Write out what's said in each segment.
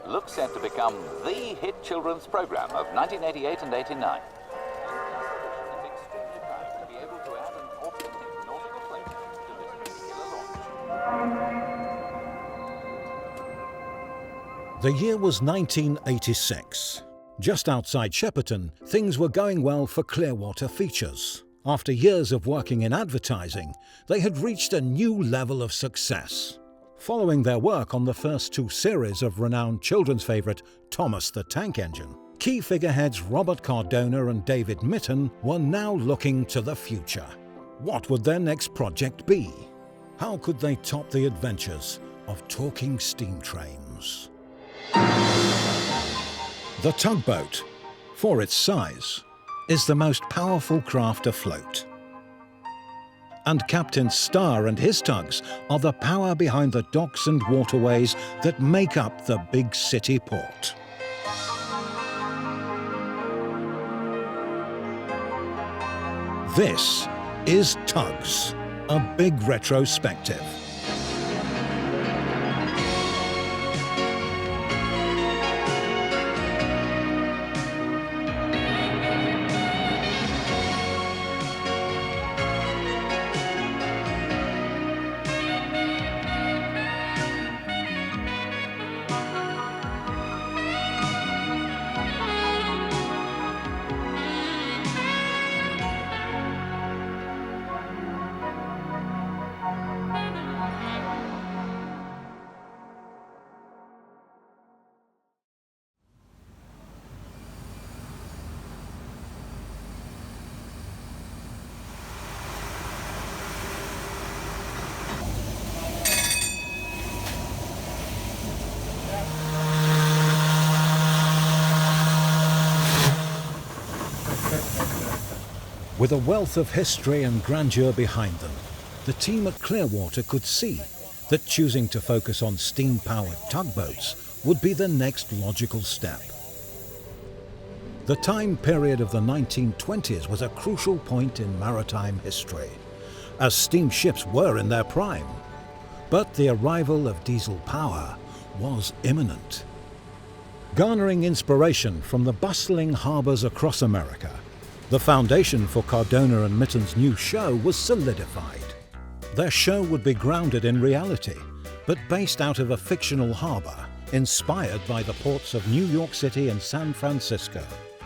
looks set to become the hit children's program of 1988 and 89. The year was 1986. Just outside Shepperton, things were going well for Clearwater Features. After years of working in advertising, they had reached a new level of success. Following their work on the first two series of renowned children's favourite Thomas the Tank Engine, key figureheads Robert Cardona and David Mitton were now looking to the future. What would their next project be? How could they top the adventures of talking steam trains? The tugboat, for its size, is the most powerful craft afloat. And Captain Star and his tugs are the power behind the docks and waterways that make up the big city port. This is Tugs, a big retrospective. With a wealth of history and grandeur behind them, the team at Clearwater could see that choosing to focus on steam-powered tugboats would be the next logical step. The time period of the 1920s was a crucial point in maritime history, as steamships were in their prime. But the arrival of diesel power was imminent. Garnering inspiration from the bustling harbours across America, the foundation for Cardona and Mitton's new show was solidified. Their show would be grounded in reality, but based out of a fictional harbour, inspired by the ports of New York City and San Francisco,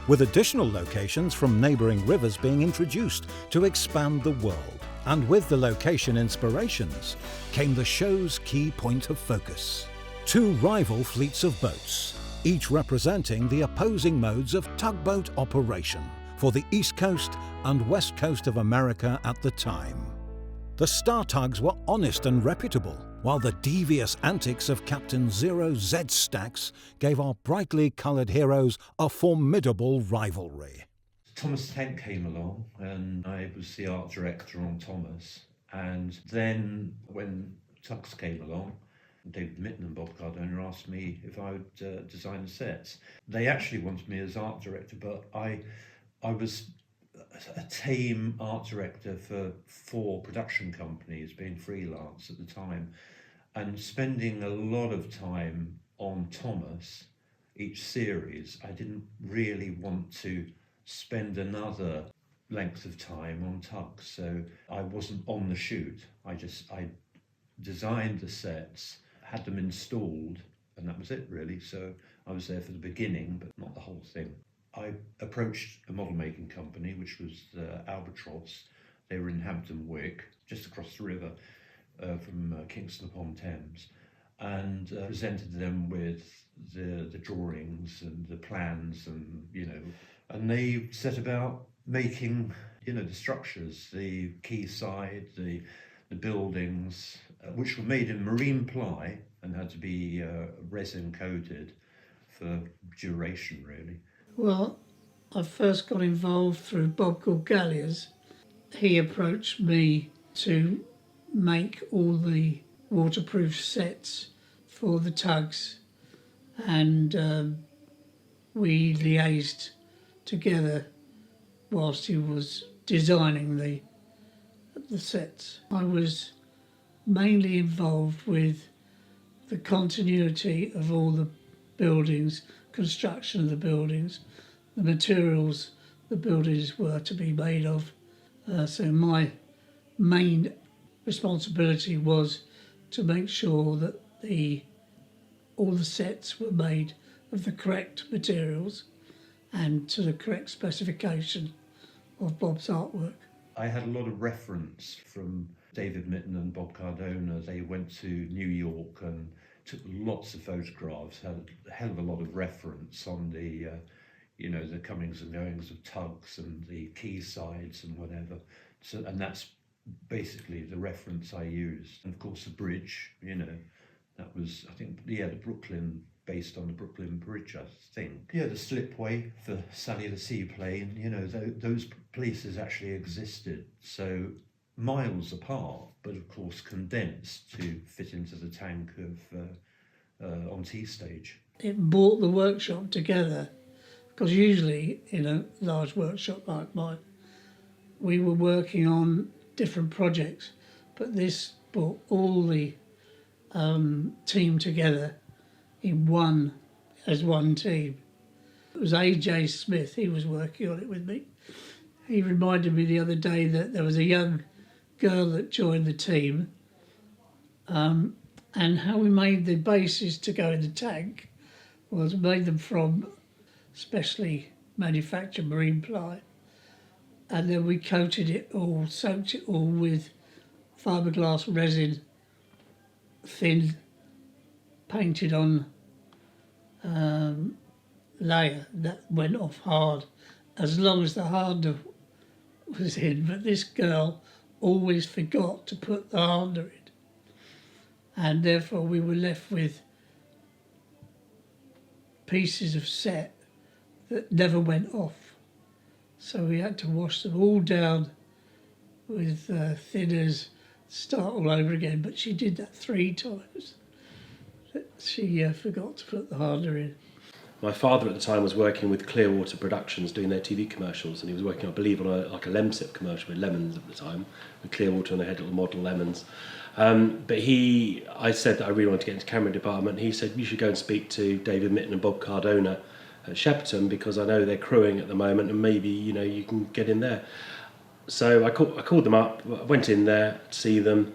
with additional locations from neighbouring rivers being introduced to expand the world. And with the location inspirations came the show's key point of focus: two rival fleets of boats, each representing the opposing modes of tugboat operation for the East Coast and West Coast of America at the time. The Star Tugs were honest and reputable, while the devious antics of Captain Zero Z Stacks gave our brightly coloured heroes a formidable rivalry. Thomas the Tank came along and I was the art director on Thomas, and then when Tugs came along, David Mitton and Bob Cardona asked me if I would design the sets. They actually wanted me as art director, but I was a team art director for 4 production companies, being freelance at the time, and spending a lot of time on Thomas, each series. I didn't really want to spend another length of time on Tugs, so I wasn't on the shoot. I designed the sets, had them installed, and that was it really. So I was there for the beginning, but not the whole thing. I approached a model making company, which was I.H. They were in Hampton Wick, just across the river from Kingston upon Thames, and presented them with the drawings and the plans, and they set about making the structures, the quayside, the buildings, which were made in marine ply and had to be resin coated for duration really. Well, I first got involved through Bob Galliers. He approached me to make all the waterproof sets for the tugs, and we liaised together whilst he was designing the sets. I was mainly involved with the continuity of all the buildings, construction of the buildings, the materials the buildings were to be made of. So my main responsibility was to make sure that all the sets were made of the correct materials and to the correct specification of Bob's artwork. I had a lot of reference from David Mitton and Bob Cardona. They went to New York and took lots of photographs, had a hell of a lot of reference on the the comings and goings of tugs and the quaysides and whatever. So, and that's basically the reference I used. And of course the bridge, that was, I think, the Brooklyn, based on the Brooklyn Bridge, I think. Yeah, the slipway for Sally the Seaplane, those places actually existed. So miles apart, but of course condensed to fit into the tank of on T-stage. It brought the workshop together, because usually in a large workshop like mine, we were working on different projects, but this brought all the team together as one team. It was A.J. Smith, he was working on it with me. He reminded me the other day that there was a young girl that joined the team, and how we made the bases to go in the tank was made them from specially manufactured marine ply, and then we coated it all, soaked it all with fiberglass resin, thin, painted on layer that went off hard as long as the hardener was in. But this girl always forgot to put the hardener in, and therefore we were left with pieces of set that never went off. So we had to wash them all down with thinners, start all over again. But she did that 3 times. She forgot to put the hardener in. My father at the time was working with Clearwater Productions doing their TV commercials, and he was working, I believe, on a Lemsip commercial with lemons at the time, with Clearwater, and they had little model lemons. But I said that I really wanted to get into camera department. He said, you should go and speak to David Mitton and Bob Cardona at Shepperton, because I know they're crewing at the moment, and maybe you can get in there. So I called them up, I went in there to see them.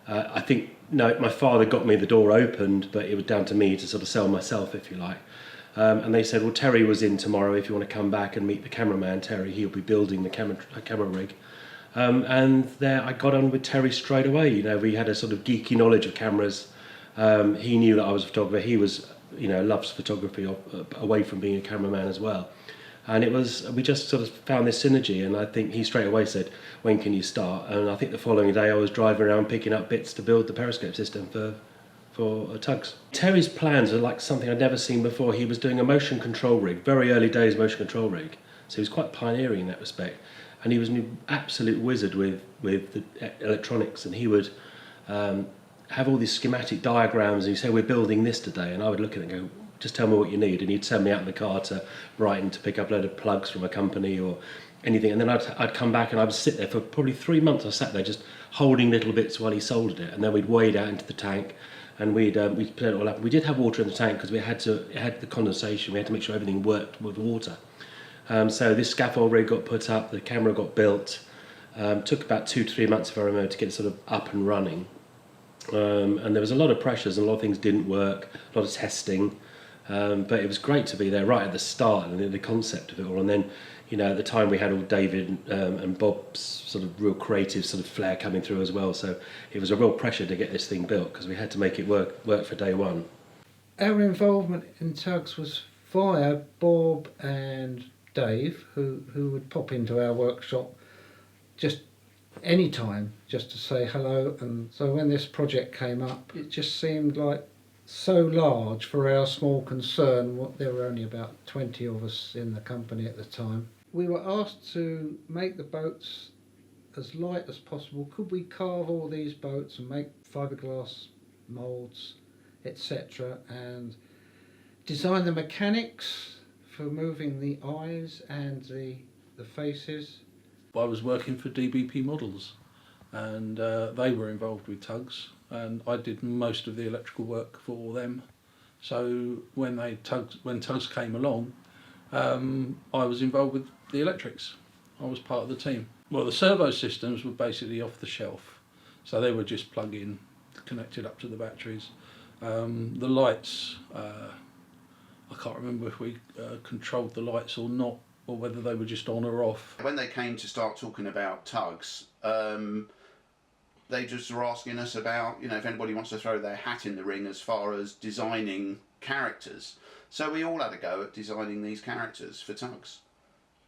My father got me the door opened, but it was down to me to sort of sell myself, if you like. And they said, well, Terry was in tomorrow, if you want to come back and meet the cameraman, Terry, he'll be building the camera rig. And there I got on with Terry straight away. We had a sort of geeky knowledge of cameras. He knew that I was a photographer. He was, loves photography away from being a cameraman as well. And we just sort of found this synergy, and I think he straight away said, when can you start? And I think the following day I was driving around picking up bits to build the periscope system for tugs. Terry's plans are like something I'd never seen before. He was doing a motion control rig, very early days motion control rig, so he was quite pioneering in that respect. And he was an absolute wizard with the electronics, and he would have all these schematic diagrams, and he'd say, we're building this today, and I would look at it and go, just tell me what you need, and he'd send me out in the car to Brighton to pick up a load of plugs from a company or anything, and then I'd come back and I would sit there for probably 3 months. I sat there just holding little bits while he soldered it, and then we'd wade out into the tank, and we'd put it all up. We did have water in the tank because it had the condensation. We had to make sure everything worked with water. So this scaffold rig got put up, the camera got built. Took about 2 to 3 months, if I remember, to get it sort of up and running. And there was a lot of pressures and a lot of things didn't work, a lot of testing. But it was great to be there right at the start and the concept of it all. And then, at the time we had all David and Bob's sort of real creative sort of flair coming through as well. So it was a real pressure to get this thing built because we had to make it work for day one. Our involvement in tugs was via Bob and Dave, who would pop into our workshop just any time just to say hello. And so when this project came up, it just seemed like so large for our small concern. There were only about 20 of us in the company at the time. We were asked to make the boats as light as possible. Could we carve all these boats and make fiberglass moulds, etc., and design the mechanics for moving the eyes and the faces? I was working for DBP Models, and they were involved with tugs, and I did most of the electrical work for them. So when tugs came along, I was involved with the electrics. I was part of the team. Well, the servo systems were basically off the shelf, so they were just plug in, connected up to the batteries. The lights, I can't remember if we controlled the lights or not, or whether they were just on or off. When they came to start talking about tugs, they just were asking us about, if anybody wants to throw their hat in the ring as far as designing characters. So we all had a go at designing these characters for tugs.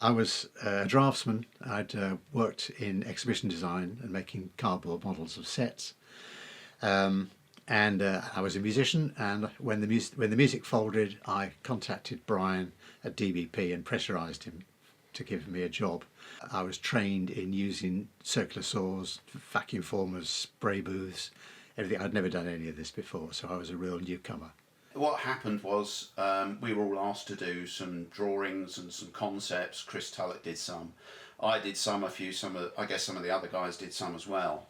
I was a draftsman. I'd worked in exhibition design and making cardboard models of sets. And I was a musician, and when the music folded, I contacted Brian at DBP and pressurised him to give me a job. I was trained in using circular saws, vacuum formers, spray booths, everything. I'd never done any of this before, so I was a real newcomer. What happened was we were all asked to do some drawings and some concepts. Chris Tullett did some. I did some, I guess some of the other guys did some as well.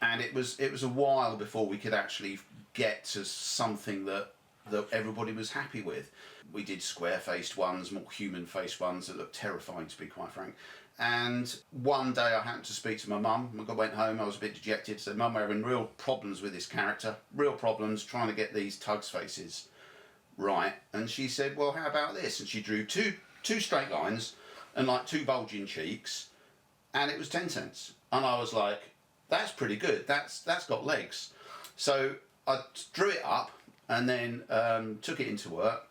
And it was a while before we could actually get to something that everybody was happy with. We did square-faced ones, more human-faced ones that looked terrifying, to be quite frank. And one day I happened to speak to my mum. I went home, I was a bit dejected, said, "Mum, we're having real problems with this character, real problems trying to get these tugs faces right." And she said, "Well, how about this?" And she drew two straight lines and like two bulging cheeks, and it was 10 cents. And I was like, that's pretty good, that's got legs. So I drew it up and then took it into work,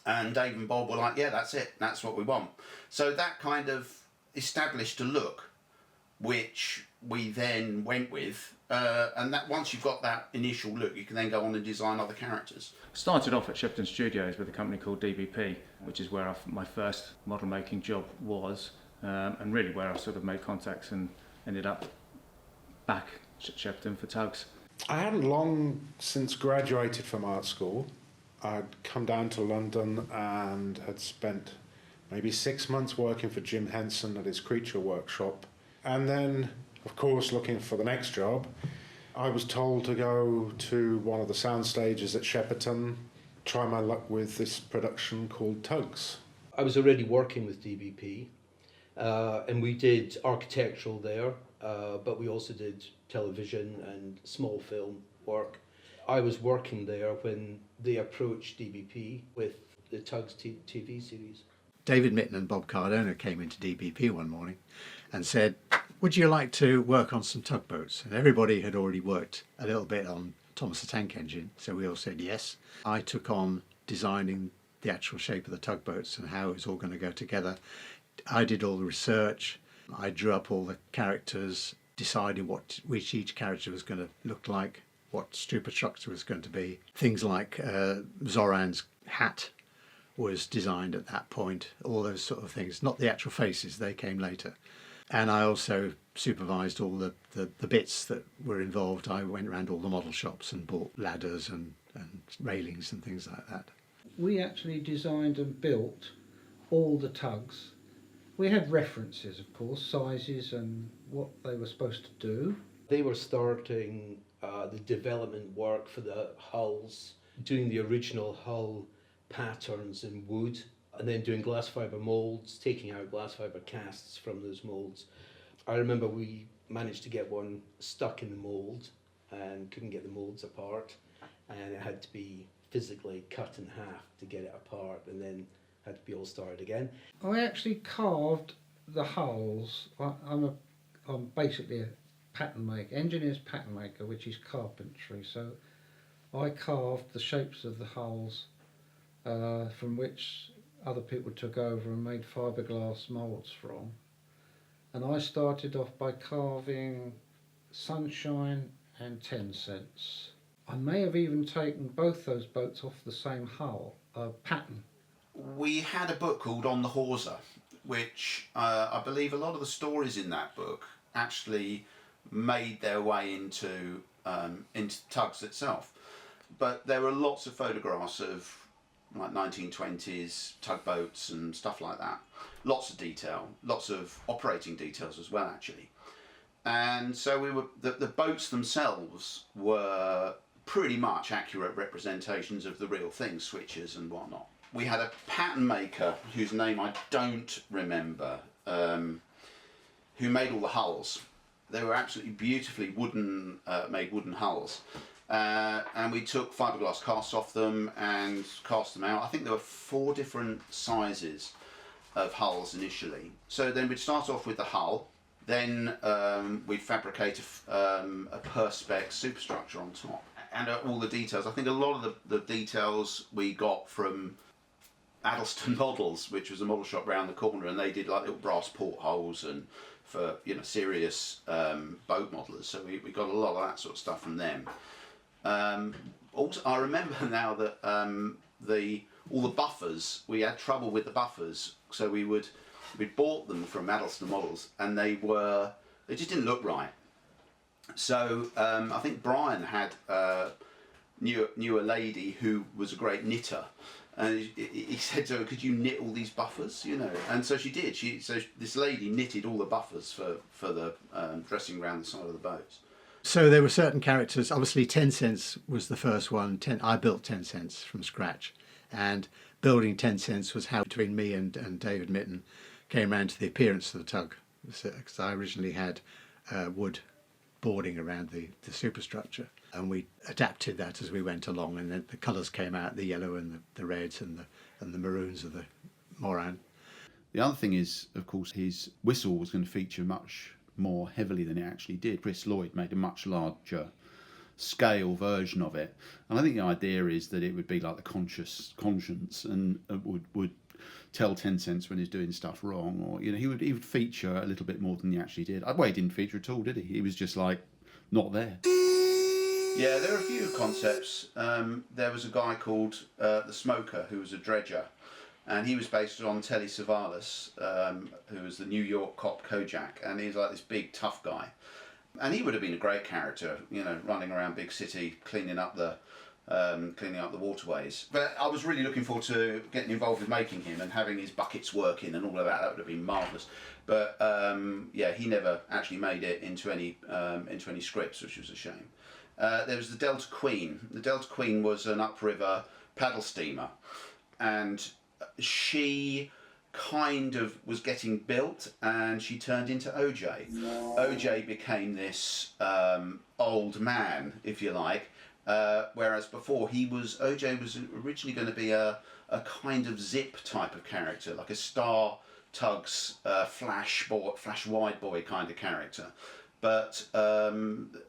and Dave and Bob were like, "Yeah, that's it, that's what we want." So that kind of established a look which we then went with, and that once you've got that initial look, you can then go on and design other characters. Started off at Shepton Studios with a company called DBP, which is where my first model making job was, and really where I sort of made contacts and ended up back at Shepton for tugs. I hadn't long since graduated from art school. I'd come down to London and had spent maybe 6 months working for Jim Henson at his creature workshop. And then, of course, looking for the next job, I was told to go to one of the sound stages at Shepperton, try my luck with this production called Tugs. I was already working with DBP, and we did architectural there, but we also did television and small film work. I was working there when they approached DBP with the Tugs TV series. David Mitten and Bob Cardona came into DBP one morning and said, "Would you like to work on some tugboats?" And everybody had already worked a little bit on Thomas the Tank Engine, so we all said yes. I took on designing the actual shape of the tugboats and how it was all going to go together. I did all the research. I drew up all the characters, deciding which each character was going to look like, what superstructure was going to be. Things like Zoran's hat was designed at that point, all those sort of things. Not the actual faces, they came later. And I also supervised all the bits that were involved. I went around all the model shops and bought ladders and railings and things like that. We actually designed and built all the tugs. We had references, of course, sizes and what they were supposed to do. They were starting the development work for the hulls, doing the original hull patterns in wood, and then doing glass fibre moulds, taking out glass fibre casts from those moulds. I remember we managed to get one stuck in the mould and couldn't get the moulds apart, and it had to be physically cut in half to get it apart, and then had to be all started again. I actually carved the hulls. I'm basically a pattern maker, engineer's pattern maker, which is carpentry. So I carved the shapes of the hulls from which other people took over and made fiberglass moulds from. And I started off by carving Sunshine and 10 Cents. I may have even taken both those boats off the same hull pattern. We had a book called On the Hawser, which I believe a lot of the stories in that book actually made their way into Tugs itself. But there were lots of photographs of like 1920s tugboats and stuff like that. Lots of detail, lots of operating details as well, actually. And so the boats themselves were pretty much accurate representations of the real thing, switches and whatnot. We had a pattern maker whose name I don't remember, who made all the hulls. They were absolutely beautifully made wooden hulls. And we took fiberglass casts off them and cast them out. I think there were 4 different sizes of hulls initially. So then we'd start off with the hull, then we'd fabricate a perspex superstructure on top. And all the details, I think a lot of the details we got from Addleston Models, which was a model shop round the corner, and they did like little brass portholes and for, you know, serious boat modelers. So we got a lot of that sort of stuff from them. Also, I remember now that all the buffers, we had trouble with the buffers, so we bought them from Addleston Models, and they just didn't look right. So I think Brian had knew a lady who was a great knitter, and he said to her, "Could you knit all these buffers?" You know, and so she did. So this lady knitted all the buffers for the dressing around the side of the boats. So there were certain characters. Obviously, 10 cents was the first one. I built 10 cents from scratch, and building 10 cents was how between me and David Mitten came around to the appearance of the tug, because I originally had wood boarding around the superstructure, and we adapted that as we went along, and then the colours came out, the yellow and the reds and the maroons of the Moran. The other thing is, of course, his whistle was going to feature much more heavily than it actually did. Chris Lloyd made a much larger scale version of it, and I think the idea is that it would be like the conscience, and would tell 10 cents when he's doing stuff wrong, or, you know, he would feature a little bit more than he actually did. Well, he didn't feature at all, did he? He was just like not there. Yeah, there are a few concepts. There was a guy called the Smoker, who was a dredger, and he was based on Telly Savalas, who was the New York cop Kojak, and he's like this big tough guy, and he would have been a great character, you know, running around big city cleaning up the waterways. But I was really looking forward to getting involved with making him and having his buckets working and all of that. That would have been marvellous. But yeah, he never actually made it into any scripts, which was a shame. There was the Delta Queen. The Delta Queen was an upriver paddle steamer, and she kind of was getting built, and she turned into OJ. OJ became this old man, if you like, whereas before OJ was originally going to be a kind of Zip type of character, like a Star Tugs flash wide boy kind of character. But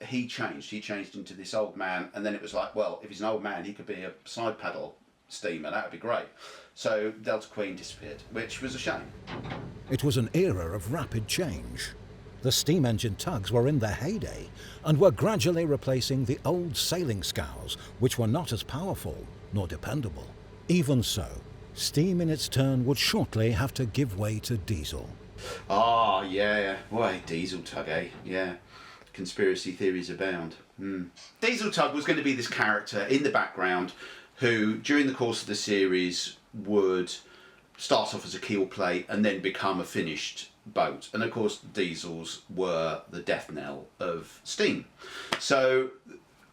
he changed into this old man, and then it was like, well, if he's an old man, he could be a side paddle steamer, that would be great. So Delta Queen disappeared, which was a shame. It was an era of rapid change. The steam engine tugs were in their heyday and were gradually replacing the old sailing scows, which were not as powerful nor dependable. Even so, steam in its turn would shortly have to give way to diesel. Ah, yeah. Boy, diesel tug, eh? Yeah. Conspiracy theories abound. Diesel tug was going to be this character in the background who, during the course of the series, would start off as a keel plate and then become a finished boat. And of course, diesels were the death knell of steam. So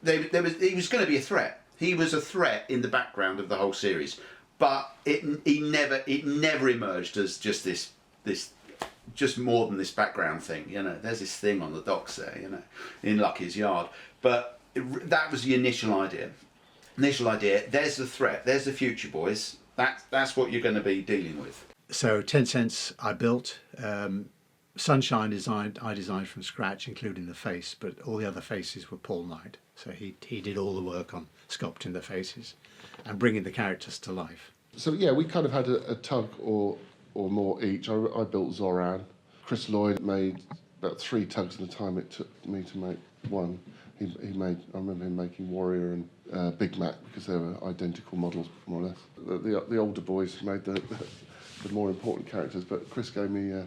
he was going to be a threat. He was a threat in the background of the whole series, but it never emerged as just more than this background thing. You know, there's this thing on the docks there, you know, in Lucky's yard. But that was the initial idea. There's the threat. There's the future, boys. That's what you're going to be dealing with. So 10 cents I built. Sunshine I designed from scratch, including the face, but all the other faces were Paul Knight. So he did all the work on sculpting the faces and bringing the characters to life. So yeah, we kind of had a tug or more each. I built Zoran. Chris Lloyd made about 3 tugs in the time it took me to make one. I remember him making Warrior and Big Mac, because they were identical models, more or less. The older boys made the more important characters, but Chris gave me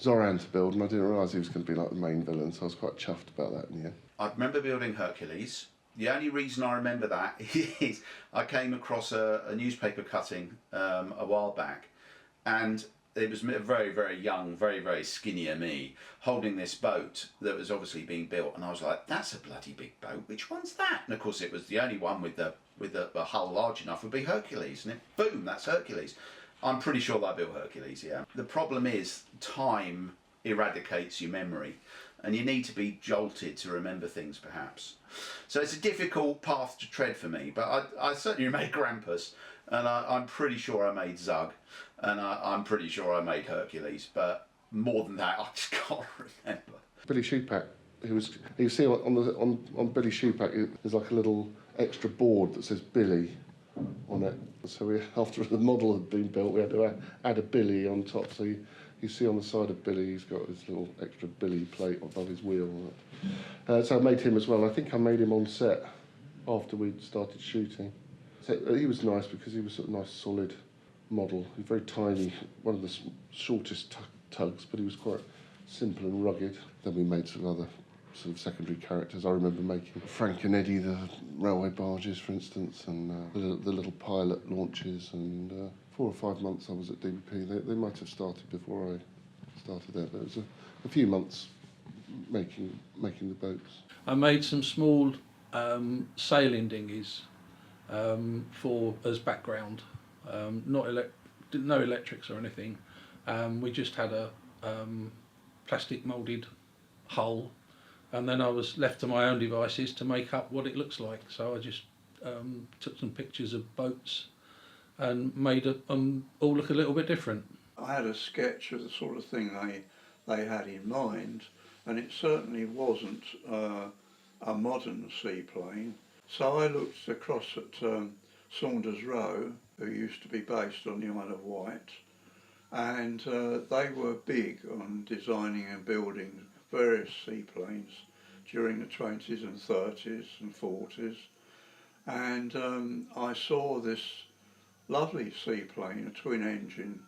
Zoran to build, and I didn't realise he was going to be like the main villain, so I was quite chuffed about that in the end. I remember building Hercules. The only reason I remember that is I came across a newspaper cutting a while back, and it was a very, very young, very, very skinnier me holding this boat that was obviously being built, and I was like, that's a bloody big boat, which one's that? And of course it was the only one with the hull large enough would be Hercules, and boom, that's Hercules. I'm pretty sure that I built Hercules, yeah. The problem is time eradicates your memory, and you need to be jolted to remember things, perhaps. So it's a difficult path to tread for me, but I certainly made Grampus, and I'm pretty sure I made Zug, and I'm pretty sure I made Hercules, but more than that, I just can't remember. Billy Shoepack, you see on Billy Shoepack, there's like a little extra board that says Billy on it. So after the model had been built, we had to add a Billy on top. So you see on the side of Billy, he's got this little extra Billy plate above his wheel. So I made him as well. I think I made him on set after we'd started shooting. So he was nice because he was a nice solid model. He was very tiny, one of the shortest tugs, but he was quite simple and rugged. Then we made some other sort of secondary characters. I remember making Frank and Eddie, the railway barges, for instance, and the little pilot launches. And 4 or 5 months I was at DBP. They might have started before I started there, but it was a few months making the boats. I made some small sailing dinghies as background. No electrics or anything. We just had a plastic moulded hull, and then I was left to my own devices to make up what it looks like. So I just took some pictures of boats and made them all look a little bit different. I had a sketch of the sort of thing they had in mind, and it certainly wasn't a modern seaplane. So I looked across at Saunders Rowe, who used to be based on the Isle of Wight, and they were big on designing and building various seaplanes during the 20s and 30s and 40s. And I saw this lovely seaplane, a twin-engine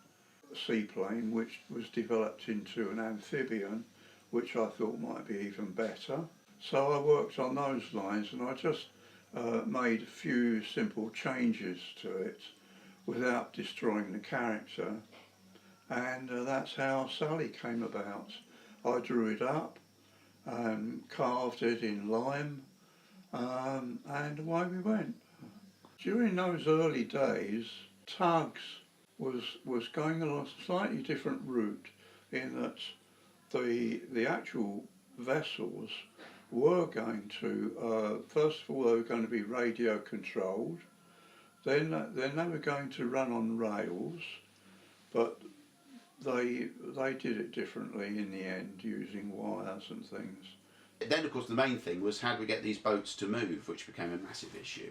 seaplane, which was developed into an amphibian, which I thought might be even better. So I worked on those lines, and I just made a few simple changes to it without destroying the character. And that's how Sally came about. I drew it up, carved it in lime, and away we went. During those early days, Tugs was going along a slightly different route, in that the actual vessels were going to, first of all, they were going to be radio controlled, then they were going to run on rails, but they did it differently in the end, using wires and things. Then, of course, the main thing was how do we get these boats to move, which became a massive issue.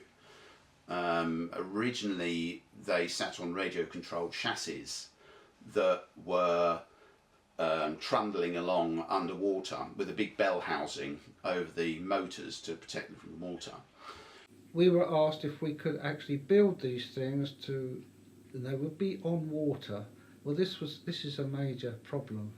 Originally, they sat on radio-controlled chassis that were trundling along underwater with a big bell housing over the motors to protect them from the water. We were asked if we could actually build these things and they would be on water. Well, this is a major problem.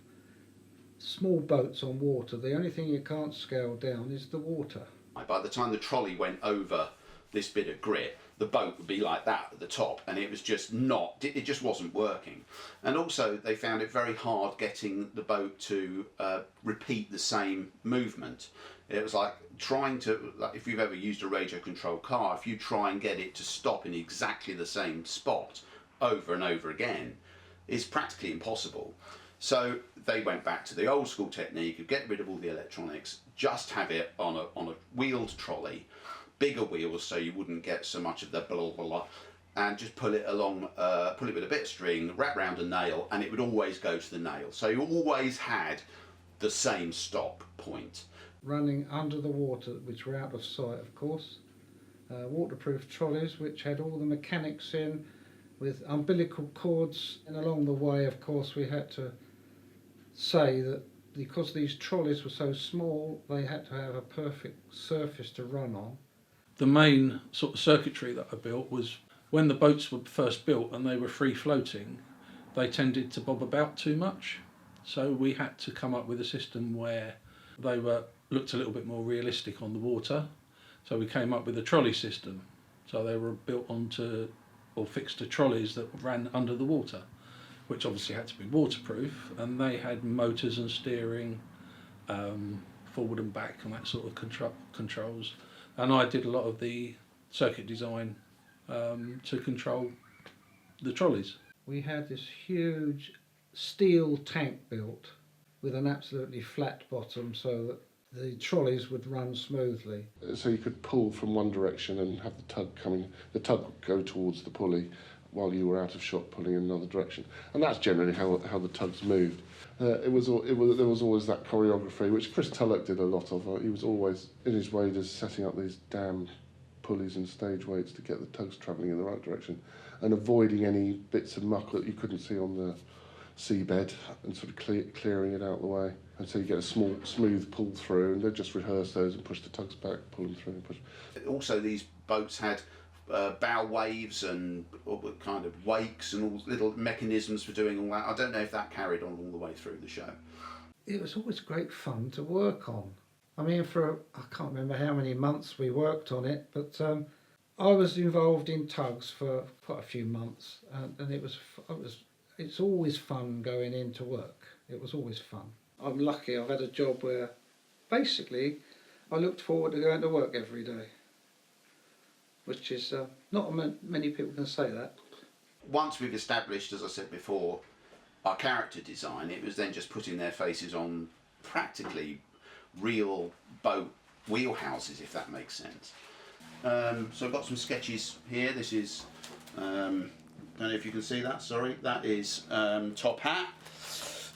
Small boats on water, the only thing you can't scale down is the water. By the time the trolley went over this bit of grit, the boat would be like that at the top, and it was just it just wasn't working. And also they found it very hard getting the boat to repeat the same movement. It was like trying to, if you've ever used a radio controlled car, if you try and get it to stop in exactly the same spot over and over again, it's practically impossible. So they went back to the old school technique of get rid of all the electronics, just have it on a wheeled trolley, bigger wheels so you wouldn't get so much of the blah blah blah, and just pull it along, pull it with a bit of string, wrap round a nail, and it would always go to the nail. So you always had the same stop point. Running under the water, which were out of sight, of course. Waterproof trolleys, which had all the mechanics in, with umbilical cords, and along the way, of course, we had to say that because these trolleys were so small, they had to have a perfect surface to run on. The main sort of circuitry that I built was when the boats were first built and they were free floating, they tended to bob about too much. So we had to come up with a system where they looked a little bit more realistic on the water. So we came up with a trolley system. So they were built onto or fixed to trolleys that ran under the water. which obviously had to be waterproof, and they had motors and steering, forward and back and that sort of controls. And I did a lot of the circuit design to control the trolleys. We had this huge steel tank built with an absolutely flat bottom so that the trolleys would run smoothly. So you could pull from one direction and have the tug would go towards the pulley while you were out of shot pulling in another direction. And that's generally how the tugs moved. There was always that choreography, which Chris Tulloch did a lot of. He was always in his way just setting up these damn pulleys and stage weights to get the tugs travelling in the right direction and avoiding any bits of muck that you couldn't see on the seabed and sort of clearing it out of the way. And so you get a smooth pull through, and they'd just rehearse those and push the tugs back, pull them through and push. Also, these boats had bow waves and kind of wakes and all little mechanisms for doing all that. I don't know if that carried on all the way through the show. It was always great fun to work on. I mean, I can't remember how many months we worked on it, but I was involved in tugs for quite a few months, and it's always fun going into work. It was always fun. I'm lucky I've had a job where basically I looked forward to going to work every day, which is not many people can say that. Once we've established, as I said before, our character design, it was then just putting their faces on practically real boat wheelhouses, if that makes sense. So I've got some sketches here. This is, don't know if you can see that, sorry. That is Top Hat.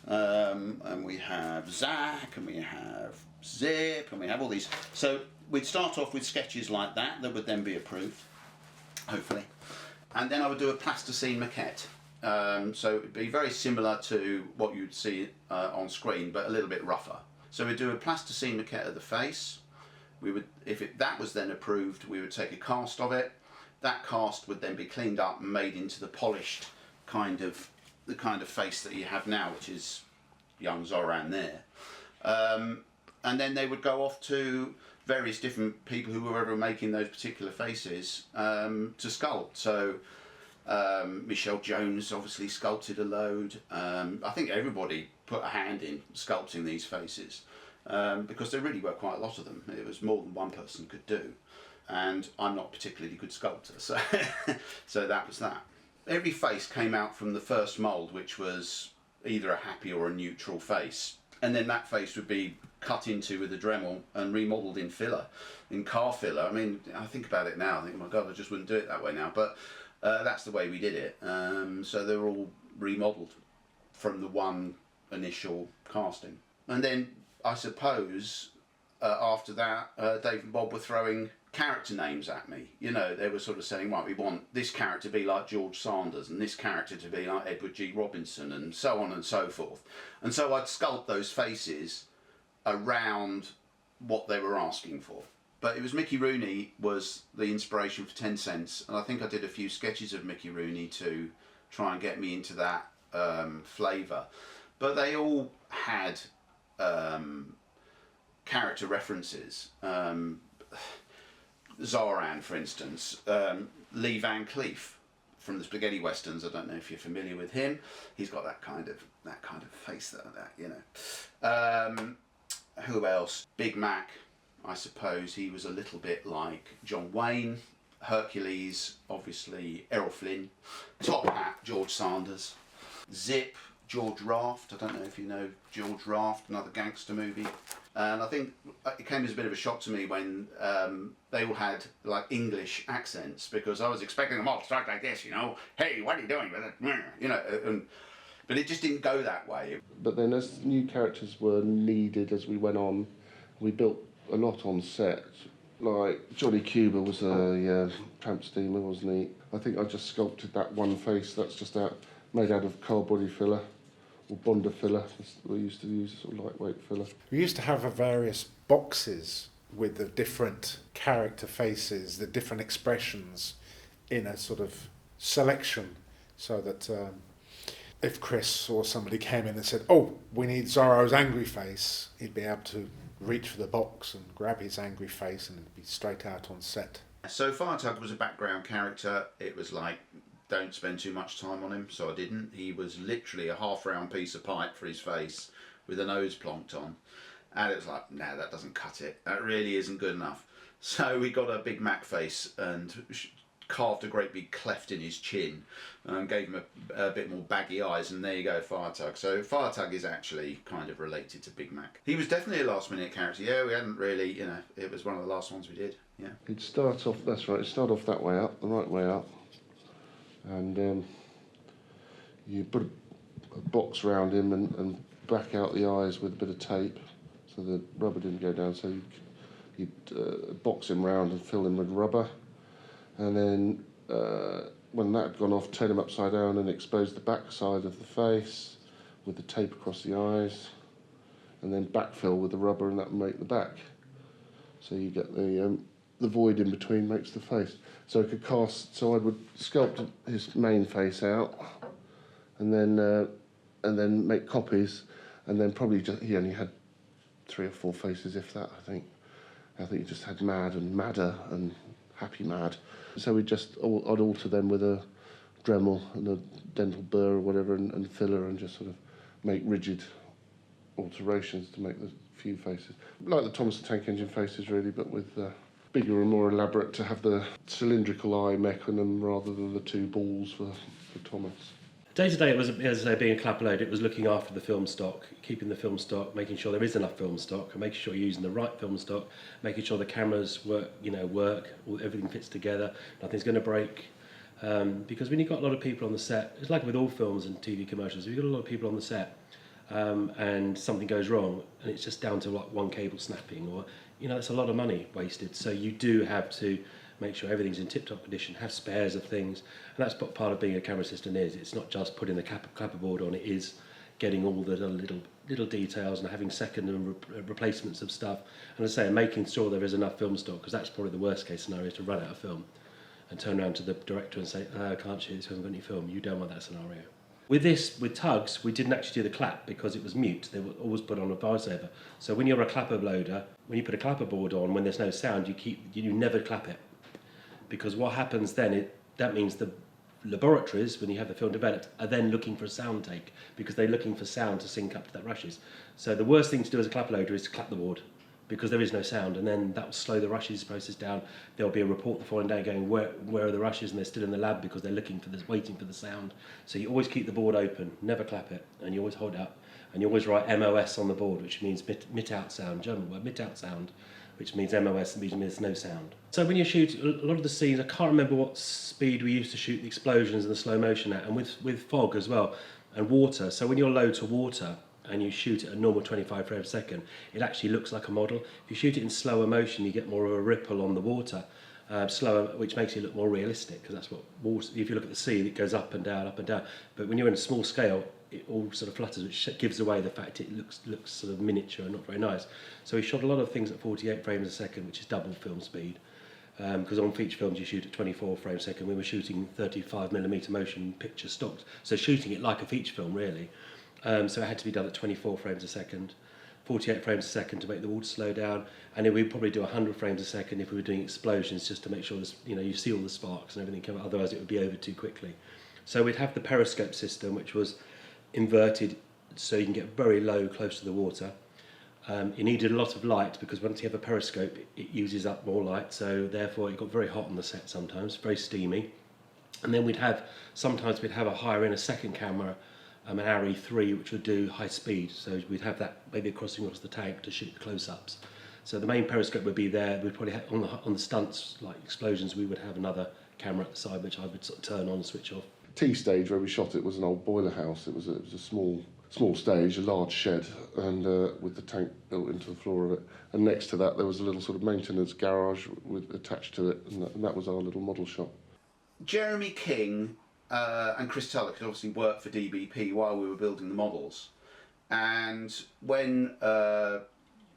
And we have Zach, and we have Zip, and we have all these. So we'd start off with sketches like that would then be approved, hopefully. And then I would do a plasticine maquette. So it would be very similar to what you'd see on screen, but a little bit rougher. So we'd do a plasticine maquette of the face. We would, that was then approved, we would take a cast of it. That cast would then be cleaned up and made into the polished the kind of face that you have now, which is young Zoran there. And then they would go off to various different people who were ever making those particular faces to sculpt. So Michelle Jones obviously sculpted a load. I think everybody put a hand in sculpting these faces because there really were quite a lot of them. It was more than one person could do. And I'm not a particularly good sculptor, so, so that was that. Every face came out from the first mould, which was either a happy or a neutral face. And then that face would be cut into with a Dremel and remodelled in filler, in car filler. I mean, I think about it now, I think, oh my God, I just wouldn't do it that way now. But that's the way we did it. So they were all remodelled from the one initial casting. And then, I suppose, after that, Dave and Bob were throwing character names at me. You know, they were sort of saying, right, we want this character to be like George Sanders and this character to be like Edward G. Robinson and so on and so forth. And so I'd sculpt those faces around what they were asking for. But it was Mickey Rooney was the inspiration for 10 Cents, and I think I did a few sketches of Mickey Rooney to try and get me into that flavour. But they all had character references. Zoran, for instance, Lee Van Cleef from the Spaghetti Westerns. I don't know if you're familiar with him. He's got that kind of face, that you know. Who else? Big Mac, I suppose. He was a little bit like John Wayne. Hercules, obviously Errol Flynn. Top Hat, George Sanders. Zip, George Raft. I don't know if you know George Raft, another gangster movie. And I think it came as a bit of a shock to me when they all had like English accents, because I was expecting them all to talk like this, you know, hey, what are you doing with it? You know, but it just didn't go that way. But then as new characters were needed as we went on, we built a lot on set. Like Johnny Cuba was a tramp steamer, wasn't he? I think I just sculpted that one face that's just made out of car body filler. Or Bonder filler, we used to use sort of lightweight filler. We used to have various boxes with the different character faces, the different expressions in a sort of selection, so that if Chris or somebody came in and said, oh, we need Zorro's angry face, he'd be able to reach for the box and grab his angry face and it'd be straight out on set. So Fire Tug was a background character. It was like don't spend too much time on him, so I didn't. He was literally a half-round piece of pipe for his face with a nose plonked on. And it was like, no, that doesn't cut it. That really isn't good enough. So we got a Big Mac face and carved a great big cleft in his chin and gave him a bit more baggy eyes, and there you go, Fire Tug. So Fire Tug is actually kind of related to Big Mac. He was definitely a last minute character. Yeah, we hadn't really, you know, it was one of the last ones we did. Yeah. He'd start off, that's right, he'd start off that way up, the right way up, and you put a box round him and back out the eyes with a bit of tape so the rubber didn't go down, so you'd box him round and fill him with rubber, and then when that had gone off, turn him upside down and expose the back side of the face with the tape across the eyes, and then backfill with the rubber, and that would make the back. So you get the void in between makes the face. So I could cast, so I would sculpt his main face out, and then make copies, and then probably just, he only had 3 or 4 faces, if that, I think. I think he just had Mad and Madder and Happy Mad. So I'd alter them with a Dremel and a dental burr or whatever, and filler, and just sort of make rigid alterations to make the few faces. Like the Thomas the Tank Engine faces, really, but with bigger and more elaborate, to have the cylindrical eye mechanism rather than the 2 balls for Thomas. Day to day, it was, as I say, being a clapper load, it was looking after the film stock, keeping the film stock, making sure there is enough film stock, and making sure you're using the right film stock, making sure the cameras work, everything fits together, nothing's going to break. Because when you've got a lot of people on the set, it's like with all films and TV commercials, if you've got a lot of people on the set and something goes wrong, and it's just down to like one cable snapping, or that's a lot of money wasted. So you do have to make sure everything's in tip-top condition, have spares of things, and that's what part of being a camera assistant is. It's not just putting the clapperboard on, it is getting all the little details and having second and replacements of stuff, and as I say, making sure there is enough film stock, because that's probably the worst case scenario, is to run out of film and turn around to the director and say, I can't shoot this, we haven't got any film. You don't want that scenario. With Tugs, we didn't actually do the clap because it was mute. They were always put on a voiceover. So when you're a clapper loader, when you put a clapperboard on, when there's no sound, you never clap it. Because what happens then, that means the laboratories, when you have the film developed, are then looking for a sound take, because they're looking for sound to sync up to that rushes. So the worst thing to do as a clapper loader is to clap the board, because there is no sound, and then that will slow the rushes process down. There'll be a report the following day going, where are the rushes, and they're still in the lab because they're looking for this, waiting for the sound. So you always keep the board open, never clap it, and you always hold it up, and you always write MOS on the board, which means mit out sound, German word, mit out sound, which means MOS, which means no sound. So when you shoot a lot of the scenes, I can't remember what speed we used to shoot the explosions and the slow motion at, and with fog as well, and water. So when you're low to water and you shoot at a normal 25 frames a second, it actually looks like a model. If you shoot it in slower motion, you get more of a ripple on the water, slower, which makes it look more realistic, because that's what water, if you look at the sea, it goes up and down, up and down. But when you're in a small scale, it all sort of flutters, which gives away the fact it looks sort of miniature and not very nice. So we shot a lot of things at 48 frames a second, which is double film speed. Because on feature films you shoot at 24 frames a second. We were shooting 35mm motion picture stocked, so shooting it like a feature film really. So it had to be done at 24 frames a second, 48 frames a second to make the water slow down, and then we'd probably do 100 frames a second if we were doing explosions, just to make sure this, you see all the sparks and everything come out, otherwise it would be over too quickly. So we'd have the periscope system, which was inverted so you can get very low close to the water. You needed a lot of light, because once you have a periscope it uses up more light, so therefore it got very hot on the set sometimes, very steamy. And then sometimes we'd have a second camera, an RE3, which would do high speed, so we'd have that maybe crossing across the tank to shoot the close-ups. So the main periscope would be there. We'd probably have on the stunts like explosions, we would have another camera at the side which I would sort of turn on and switch off. T stage where we shot it was an old boiler house. It was a small stage, a large shed, and with the tank built into the floor of it. And next to that there was a little sort of maintenance garage attached to it, and that was our little model shop. Jeremy King and Chris Tulloch had obviously worked for DBP while we were building the models, and when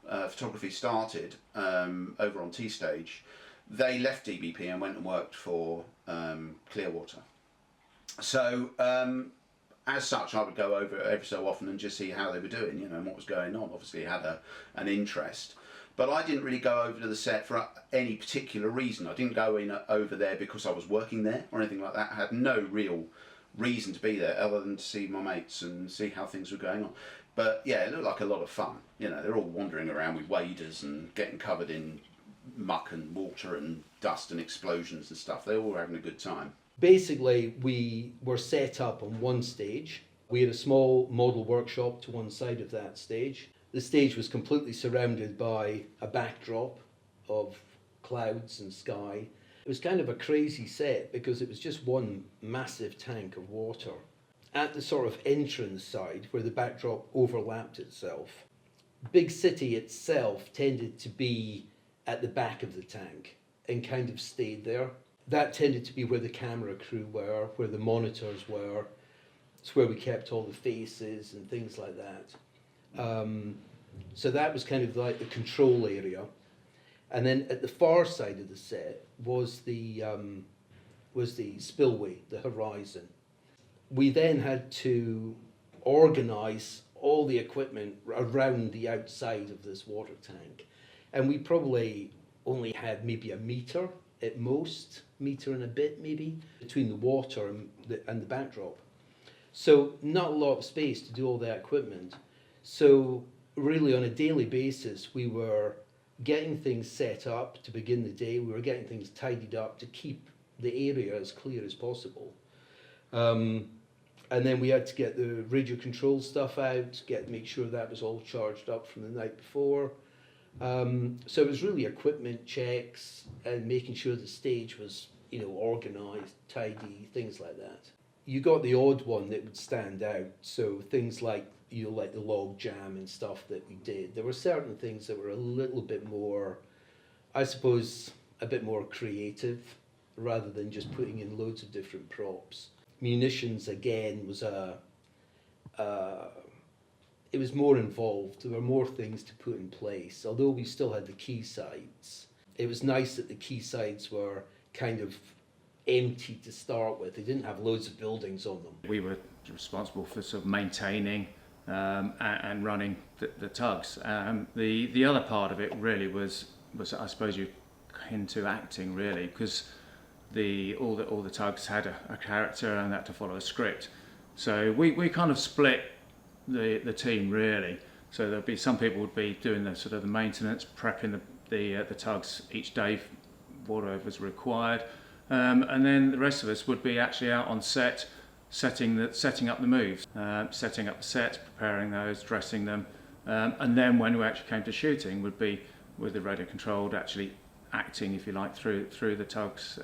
photography started over on T stage, they left DBP and went and worked for Clearwater. So as such, I would go over every so often and just see how they were doing, and what was going on. Obviously, had an interest. But I didn't really go over to the set for any particular reason. I didn't go over there because I was working there or anything like that. I had no real reason to be there other than to see my mates and see how things were going on. But yeah, it looked like a lot of fun. You know, they're all wandering around with waders and getting covered in muck and water and dust and explosions and stuff. They all were having a good time. Basically, we were set up on one stage. We had a small model workshop to one side of that stage. The stage was completely surrounded by a backdrop of clouds and sky. It was kind of a crazy set because it was just one massive tank of water. At the sort of entrance side where the backdrop overlapped itself, Big City itself tended to be at the back of the tank and kind of stayed there. That tended to be where the camera crew were, where the monitors were. It's where we kept all the faces and things like that. So that was kind of like the control area. And then at the far side of the set was the spillway, the horizon. We then had to organise all the equipment around the outside of this water tank. And we probably only had maybe a metre at most, metre and a bit maybe, between the water and the backdrop. So not a lot of space to do all that equipment. So really on a daily basis, we were getting things set up to begin the day. We were getting things tidied up to keep the area as clear as possible. And then we had to get the radio control stuff out, make sure that was all charged up from the night before. So it was really equipment checks and making sure the stage was, organised, tidy, things like that. You got the odd one that would stand out. So things like, like the log jam and stuff that we did. There were certain things that were a little bit more, I suppose, a bit more creative rather than just putting in loads of different props. Munitions, again, was it was more involved. There were more things to put in place. Although we still had the quaysides, it was nice that the quaysides were kind of empty to start with. They didn't have loads of buildings on them. We were responsible for sort of maintaining and running the tugs. The other part of it really was I suppose you into acting really, because all the tugs had a character and had to follow a script. So we kind of split the team really. So there'd be some people would be doing the sort of the maintenance, prepping the tugs each day, whatever was required, and then the rest of us would be actually out on set, setting up the moves, setting up the sets, preparing those, dressing them, and then when we actually came to shooting, would be with the radio controlled, actually acting, if you like, through the tugs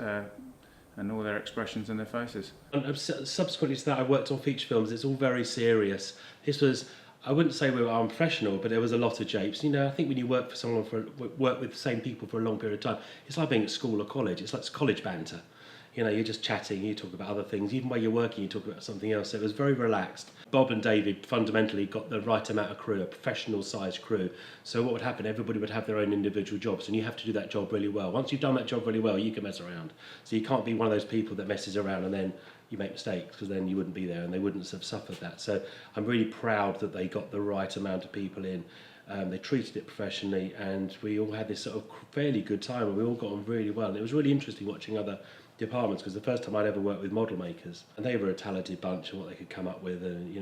and all their expressions and their faces. And subsequently to that, I worked on feature films. It's all very serious. This was, I wouldn't say we were unprofessional, but there was a lot of japes. I think when you work work with the same people for a long period of time, it's like being at school or college. It's like college banter. You're just chatting, you talk about other things. Even while you're working, you talk about something else. So it was very relaxed. Bob and David fundamentally got the right amount of crew, a professional-sized crew. So what would happen, everybody would have their own individual jobs, and you have to do that job really well. Once you've done that job really well, you can mess around. So you can't be one of those people that messes around and then you make mistakes, because then you wouldn't be there and they wouldn't have suffered that. So I'm really proud that they got the right amount of people in. They treated it professionally, and we all had this sort of fairly good time, and we all got on really well. And it was really interesting watching other departments, because the first time I'd ever worked with model makers, and they were a talented bunch and what they could come up with, and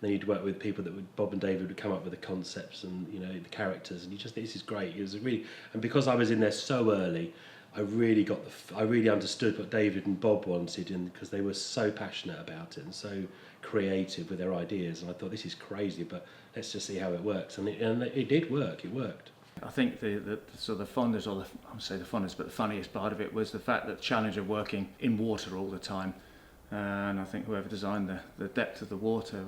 then you'd work with people that Bob and David would come up with the concepts and the characters, and you just think this is great. It was and because I was in there so early, I really understood what David and Bob wanted, and because they were so passionate about it and so creative with their ideas, and I thought, this is crazy, but let's just see how it works, and it did work. It worked. I think the sort of the fondest, or I would say the fondest, but the funniest part of it was the fact that the challenge of working in water all the time. And I think whoever designed the depth of the water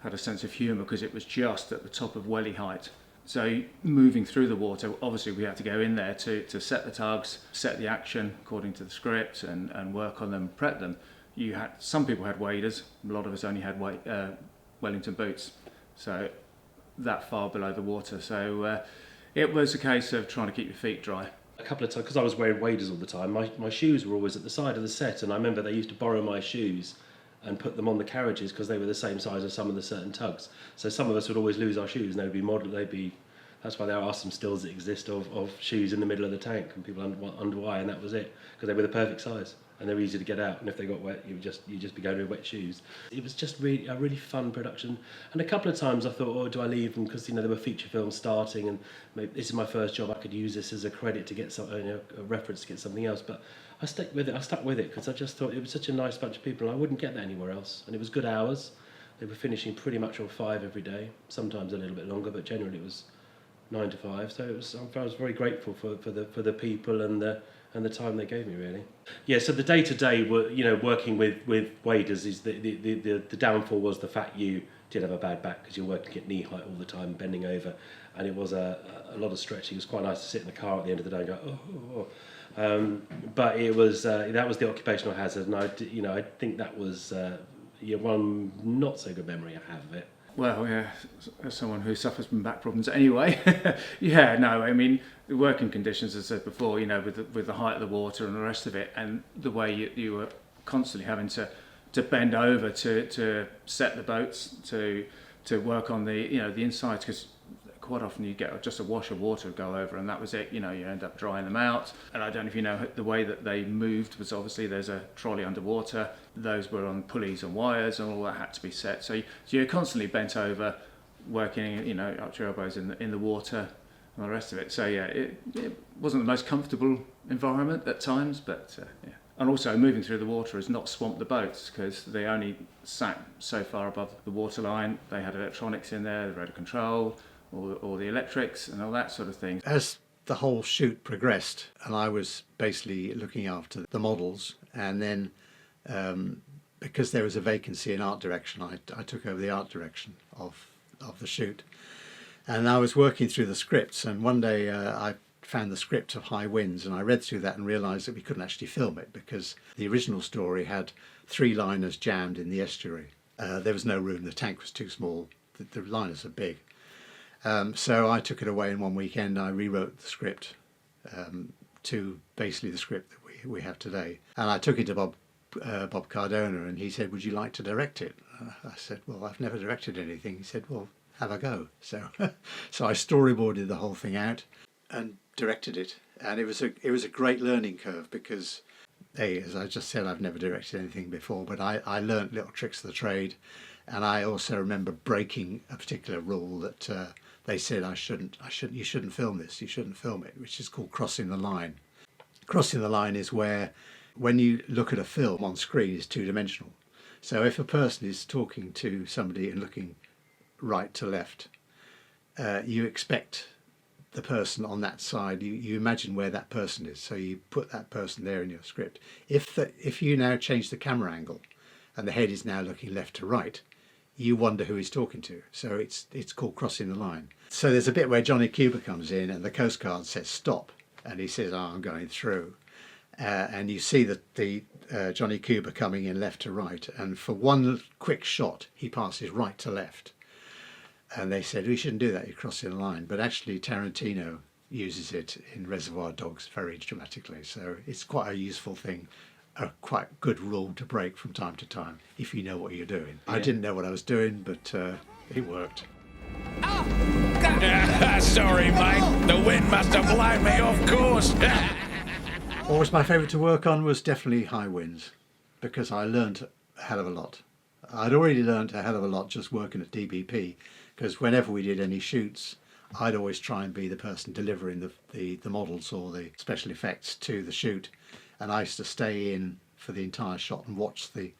had a sense of humour, because it was just at the top of welly height. So moving through the water, obviously we had to go in there to set the tugs, set the action according to the script, and work on them, prep them. Some people had waders, a lot of us only had Wellington boots, so that far below the water. So it was a case of trying to keep your feet dry. A couple of times, because I was wearing waders all the time, my shoes were always at the side of the set, and I remember they used to borrow my shoes and put them on the carriages because they were the same size as some of the certain tugs. So some of us would always lose our shoes, and they'd That's why there are some stills that exist of shoes in the middle of the tank and people under why, and that was it, because they were the perfect size and they're easy to get out. And if they got wet, you'd just be going with wet shoes. It was just really a really fun production. And a couple of times I thought, oh, do I leave them? Because there were feature films starting, and maybe this is my first job. I could use this as a credit to get some, a reference to get something else. But I stuck with it because I just thought it was such a nice bunch of people, and I wouldn't get that anywhere else. And it was good hours. They were finishing pretty much on 5 every day. Sometimes a little bit longer, but generally it was 9 to 5. So I was very grateful for the people and the time they gave me, really. Yeah. So the day to day, working with waders is the downfall was the fact you did have a bad back because you're working at knee height all the time, bending over, and it was a lot of stretching. It was quite nice to sit in the car at the end of the day and go, oh. But it was that was the occupational hazard, and I think that was one not so good memory I have of it. Well, yeah, as someone who suffers from back problems anyway, yeah, no, I mean, the working conditions, as I said before, with the height of the water and the rest of it, and the way you were constantly having to bend over to set the boats, to work on the insides, because quite often you get just a wash of water go over and that was it. You end up drying them out. And I don't know if you know, the way that they moved was obviously there's a trolley underwater. Those were on pulleys and wires, and all that had to be set. So you're constantly bent over, working, up to your elbows in the water and the rest of it. So yeah, it wasn't the most comfortable environment at times, but yeah. And also moving through the water has not swamped the boats because they only sat so far above the waterline. They had electronics in there, the radar control, all the electrics and all that sort of thing. As the whole shoot progressed, and I was basically looking after the models, and then because there was a vacancy in art direction, I took over the art direction of the shoot. And I was working through the scripts, and one day I found the script of High Winds, and I read through that and realised that we couldn't actually film it because the original story had 3 liners jammed in the estuary. There was no room, the tank was too small, the liners are big. So I took it away in one weekend. I rewrote the script to basically the script that we have today. And I took it to Bob Cardona, and he said, "Would you like to direct it?" I said, "Well, I've never directed anything." He said, "Well, have a go." So I storyboarded the whole thing out and directed it. And it was a great learning curve because, as I just said, I've never directed anything before, but I learnt little tricks of the trade. And I also remember breaking a particular rule that they said you shouldn't film this, you shouldn't film it, which is called crossing the line. Crossing the line is where, when you look at a film on screen, it's 2-dimensional. So if a person is talking to somebody and looking right to left, you expect the person on that side, you imagine where that person is, so you put that person there in your script. If you now change the camera angle and the head is now looking left to right, you wonder who he's talking to. So it's called crossing the line. So there's a bit where Johnny Cuba comes in and the Coast Guard says stop, and he says, "I'm going through," and you see the Johnny Cuba coming in left to right, and for one quick shot he passes right to left, and they said we shouldn't do that, you're crossing the line. But actually Tarantino uses it in Reservoir Dogs very dramatically, so it's quite a useful thing, a quite good rule to break from time to time if you know what you're doing. Yeah. I didn't know what I was doing, but it worked. Sorry, mate. The wind must have blown me off course. What was my favourite to work on was definitely High Winds, because I learnt a hell of a lot. I'd already learnt a hell of a lot just working at DBP, because whenever we did any shoots, I'd always try and be the person delivering the models or the special effects to the shoot. And I used to stay in for the entire shot and watch the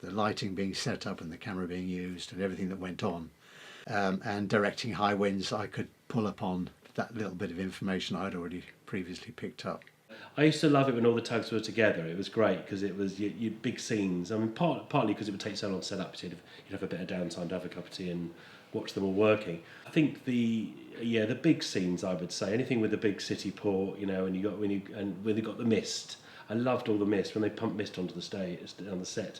lighting being set up and the camera being used and everything that went on. And directing High Winds, I could pull upon that little bit of information I'd already previously picked up. I used to love it when all the tugs were together. It was great because it was you big scenes. I mean, partly because it would take so long to set up. You'd have a bit of downtime to have a cup of tea and watch them all working. I think the big scenes, I would say, anything with the big city port, when they got the mist. I loved all the mist when they pumped mist onto the stage on the set,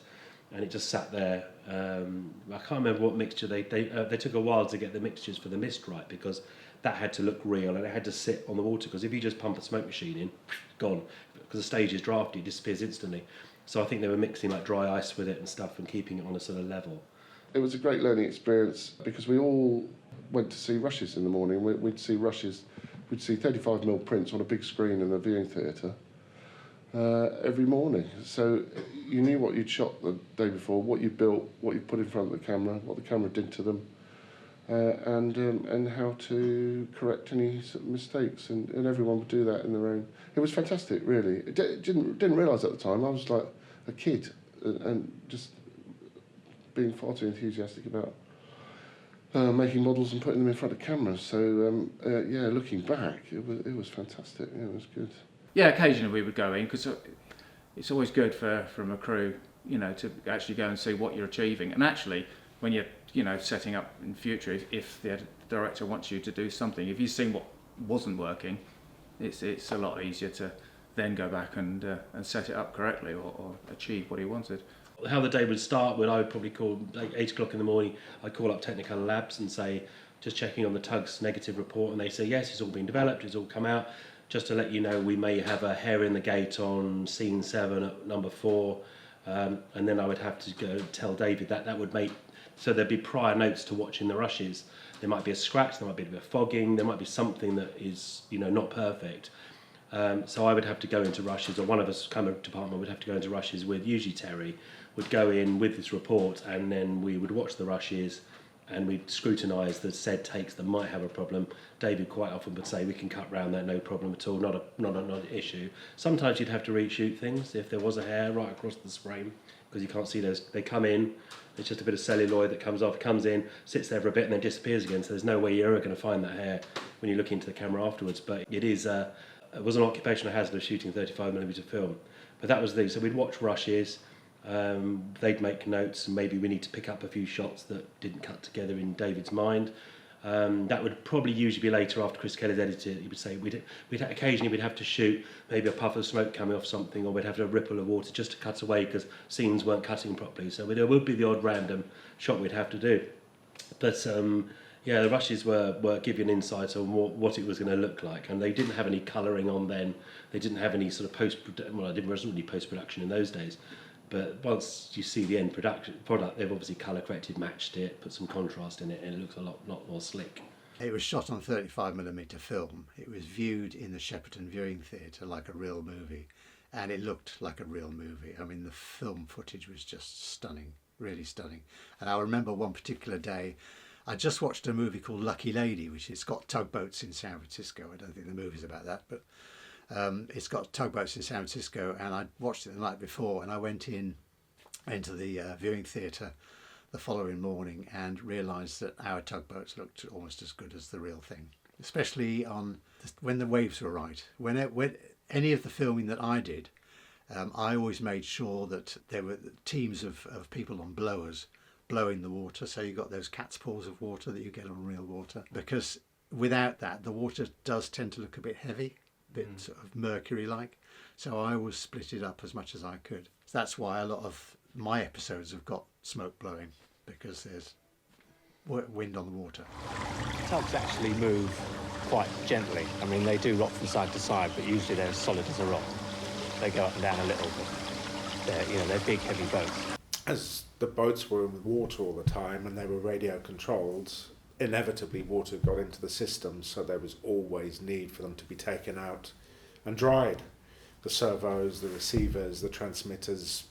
and it just sat there. I can't remember what mixture they took a while to get the mixtures for the mist right, because that had to look real and it had to sit on the water, because if you just pump a smoke machine in, gone, because the stage is drafty, it disappears instantly. So I think they were mixing like dry ice with it and stuff and keeping it on a sort of level. It was a great learning experience because we all went to see rushes in the morning. We'd see rushes, we'd see 35mm prints on a big screen in the viewing theatre every morning. So you knew what you'd shot the day before, what you built, what you put in front of the camera, what the camera did to them, and how to correct any sort of mistakes. And everyone would do that in their own. It was fantastic, really. Didn't realise at the time. I was like a kid and just being far too enthusiastic about making models and putting them in front of cameras. So yeah, looking back, it was fantastic. Yeah, it was good. Yeah, occasionally we would go in because it's always good from a crew, to actually go and see what you're achieving. And actually, when you're setting up in future, if the director wants you to do something, if you've seen what wasn't working, it's a lot easier to then go back and set it up correctly or achieve what he wanted. How the day would start, when I would probably call, like 8 o'clock in the morning, I'd call up Technical Labs and say, just checking on the Tugs negative report, and they say, yes, it's all been developed, it's all come out. Just to let you know, we may have a hair in the gate on scene 7 at number 4, and then I would have to go tell David that would make, so there'd be prior notes to watching the rushes. There might be a scratch, there might be a bit of fogging, there might be something that is, not perfect. So I would have to go into rushes, or one of us, camera department, would have to go into rushes with, usually Terry, would go in with this report, and then we would watch the rushes, and we'd scrutinise the said takes that might have a problem. David quite often would say, we can cut round that, no problem at all, not an issue. Sometimes you'd have to reshoot things if there was a hair right across the frame, because you can't see those. They come in, it's just a bit of celluloid that comes off, comes in, sits there for a bit, and then disappears again, so there's no way you're ever going to find that hair when you look into the camera afterwards. But it was an occupational hazard of shooting 35mm film. But that was so we'd watch rushes, they'd make notes, and maybe we need to pick up a few shots that didn't cut together in David's mind. That would probably usually be later after Chris Kelly's edited. He would say occasionally we'd have to shoot maybe a puff of smoke coming off something, or we'd have a ripple of water just to cut away because scenes weren't cutting properly. So there would be the odd random shot we'd have to do. But yeah, the rushes were give you an insight on what it was going to look like, and they didn't have any colouring on then. They didn't have any sort of there wasn't really post-production in those days. But once you see the end product, they've obviously colour corrected, matched it, put some contrast in it, and it looks a lot more slick. It was shot on 35mm film. It was viewed in the Shepperton Viewing Theatre like a real movie, and it looked like a real movie. I mean, the film footage was just stunning, really stunning. And I remember one particular day, I just watched a movie called Lucky Lady, which has got tugboats in San Francisco. I don't think the movie's about that, but it's got tugboats in San Francisco, and I watched it the night before, and I went into the viewing theatre the following morning and realised that our tugboats looked almost as good as the real thing, especially when the waves were right. When any of the filming that I did, I always made sure that there were teams of people on blowers blowing the water, so you got those cat's paws of water that you get on real water, because without that the water does tend to look a bit heavy, a bit sort of mercury-like. So I always split it up as much as I could. So that's why a lot of my episodes have got smoke blowing, because there's wind on the water. Tugs actually move quite gently. I mean, they do rock from side to side, but usually they're as solid as a rock. They go up and down a little, but they're big, heavy boats. As the boats were in water all the time and they were radio controlled, inevitably water got into the system, so there was always need for them to be taken out and dried. The servos, the receivers, the transmitters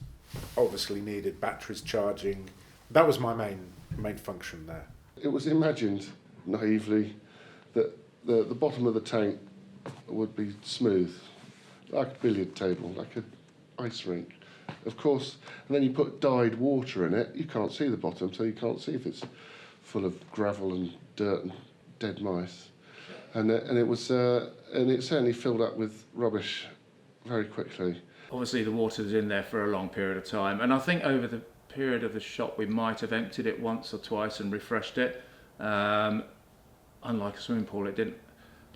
obviously needed batteries charging. That was my main function there. It was imagined naively that the bottom of the tank would be smooth, like a billiard table, like an ice rink. Of course, and then you put dyed water in it, you can't see the bottom, so you can't see if it's full of gravel and dirt and dead mice. And it certainly filled up with rubbish very quickly. Obviously the water was in there for a long period of time, and I think over the period of the shot we might have emptied it once or twice and refreshed it. Unlike a swimming pool, I don't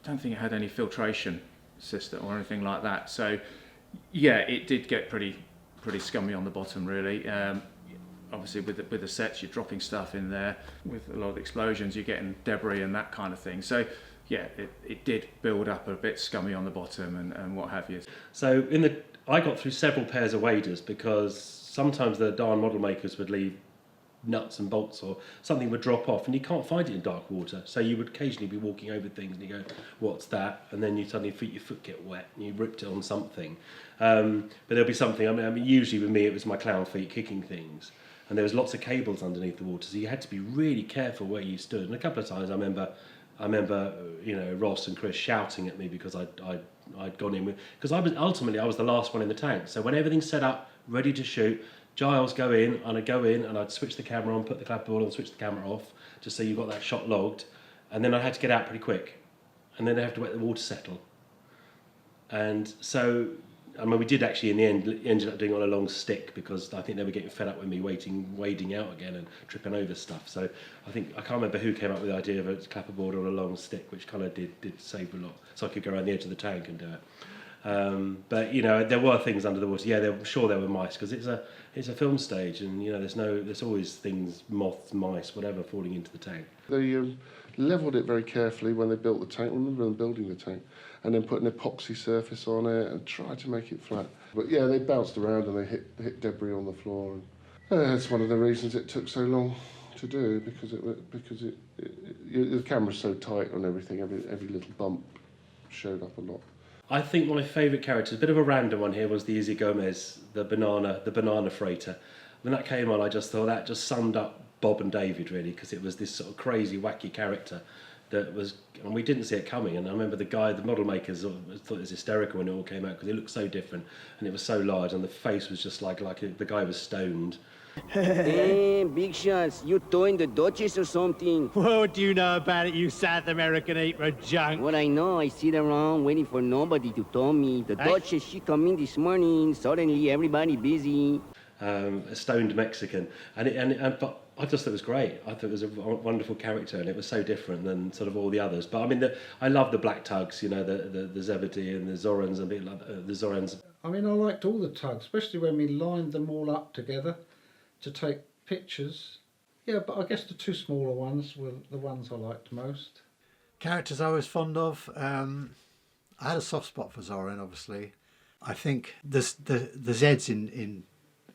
think it had any filtration system or anything like that. So yeah, it did get pretty scummy on the bottom, really. Obviously with the sets, you're dropping stuff in there. With a lot of explosions, you're getting debris and that kind of thing. So yeah, it did build up a bit scummy on the bottom and what have you. So I got through several pairs of waders, because sometimes the darn model makers would leave nuts and bolts or something would drop off, and you can't find it in dark water. So you would occasionally be walking over things and you go, "What's that?" And then you suddenly feel your foot get wet and you ripped it on something. But there'll be something. I mean, usually with me it was my clown feet kicking things, and there was lots of cables underneath the water, so you had to be really careful where you stood. And a couple of times I remember, you know, Ross and Chris shouting at me because I'd gone in with, because I was the last one in the tank. So when everything's set up, ready to shoot, Giles go in, and I'd go in and I'd switch the camera on, put the clapperboard on, switch the camera off, just so you got that shot logged, and then I had to get out pretty quick, and then they have to let the water settle. And so, I mean, we did actually in the end ended up doing it on a long stick because I think they were getting fed up with me wading out again and tripping over stuff. So I can't remember who came up with the idea of a clapperboard on a long stick, which kind of did save a lot, so I could go around the edge of the tank and do it. But you know, there were things under the water. Yeah, I'm sure there were mice because it's a film stage, and you know, there's always things, moths, mice, whatever, falling into the tank. They levelled it very carefully when they built the tank. I remember them building the tank, and then put an epoxy surface on it and tried to make it flat. But yeah, they bounced around and they hit debris on the floor. And that's one of the reasons it took so long to do, because the camera's so tight on everything. Every little bump showed up a lot. I think my favourite character, a bit of a random one here, was the Izzy Gomez, the banana freighter. When that came on, I just thought that just summed up Bob and David really, because it was this sort of crazy, wacky character that was, and we didn't see it coming. And I remember the model makers thought it was hysterical when it all came out because it looked so different and it was so large, and the face was just like the guy was stoned. Hey, big shots, you towing the Duchess or something? What do you know about it, you South American heat junk? What I know, I sit around waiting for nobody to tell me. The Duchess, she come in this morning, suddenly everybody busy. A stoned Mexican, but I just thought it was great. I thought it was a wonderful character, and it was so different than sort of all the others. But I mean, I love the black tugs, you know, the Zebedee and the Zorans, and the Zorans. I mean, I liked all the tugs, especially when we lined them all up together to take pictures. Yeah, but I guess the two smaller ones were the ones I liked most. Characters I was fond of. I had a soft spot for Zoran, obviously. I think the Zeds in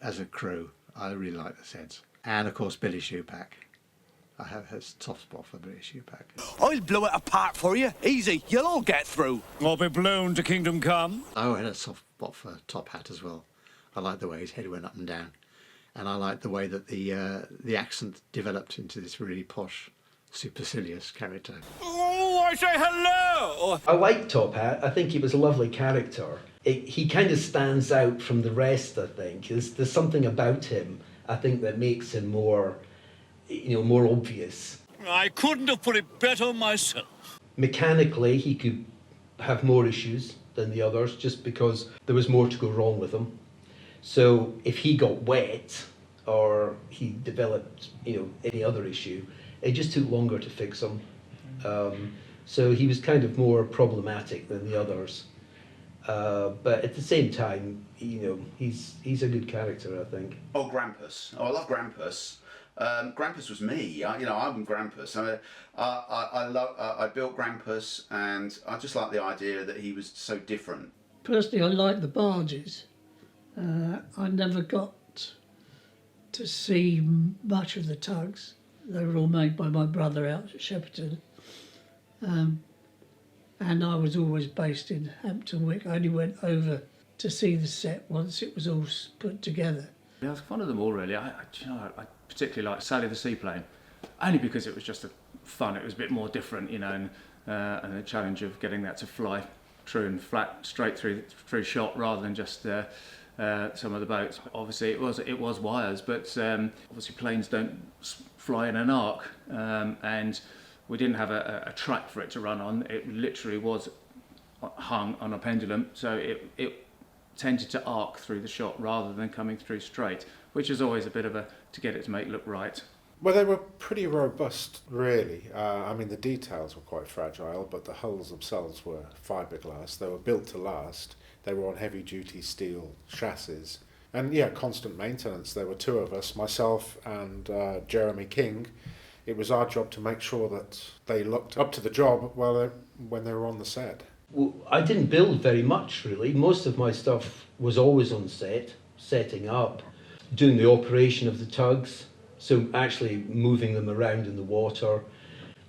as a crew, I really like the Zeds. And of course Billy Shoepack. I have a soft spot for Billy Shoepack. I'll blow it apart for you. Easy, you'll all get through. I'll be blown to kingdom come. I had a soft spot for Top Hat as well. I liked the way his head went up and down. And I liked the way that the accent developed into this really posh, supercilious character. Oh, I say hello! I like Top Hat. I think he was a lovely character. He kind of stands out from the rest, I think. There's something about him, I think, that makes him more obvious. I couldn't have put it better myself. Mechanically, he could have more issues than the others, just because there was more to go wrong with him. So if he got wet or he developed, any other issue, it just took longer to fix him. So he was kind of more problematic than the others. But at the same time, he's a good character, I think. Oh, Grampus! Oh, I love Grampus. Grampus was me. I'm Grampus. I built Grampus, and I just like the idea that he was so different. Personally, I like the barges. I never got to see much of the tugs. They were all made by my brother out at Shepperton. And I was always based in Hampton Wick. I only went over to see the set once it was all put together. Yeah, I was fond of them all really. I particularly liked Sally the Seaplane, only because it was just fun. It was a bit more different, and the challenge of getting that to fly true and flat, straight through shot, rather than just some of the boats. Obviously, it was wires, but obviously planes don't fly in an arc, and we didn't have a track for it to run on. It literally was hung on a pendulum, so it tended to arc through the shot rather than coming through straight, which is always a bit of to get it to make look right. Well, they were pretty robust, really. The details were quite fragile, but the hulls themselves were fiberglass. They were built to last. They were on heavy-duty steel chassis. And, constant maintenance. There were two of us, myself and Jeremy King. It was our job to make sure that they looked up to the job when they were on the set. Well, I didn't build very much, really. Most of my stuff was always on set, setting up, doing the operation of the tugs, So actually moving them around in the water.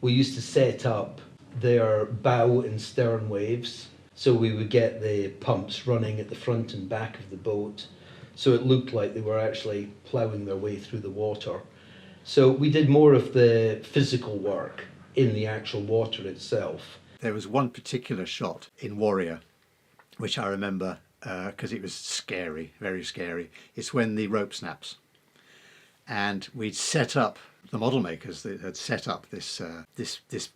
We used to set up their bow and stern waves. So we would get the pumps running at the front and back of the boat. So it looked like they were actually ploughing their way through the water. So we did more of the physical work in the actual water itself. There was one particular shot in Warrior, which I remember because it was scary, very scary. It's when the rope snaps. And we'd set up, the model makers had set up this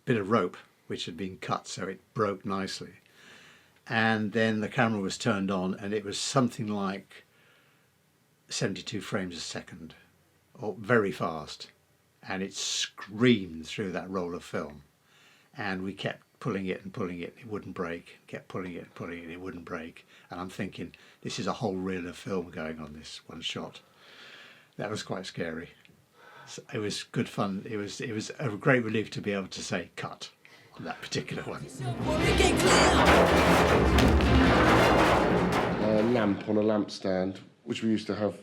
bit of rope which had been cut so it broke nicely. And then the camera was turned on and it was something like 72 frames a second, or very fast. And it screamed through that roll of film. And we kept pulling it and pulling it, it wouldn't break. Kept pulling it and pulling it, it wouldn't break. And I'm thinking, this is a whole reel of film going on this one shot. That was quite scary. So it was good fun. It was a great relief to be able to say cut on that particular one. A lamp on a lampstand, which we used to have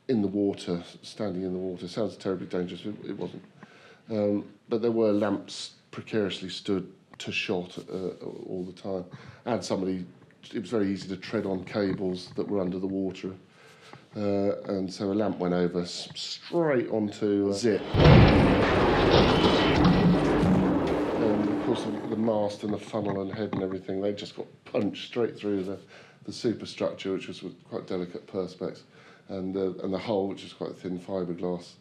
in the water, standing in the water. Sounds terribly dangerous, it wasn't. But there were lamps precariously stood to shot all the time. And it was very easy to tread on cables that were under the water. And so a lamp went over straight onto a zip. And of course the mast and the funnel and head and everything, they just got punched straight through the superstructure, which was with quite delicate perspex, and the hull, which was quite thin fiberglass,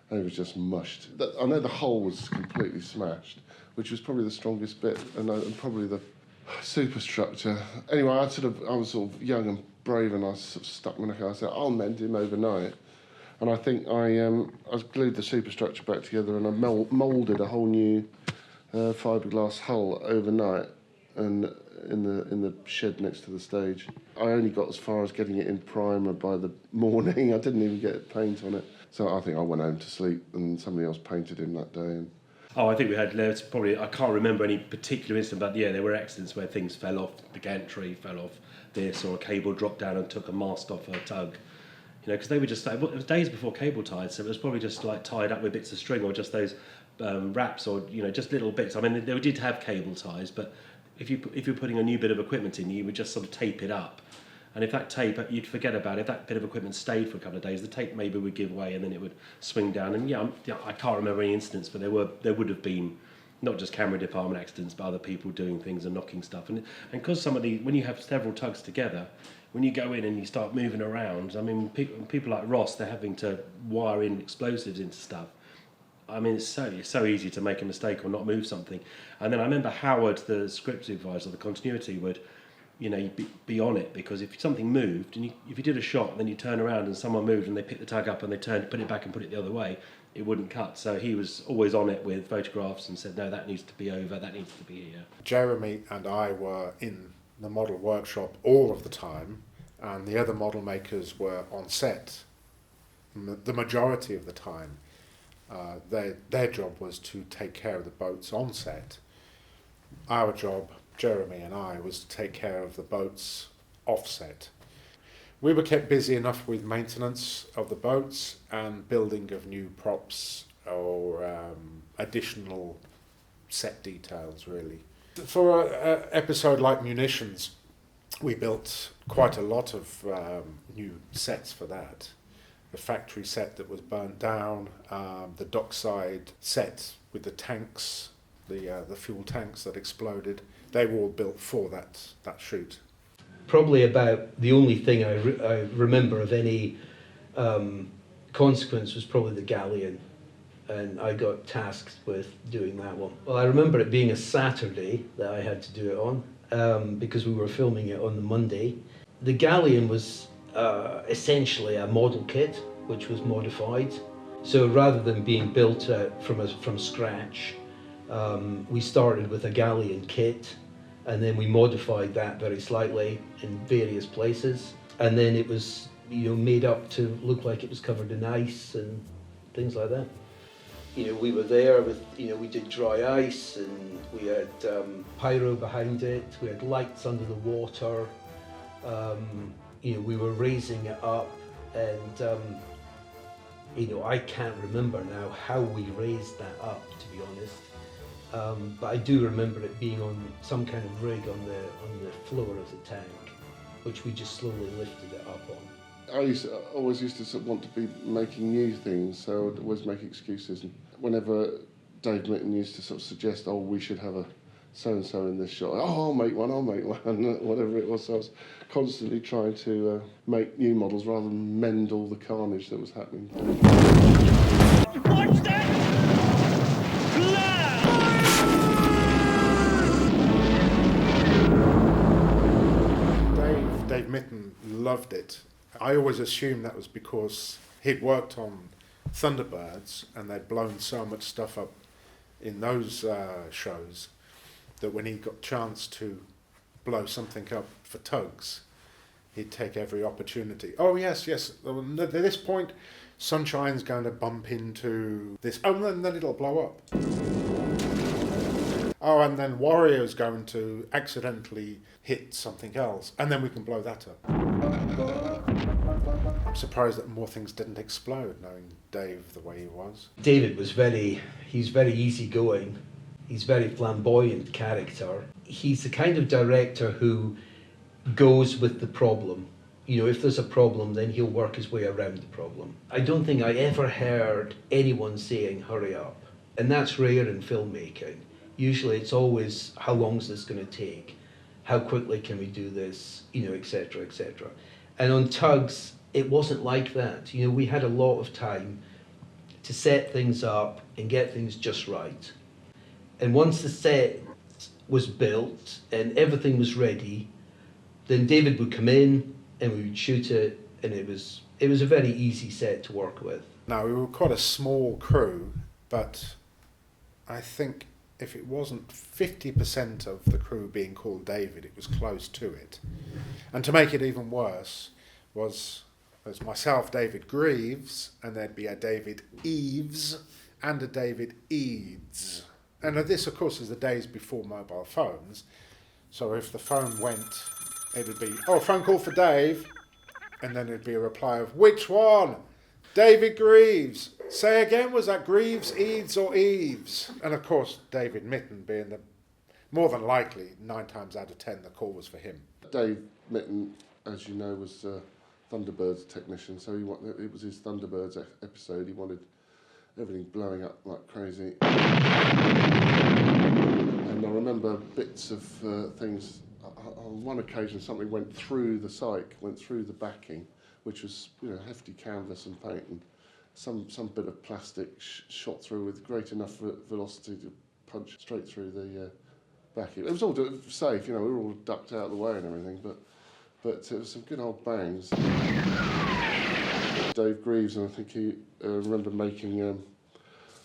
and it was just mushed. I know the hull was completely smashed, which was probably the strongest bit, and probably the superstructure. Anyway, I was sort of young and brave, and I sort of stuck my neck out. I said, I'll mend him overnight. And I think I glued the superstructure back together, and I moulded a whole new fiberglass hull overnight, and in the shed next to the stage. I only got as far as getting it in primer by the morning. I didn't even get paint on it. So I think I went home to sleep, and somebody else painted him that day. And I think there's probably, I can't remember any particular incident, but yeah, there were accidents where things fell off, the gantry fell off this, or a cable dropped down and took a mast off a tug. You know, because they were just, it was days before cable tied, so it was probably just like tied up with bits of string, or just those wraps, or, you know, just little bits. I mean, they did have cable ties, but if you're putting a new bit of equipment in, you would just sort of tape it up. And if that tape, you'd forget about it, if that bit of equipment stayed for a couple of days, the tape maybe would give way and then it would swing down. And yeah, I can't remember any incidents, but there would have been not just camera department accidents, but other people doing things and knocking stuff. And because when you have several tugs together, when you go in and you start moving around, I mean, people like Ross, they're having to wire in explosives into stuff. I mean, it's so easy to make a mistake or not move something. And then I remember Howard, the script supervisor, the continuity, would, you know, be on it, because if something moved, and if you did a shot and then you turn around and someone moved and they picked the tug up and they put it back and put it the other way, it wouldn't cut. So he was always on it with photographs and said, no, that needs to be over, that needs to be here. Jeremy and I were in the model workshop all of the time, and the other model makers were on set the majority of the time. Their job was to take care of the boats on set. Our job, Jeremy and I, was to take care of the boats off set. We were kept busy enough with maintenance of the boats and building of new props or additional set details, really. For an episode like Munitions, we built quite a lot of new sets for that. The factory set that was burnt down, the dockside set with the tanks, the fuel tanks that exploded, they were all built for that shoot. Probably about the only thing I remember of any consequence was probably the galleon, and I got tasked with doing that one. Well, I remember it being a Saturday that I had to do it on, because we were filming it on the Monday. The galleon was essentially a model kit, which was modified. So rather than being built from scratch, we started with a galleon kit, and then we modified that very slightly in various places, and then it was, you know, made up to look like it was covered in ice and things like that. You know, we were there with, you know, we did dry ice, and we had pyro behind it, we had lights under the water, you know, we were raising it up, and You know, I can't remember now how we raised that up, to be honest. But I do remember it being on some kind of rig on the floor of the tank, which we just slowly lifted it up on. I always used to sort of want to be making new things, so I'd always make excuses. And whenever Dave Mitten used to sort of suggest, oh, we should have a so-and-so in this shot, oh, I'll make one, whatever it was. So I was constantly trying to make new models rather than mend all the carnage that was happening. Watch that! Dave Mitten loved it. I always assumed that was because he'd worked on Thunderbirds and they'd blown so much stuff up in those shows that when he got a chance to blow something up for Tugs, he'd take every opportunity. Oh, yes. At this point, Sunshine's going to bump into this. Oh, and then it'll blow up. Oh, and then Warrior's going to accidentally hit something else, and then we can blow that up. I'm surprised that more things didn't explode, knowing Dave the way he was. David was he's very easygoing. He's a very flamboyant character. He's the kind of director who goes with the problem. You know, if there's a problem, then he'll work his way around the problem. I don't think I ever heard anyone saying, hurry up. And that's rare in filmmaking. Usually it's always, how long is this going to take? How quickly can we do this? You know, etc., etc. And on Tugs, it wasn't like that. You know, we had a lot of time to set things up and get things just right. And once the set was built and everything was ready, then David would come in and we would shoot it, and it was a very easy set to work with. Now, we were quite a small crew, but I think if it wasn't 50% of the crew being called David, it was close to it. And to make it even worse was myself, David Greaves, and there'd be a David Eves and a David Eads. And this, of course, is the days before mobile phones. So if the phone went, it would be, oh, phone call for Dave. And then it'd be a reply of, which one? David Greaves. Say again, was that Greaves, Eads or Eves? And of course, David Mitten being the, more than likely, 9 times out of 10, the call was for him. Dave Mitten, as you know, was Thunderbirds technician, so it was his Thunderbirds episode. He wanted everything blowing up like crazy. And I remember bits of things. On one occasion, something went through the cyc, went through the backing, which was, you know, hefty canvas and paint, and some bit of plastic shot through with great enough velocity to punch straight through the backing. It was all safe, you know, we were all ducked out of the way and everything, but it was some good old bangs. Dave Greaves, and I think he remember making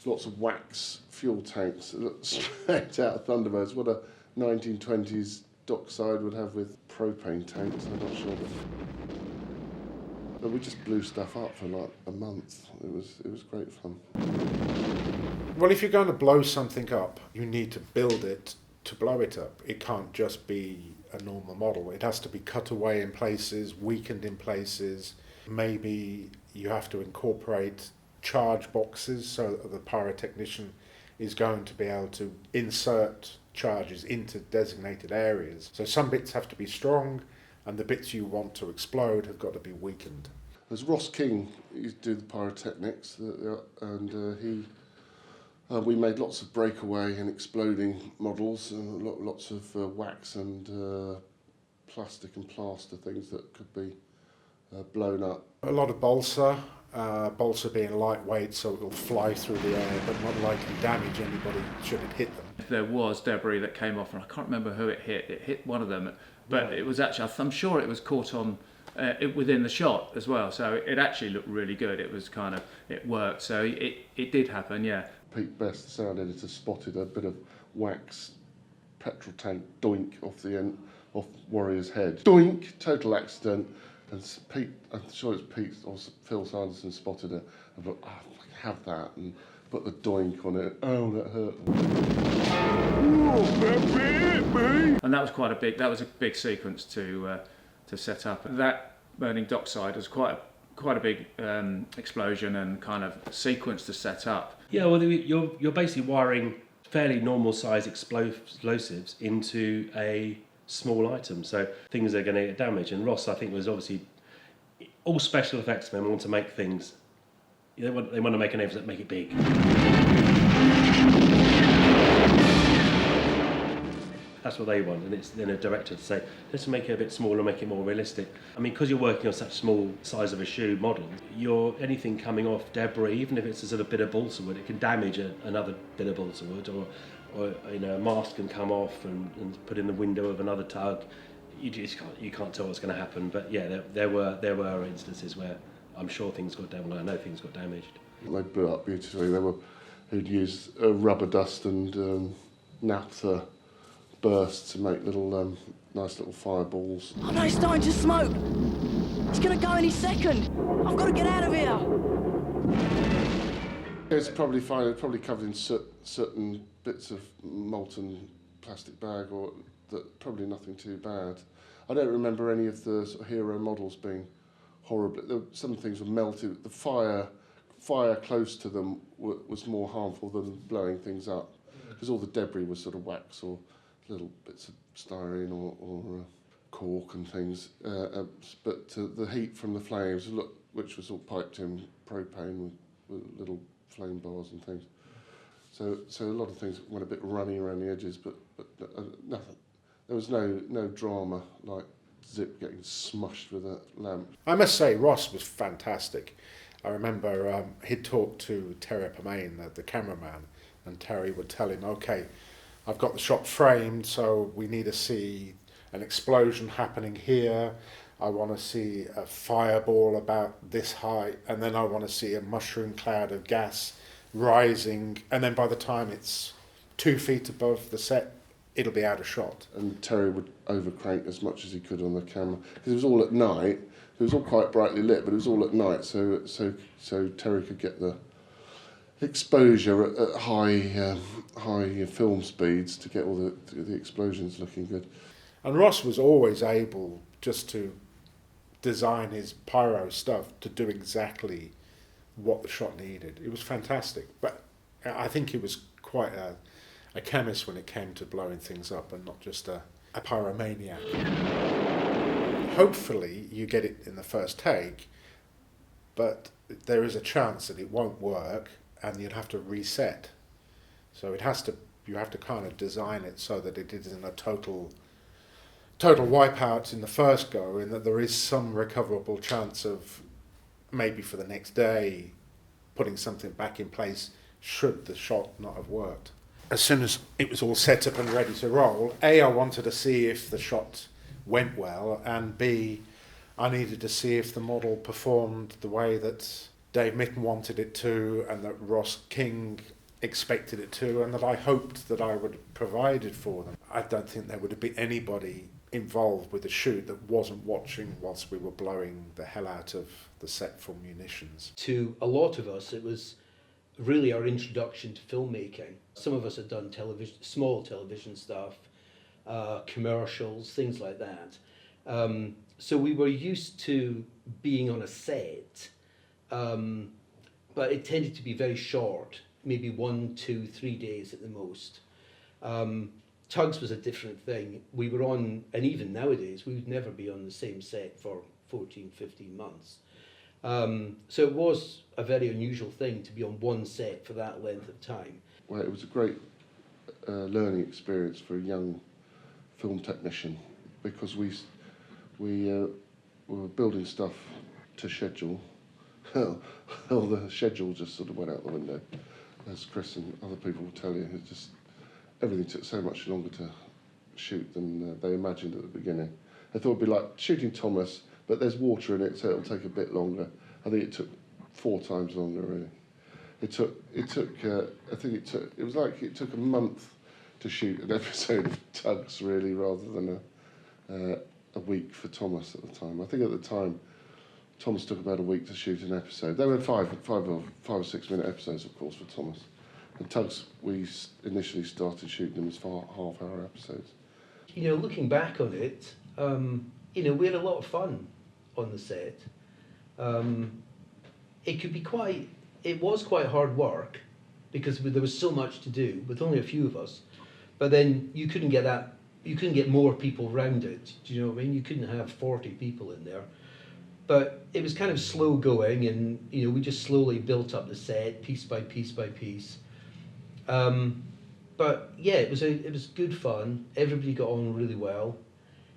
lots of wax fuel tanks straight out of Thunderbirds. What a 1920s dockside would have with propane tanks, I'm not sure. But we just blew stuff up for like a month. It was great fun. Well, if you're going to blow something up, you need to build it to blow it up. It can't just be a normal model. It has to be cut away in places, weakened in places. Maybe you have to incorporate charge boxes so that the pyrotechnician is going to be able to insert charges into designated areas. So some bits have to be strong, and the bits you want to explode have got to be weakened. There's Ross King, he used to do the pyrotechnics, and we made lots of breakaway and exploding models, and lots of wax and plastic and plaster things that could be blown up. A lot of balsa being lightweight, so it will fly through the air, but not likely damage anybody should it hit them. There was debris that came off, and I can't remember who it hit. It hit one of them, but it was actually, I'm sure it was caught on within the shot as well, so it actually looked really good. It was kind of, it worked, so it did happen, yeah. Pete Best, the sound editor, spotted a bit of wax petrol tank doink off the end, off Warrior's head. Doink! Total accident. And Pete, I'm sure it's Pete or Phil Sanderson spotted it and thought, oh, have that, and put the doink on it. Oh, that hurt. And that was a big sequence to set up. That burning dockside was quite quite a big explosion and kind of sequence to set up. Yeah, well, you're basically wiring fairly normal size explosives into a small item, so things are going to get damaged. And Ross, I think, was obviously all special effects men want to make things. They want to make an effort that make it big. That's what they want, and it's then a director to say, let's make it a bit smaller, make it more realistic. I mean, because you're working on such small size of a shoe model, anything coming off debris, even if it's a sort of bit of balsa wood, it can damage another bit of balsa wood, or a mast can come off and put in the window of another tug. You can't tell what's going to happen. But yeah, there were instances where I'm sure things got damaged. I know things got damaged. They blew up beautifully. Who'd used rubber dust and naphtha bursts to make little nice little fireballs. Oh no, it's starting to smoke! It's gonna go any second! I've got to get out of here! It's probably fine. It's probably covered in certain bits of molten plastic bag, or probably nothing too bad. I don't remember any of the sort of hero models being horrible. Some things were melted. The fire close to them was more harmful than blowing things up, because all the debris was sort of wax or little bits of styrene or cork and things. But the heat from the flames, which was all piped in propane with little flame bars and things. So a lot of things went a bit runny around the edges, but nothing. There was no drama like Zip getting smushed with a lamp. I must say, Ross was fantastic. I remember he'd talk to Terry Permain, the cameraman, and Terry would tell him, okay, I've got the shot framed, so we need to see an explosion happening here. I want to see a fireball about this height, and then I want to see a mushroom cloud of gas rising, and then by the time it's 2 feet above the set, it'll be out of shot. And Terry would overcrank as much as he could on the camera, because it was all at night. It was all quite brightly lit, but it was all at night, so Terry could get the exposure at high film speeds to get all the explosions looking good. And Ross was always able just to design his pyro stuff to do exactly what the shot needed. It was fantastic, but I think he was quite a chemist when it came to blowing things up and not just a pyromaniac. Hopefully you get it in the first take, but there is a chance that it won't work and you'd have to reset. So you have to kind of design it so that it isn't a total wipeout in the first go, and that there is some recoverable chance of maybe for the next day putting something back in place should the shot not have worked. As soon as it was all set up and ready to roll, A, I wanted to see if the shot went well, and B, I needed to see if the model performed the way that Dave Mitten wanted it to, and that Ross King expected it to, and that I hoped that I would have provided for them. I don't think there would have been anybody involved with the shoot that wasn't watching whilst we were blowing the hell out of the set for munitions. To a lot of us, it was really our introduction to filmmaking. Some of us had done small television stuff, commercials, things like that. So we were used to being on a set, but it tended to be very short, maybe 1, 2, 3 days at the most. Tugs was a different thing. We were on, and even nowadays, we would never be on the same set for 14, 15 months. So it was a very unusual thing to be on one set for that length of time. Well, it was a great learning experience for a young film technician, because we were building stuff to schedule. Well, the schedule just sort of went out the window, as Chris and other people will tell you. Everything took so much longer to shoot than they imagined at the beginning. They thought it'd be like shooting Thomas, but there's water in it, so it'll take a bit longer. I think it took 4 times longer, really. It took a month to shoot an episode of Tugs, really, rather than a week for Thomas at the time. I think at the time, Thomas took about a week to shoot an episode. There were 5 or 6 minute episodes, of course, for Thomas. And Tugs, we initially started shooting them as half-hour episodes. You know, looking back on it, we had a lot of fun on the set. It was quite hard work because there was so much to do with only a few of us. But then you couldn't get more people around it. Do you know what I mean? You couldn't have 40 people in there. But it was kind of slow going, and we just slowly built up the set piece by piece by piece. But yeah, it was good fun. Everybody got on really well.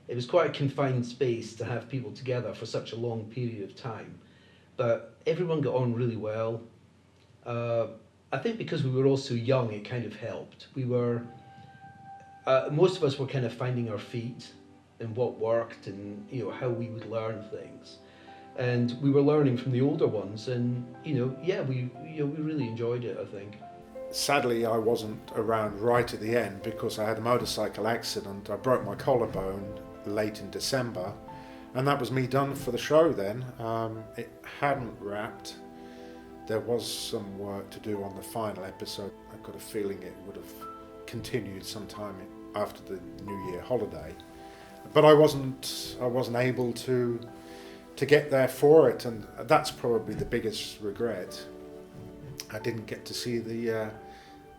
It was quite a confined space to have people together for such a long period of time. But everyone got on really well. I think because we were all so young, it kind of helped. Most of us were kind of finding our feet and what worked and how we would learn things. And we were learning from the older ones, and we really enjoyed it, I think. Sadly, I wasn't around right at the end because I had a motorcycle accident. I broke my collarbone late in December, and that was me done for the show then. It hadn't wrapped. There was some work to do on the final episode. I've got a feeling it would have continued sometime after the New Year holiday, but I wasn't able to get there for it, and that's probably the biggest regret. I didn't get to see the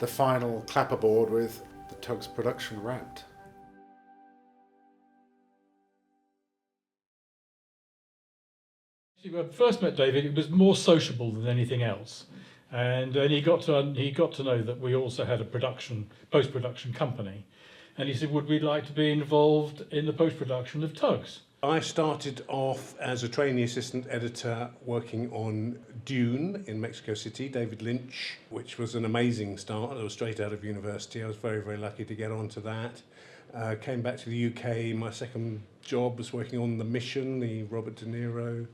final clapperboard with the Tugs production wrapped. When I first met David, it was more sociable than anything else, and he got to know that we also had a post-production company, and he said, "Would we like to be involved in the post-production of Tugs?" I started off as a trainee assistant editor working on Dune in Mexico City, David Lynch, which was an amazing start. I was straight out of university. I was very, very lucky to get onto that. Came back to the UK. My second job was working on The Mission, the Robert De Niro.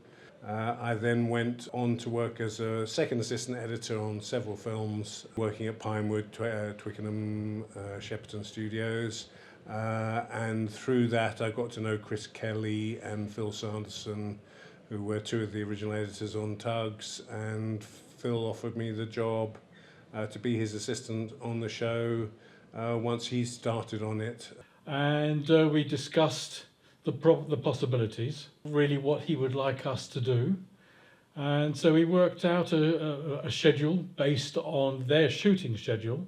I then went on to work as a second assistant editor on several films, working at Pinewood, Twickenham, Shepperton Studios. And through that I got to know Chris Kelly and Phil Sanderson, who were two of the original editors on Tugs, and Phil offered me the job to be his assistant on the show once he started on it. And we discussed the possibilities, really what he would like us to do. And so we worked out a schedule based on their shooting schedule,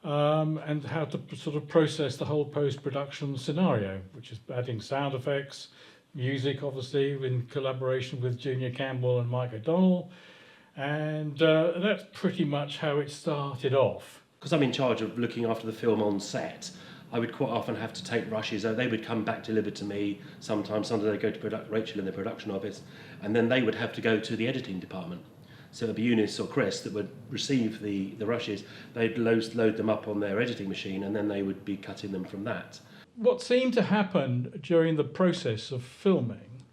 and how to sort of process the whole post-production scenario, which is adding sound effects, music, obviously, in collaboration with Junior Campbell and Mike O'Donnell. And that's pretty much how it started off. Because I'm in charge of looking after the film on set, I would quite often have to take rushes. They would come back delivered to me sometimes they'd go to Rachel in the production office, and then they would have to go to the editing department. So it'd be Eunice or Chris that would receive the rushes. They'd load them up on their editing machine, and then they would be cutting them from that. What seemed to happen during the process of filming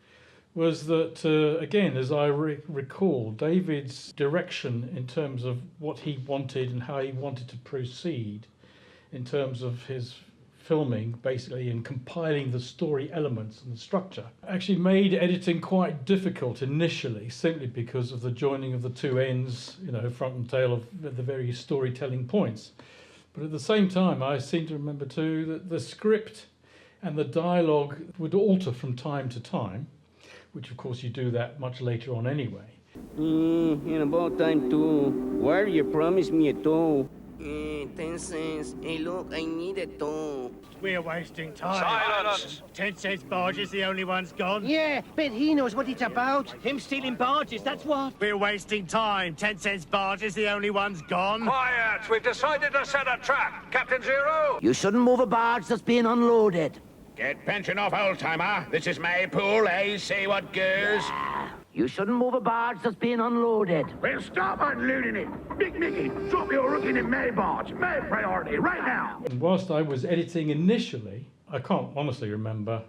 was that, again, as I recall, David's direction in terms of what he wanted and how he wanted to proceed in terms of his filming, basically, and compiling the story elements and the structure, actually made editing quite difficult initially, simply because of the joining of the two ends, front and tail of the various storytelling points. But at the same time, I seem to remember too that the script and the dialogue would alter from time to time, which of course you do that much later on anyway. In about time too. Where you promised me a tow? 10 cents. Hey, look, I need a tow. We're wasting time. Silence! 10 cents barge is the only one's gone. Yeah, but he knows what it's about. Him stealing barges, that's what. We're wasting time. 10 cents barge is the only one's gone. Quiet! We've decided to set a trap. Captain Zero! You shouldn't move a barge that's being unloaded. Get pension off, old-timer. This is Maypool, eh? See what goes? You shouldn't move a barge that's being unloaded. Well, stop unloading it. Big Mickey, drop your rookie in May barge. May priority, right now. And whilst I was editing initially, I can't honestly remember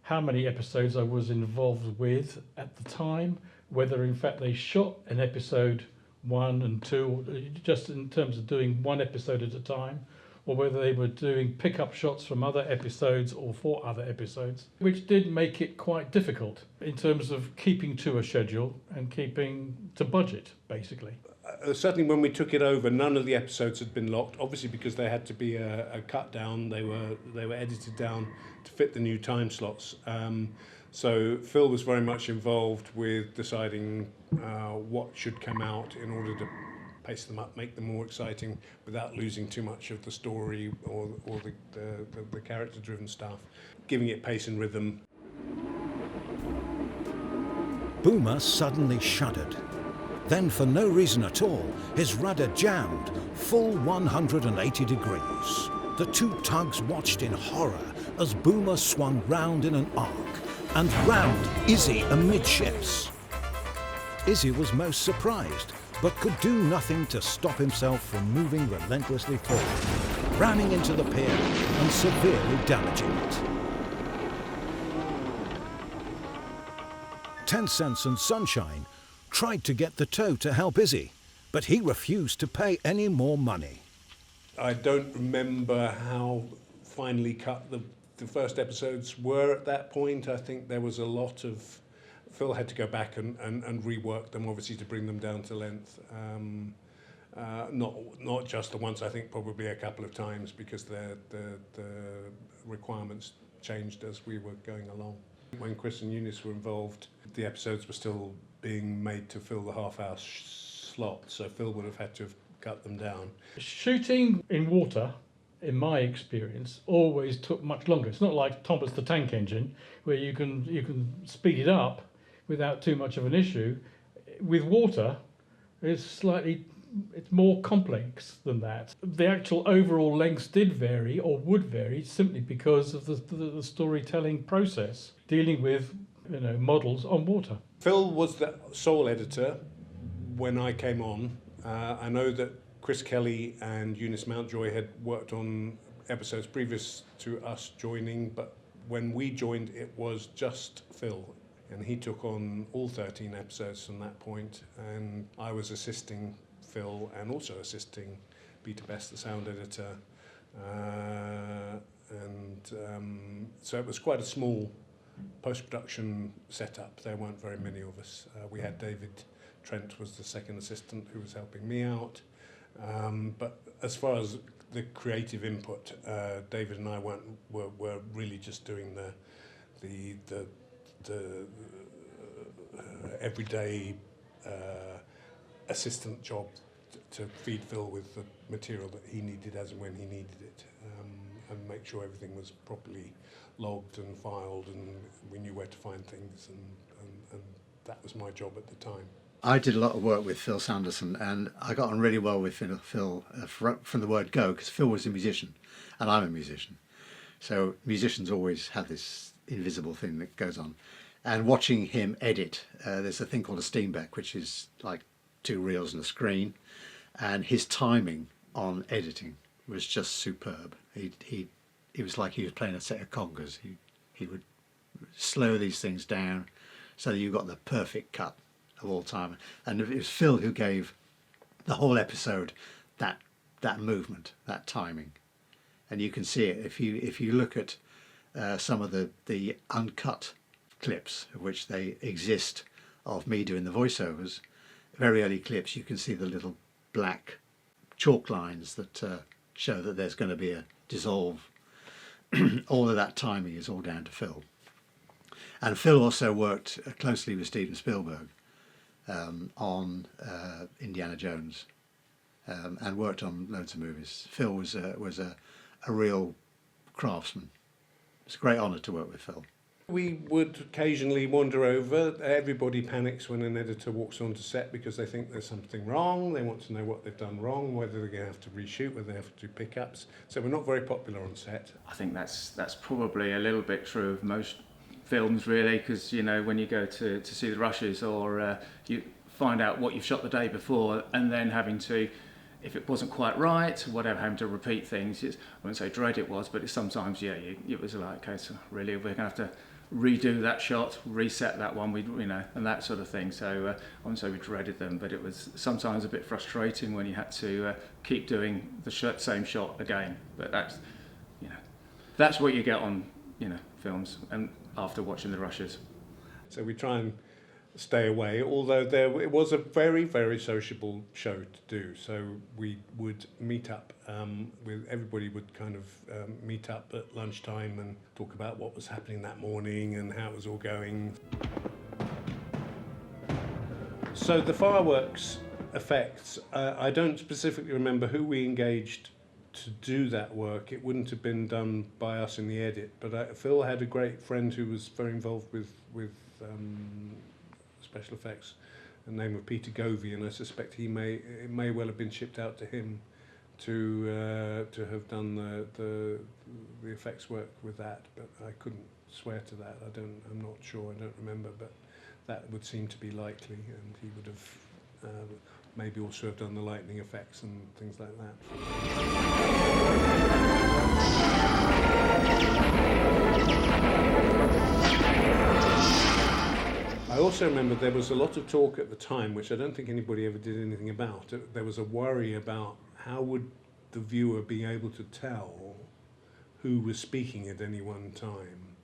how many episodes I was involved with at the time, whether in fact they shot an episode 1 and 2, just in terms of doing one episode at a time, or whether they were doing pick-up shots from other episodes or for other episodes, which did make it quite difficult in terms of keeping to a schedule and keeping to budget, basically. Certainly when we took it over, none of the episodes had been locked, obviously because they had to be a cut down. They were edited down to fit the new time slots. So Phil was very much involved with deciding what should come out in order to pace them up, make them more exciting without losing too much of the story or the character-driven stuff, giving it pace and rhythm. Boomer suddenly shuddered. Then, for no reason at all, his rudder jammed, full 180 degrees. The two tugs watched in horror as Boomer swung round in an arc and rammed Izzy amidships. Izzy was most surprised, but could do nothing to stop himself from moving relentlessly forward, ramming into the pier and severely damaging it. 10 Cents and Sunshine tried to get the tow to help Izzy, but he refused to pay any more money. I don't remember how finely cut the first episodes were at that point. I think there was a lot of... Phil had to go back and rework them, obviously, to bring them down to length. Not just the once, I think probably a couple of times, because the requirements changed as we were going along. When Chris and Eunice were involved, the episodes were still being made to fill the half-hour slot, so Phil would have had to have cut them down. Shooting in water, in my experience, always took much longer. It's not like Thomas the Tank Engine, where you can speed it up without too much of an issue. With water, it's more complex than that. The actual overall lengths did vary, or would vary, simply because of the storytelling process, dealing with models on water. Phil was the sole editor when I came on. I know that Chris Kelly and Eunice Mountjoy had worked on episodes previous to us joining, but when we joined, it was just Phil. And he took on all 13 episodes from that point, and I was assisting Phil and also assisting Peter Best, the sound editor. So it was quite a small post-production setup. There weren't very many of us. We had David Trent was the second assistant who was helping me out. But as far as the creative input, David and I were really just doing the everyday assistant job to feed Phil with the material that he needed as and when he needed it, and make sure everything was properly logged and filed, and we knew where to find things, and that was my job at the time. I did a lot of work with Phil Sanderson, and I got on really well with Phil from the word go, because Phil was a musician and I'm a musician. So musicians always have this invisible thing that goes on. And watching him edit, there's a thing called a Steenbeck, which is like 2 reels and a screen, and his timing on editing was just superb. It was like he was playing a set of congas. He would slow these things down so that you got the perfect cut of all time. And it was Phil who gave the whole episode that movement, that timing. And you can see it if you look at some of the uncut clips, of which they exist, of me doing the voiceovers, very early clips. You can see the little black chalk lines that show that there's going to be a dissolve. All of that timing is all down to Phil. And Phil also worked closely with Steven Spielberg on Indiana Jones, and worked on loads of movies. Phil was a real craftsman. It's a great honour to work with Phil. We would occasionally wander over. Everybody panics when an editor walks onto set because they think there's something wrong. They want to know what they've done wrong, whether they're going to have to reshoot, whether they have to do pickups. So we're not very popular on set. I think that's probably a little bit true of most films, really, because when you go to see the rushes, or you find out what you've shot the day before, and then having to, if it wasn't quite right, whatever, having to repeat things. I wouldn't say dread it was, but it's sometimes, it was like, okay, so really we're going to have to redo that shot, reset that one, and that sort of thing. So I wouldn't say we dreaded them, but it was sometimes a bit frustrating when you had to keep doing the same shot again. But that's what you get on films, and after watching the rushes. So we try and stay away, although it was a very, very sociable show to do. So we would meet up, everybody would kind of meet up at lunchtime and talk about what was happening that morning and how it was all going. So the fireworks effects, I don't specifically remember who we engaged to do that work. It wouldn't have been done by us in the edit, but Phil had a great friend who was very involved with special effects, the name of Peter Govey, and I suspect it may well have been shipped out to him to have done the effects work with that, but I couldn't swear to that. I'm not sure. I don't remember, but that would seem to be likely, and he would have maybe also have done the lightning effects and things like that. I also remember there was a lot of talk at the time, which I don't think anybody ever did anything about. There was a worry about how would the viewer be able to tell who was speaking at any one time,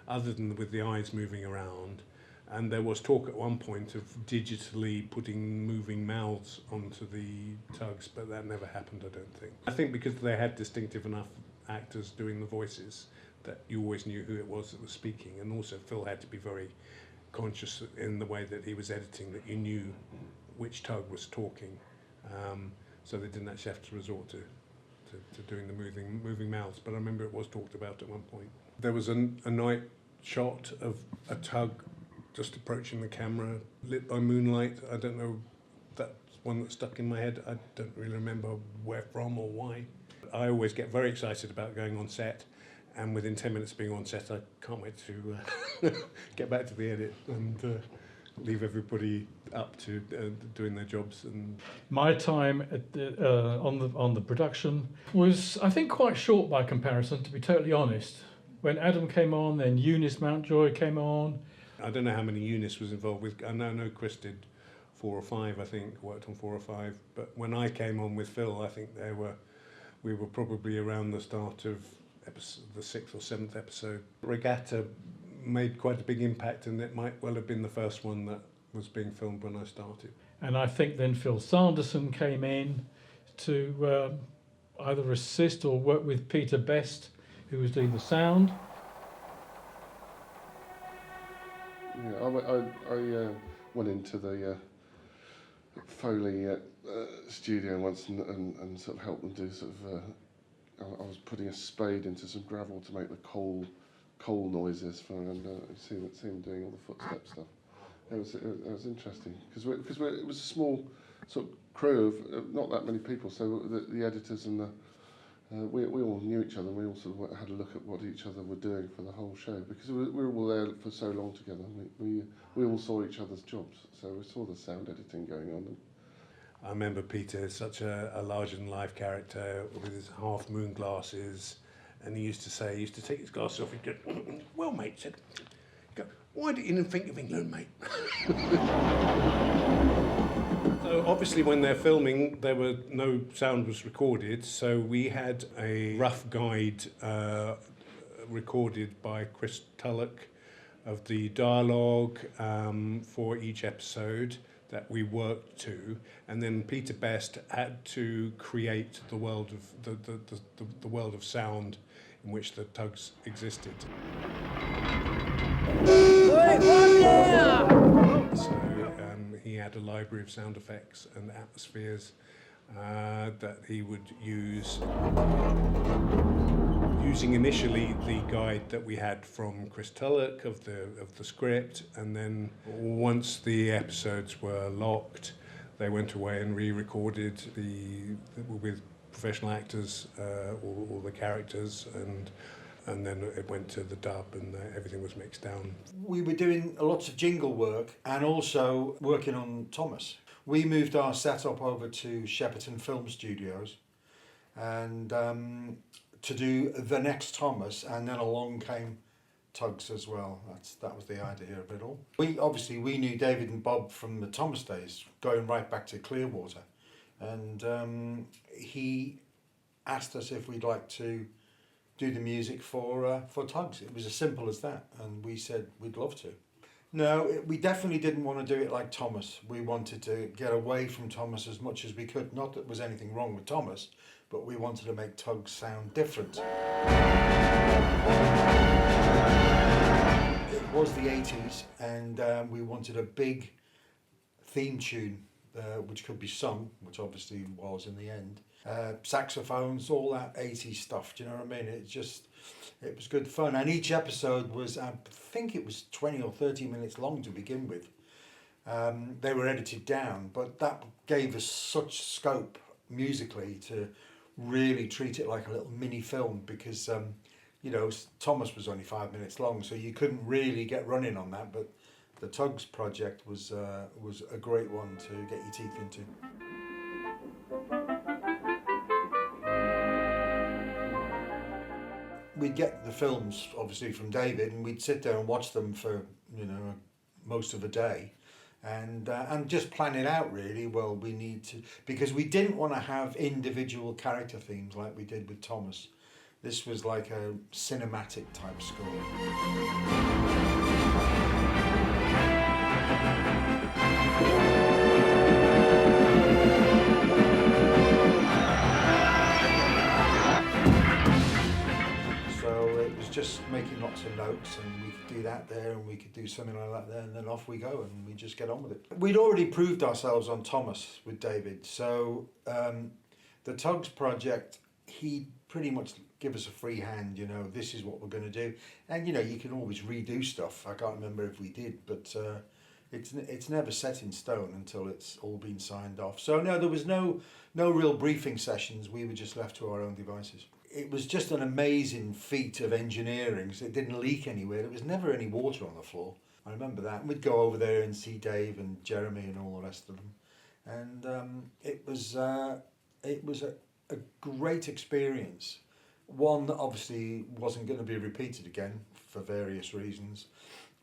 other than with the eyes moving around. And there was talk at one point of digitally putting moving mouths onto the tugs, but that never happened, I don't think. I think because they had distinctive enough actors doing the voices that you always knew who it was that was speaking, and also Phil had to be very conscious in the way that he was editing that you knew which tug was talking, so they didn't actually have to resort to doing the moving mouths. But I remember it was talked about at one point. There was a night shot of a tug just approaching the camera, lit by moonlight. I don't know, that's one that stuck in my head. I don't really remember where from or why. I always get very excited about going on set, and within 10 minutes of being on set, I can't wait to get back to the edit and leave everybody up to doing their jobs. And my time at on the production was, I think, quite short by comparison, to be totally honest. When Adam came on, then Eunice Mountjoy came on. I don't know how many Eunice was involved with. I know Chris did 4 or 5, I think, worked on 4 or 5. But when I came on with Phil, I think we were probably around the start of the 6th or 7th episode. Regatta made quite a big impact, and it might well have been the first one that was being filmed when I started. And I think then Phil Sanderson came in to either assist or work with Peter Best, who was doing the sound. Yeah, I went into the Foley studio once and sort of helped them do sort of. I was putting a spade into some gravel to make the coal noises and see them doing all the footstep stuff. It was interesting because it was a small sort of crew of not that many people. So the editors and we all knew each other, and we all sort of had a look at what each other were doing for the whole show, because we were all there for so long together. We all saw each other's jobs, so we saw the sound editing going on. I remember Peter as such a larger-than-life character with his half-moon glasses, and he used to take his glasses off, he'd go, "Well, mate," said, go, "Why didn't you think of England, mate?" So obviously when they're filming, no sound was recorded, so we had a rough guide recorded by Chris Tulloch of the dialogue for each episode that we worked to, and then Peter Best had to create the world of the world of sound in which the tugs existed. So he had a library of sound effects and atmospheres that he would use. Using initially the guide that we had from Chris Tulloch of the script, and then once the episodes were locked, they went away and re-recorded with professional actors all the characters, and then it went to the dub, and everything was mixed down. We were doing lots of jingle work and also working on Thomas. We moved our setup over to Shepperton Film Studios, and to do the next Thomas, and then along came Tugs as well. That was the idea of it all. We knew David and Bob from the Thomas days, going right back to Clearwater, and he asked us if we'd like to do the music for Tugs. It was as simple as that, and we said we'd love to. No, we definitely didn't want to do it like Thomas. We wanted to get away from Thomas as much as we could. Not that there was anything wrong with Thomas, but we wanted to make Tugs sound different. It was the 80s, and we wanted a big theme tune which could be sung, which obviously was in the end. Saxophones, all that 80s stuff, do you know what I mean? It was good fun, and each episode was, I think it was 20 or 30 minutes long to begin with. They were edited down, but that gave us such scope musically to really treat it like a little mini film, because you know, Thomas was only 5 minutes long, so you couldn't really get running on that, but the Tugs project was a great one to get your teeth into. We'd get the films obviously from David, and we'd sit there and watch them for, you know, most of the day, and just plan it out really. Well, we need to, because we didn't want to have individual character themes like we did with Thomas. This was like a cinematic type score. Just making lots of notes, and we could do that there, and we could do something like that there, and then off we go, and we just get on with it. We'd already proved ourselves on Thomas with David, so the Tugs project, he pretty much give us a free hand, you know, this is what we're going to do, and you know, you can always redo stuff. I can't remember if we did, but it's never set in stone until it's all been signed off. So no, there was no real briefing sessions. We were just left to our own devices. It was just an amazing feat of engineering. So it didn't leak anywhere. There was never any water on the floor. I remember that. And we'd go over there and see Dave and Jeremy and all the rest of them. And it was a great experience. One that obviously wasn't going to be repeated again for various reasons.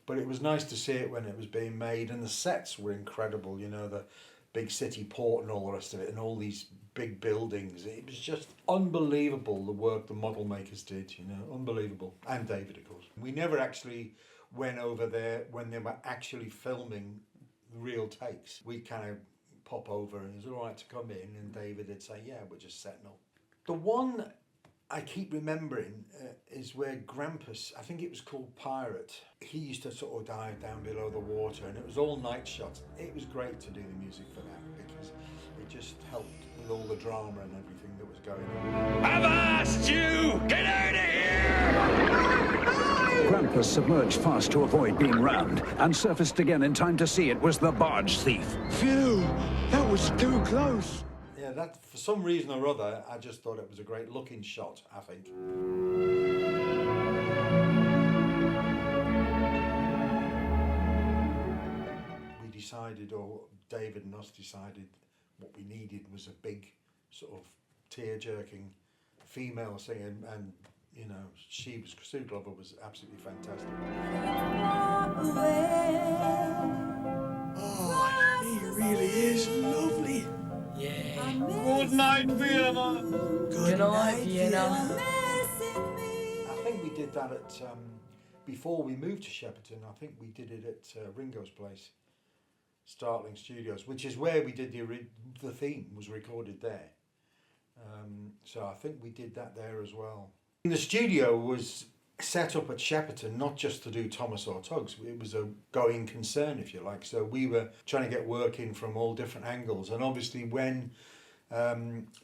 But it was nice to see it when it was being made. And the sets were incredible, you know, the big city port and all the rest of it, and all these big buildings. It was just unbelievable, the work the model makers did, you know, unbelievable. And David, of course. We never actually went over there when they were actually filming real takes. We'd kind of pop over, and it was all right to come in, and David would say, yeah, we're just setting up. The one I keep remembering is where Grampus, I think it was called Pirate, he used to sort of dive down below the water, and it was all night shots. It was great to do the music for that, because it just helped with all the drama and everything that was going on. I've asked you! Get out of here! Grampus submerged fast to avoid being rammed, and surfaced again in time to see it was the barge thief. Phew! That was too close! Yeah, that, for some reason or other, I just thought it was a great looking shot, I think. We decided, or David and us decided, what we needed was a big sort of tear-jerking female singer, and you know, Sue Glover was absolutely fantastic. Oh, he really is lovely. Yeah. Good night, Vienna. Good night, Vienna. I think we did that at, before we moved to Shepperton, I think we did it at Ringo's place, Startling Studios, which is where we did the theme was recorded there. So I think we did that there as well. The studio was set up at Shepperton not just to do Thomas or Tugs, it was a going concern, if you like. So we were trying to get work in from all different angles, and obviously when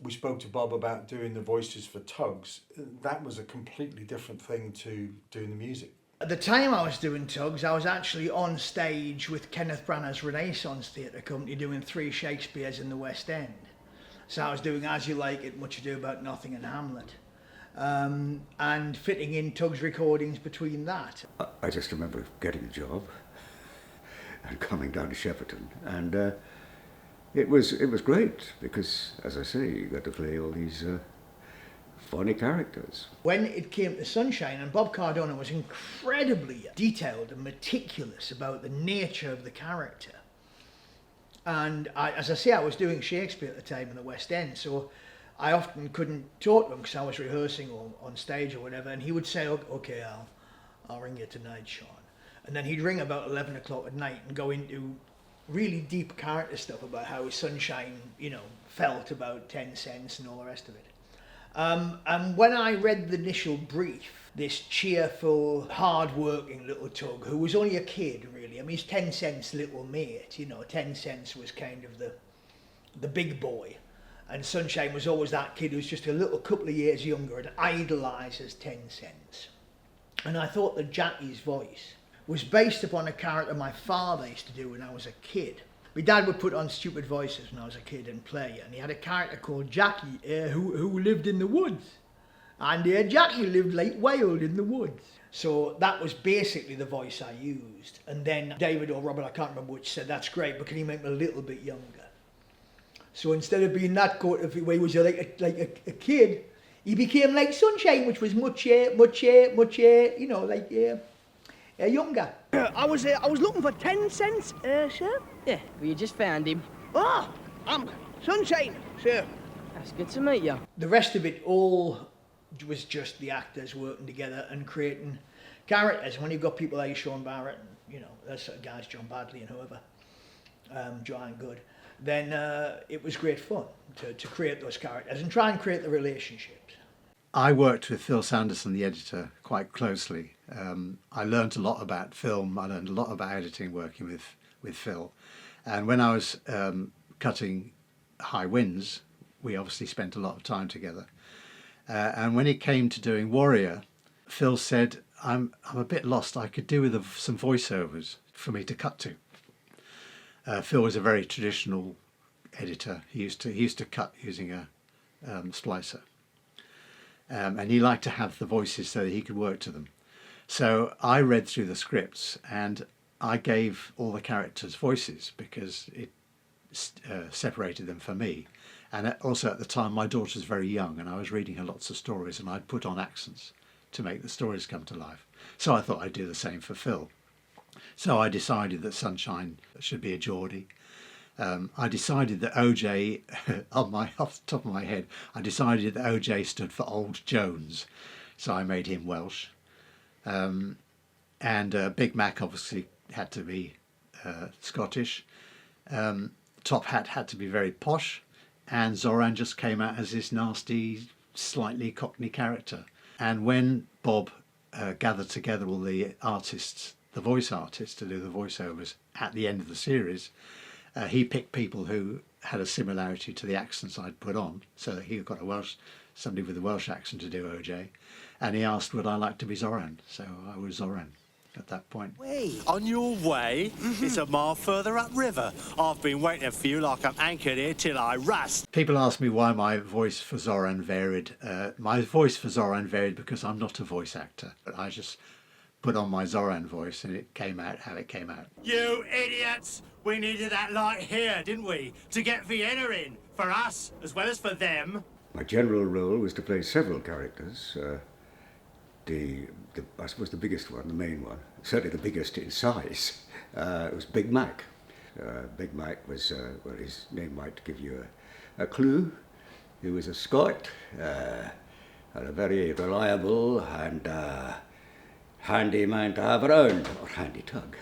we spoke to Bob about doing the voices for Tugs, that was a completely different thing to doing the music. At the time I was doing Tugs, I was actually on stage with Kenneth Branagh's Renaissance Theatre Company doing 3 Shakespeares in the West End. So I was doing As You Like It, Much Ado About Nothing and Hamlet. And fitting in Tugs recordings between that. I just remember getting a job and coming down to Shepperton, and it was great because, as I say, you got to play all these funny characters. When it came to Sunshine, and Bob Cardona was incredibly detailed and meticulous about the nature of the character. And as I say, I was doing Shakespeare at the time in the West End, so I often couldn't talk to him because I was rehearsing or on stage or whatever, and he would say, okay, I'll ring you tonight, Sean. And then he'd ring about 11 o'clock at night and go into really deep character stuff about how Sunshine, you know, felt about 10 cents and all the rest of it. And when I read the initial brief, this cheerful, hard-working little tug, who was only a kid, really. I mean, he's 10 cents little mate, you know, 10 cents was kind of the big boy. And Sunshine was always that kid who's just a little couple of years younger and idolises 10 cents. And I thought that Jackie's voice was based upon a character my father used to do when I was a kid. My dad would put on stupid voices when I was a kid and play, and he had a character called Jackie who lived in the woods. And Jackie lived like wild in the woods. So that was basically the voice I used. And then David or Robert, I can't remember which, said, that's great, but can you make me a little bit younger? So instead of being that coat of where he was like a kid, he became like Sunshine, which was much, you know, like younger. I was looking for 10 cents, sir. Yeah, well, you just found him. Oh, I'm Sunshine, sir. That's good to meet you. The rest of it all was just the actors working together and creating characters. When you've got people like Sean Barrett and, you know, those sort of guys, John Badley and whoever, Joanne Good, then it was great fun to create those characters and try and create the relationships. I worked with Phil Sanderson, the editor, quite closely. I learned a lot about film. I learned a lot about editing working with Phil. And when I was cutting High Winds, we obviously spent a lot of time together. And when it came to doing Warrior, Phil said, I'm a bit lost. I could do with some voiceovers for me to cut to. Phil was a very traditional editor. He used to cut using a splicer. And he liked to have the voices so that he could work to them. So I read through the scripts and I gave all the characters voices because it separated them for me. And also at the time my daughter was very young and I was reading her lots of stories and I'd put on accents to make the stories come to life. So I thought I'd do the same for Phil. So I decided that Sunshine should be a Geordie. I decided that OJ, off the top of my head, I decided that OJ stood for Old Jones, so I made him Welsh. And Big Mac obviously had to be Scottish. Top Hat had to be very posh, and Zoran just came out as this nasty, slightly Cockney character. And when Bob gathered together all the artists, the voice artists, to do the voiceovers at the end of the series, he picked people who had a similarity to the accents I'd put on, so that he got somebody with a Welsh accent to do OJ, and he asked would I like to be Zoran, so I was Zoran at that point. Wait. On your way? It's a mile further upriver. I've been waiting for you like I'm anchored here till I rust. People ask me why my voice for Zoran varied. My voice for Zoran varied because I'm not a voice actor, but I just put on my Zoran voice and it came out how it came out. You idiots! We needed that light here, didn't we? To get Vienna in, for us as well as for them. My general role was to play several characters. I suppose the biggest one, the main one, certainly the biggest in size, was Big Mac. Big Mac was, well, his name might give you a clue. He was a Scot, and a very reliable and handy man to have around, or handy tug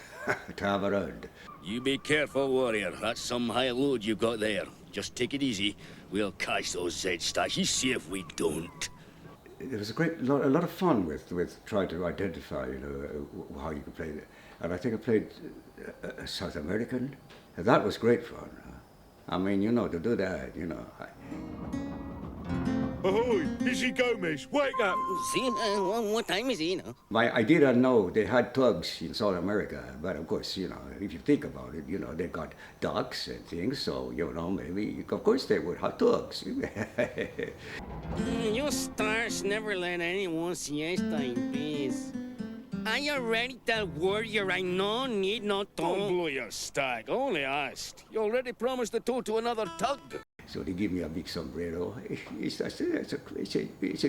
to have around. You be careful, warrior. That's some high load you've got there. Just take it easy. We'll catch those Z-stacks. You see if we don't. There was a lot of fun with trying to identify, you know, how you could play it. And I think I played a South American. And that was great fun. I mean, you know, to do that, you know. Ahoy! Izzy Gomez, wake up! See, what time is it now? I didn't know they had tugs in South America, but of course, you know, if you think about it, you know, they got docks and things, so, you know, maybe, of course they would have tugs. You stars never let anyone siesta in peace. Are you ready to warrior? I no need no tow. Don't blow your stack, only asked. You already promised the tow to another tug. So they give me a big sombrero. It's a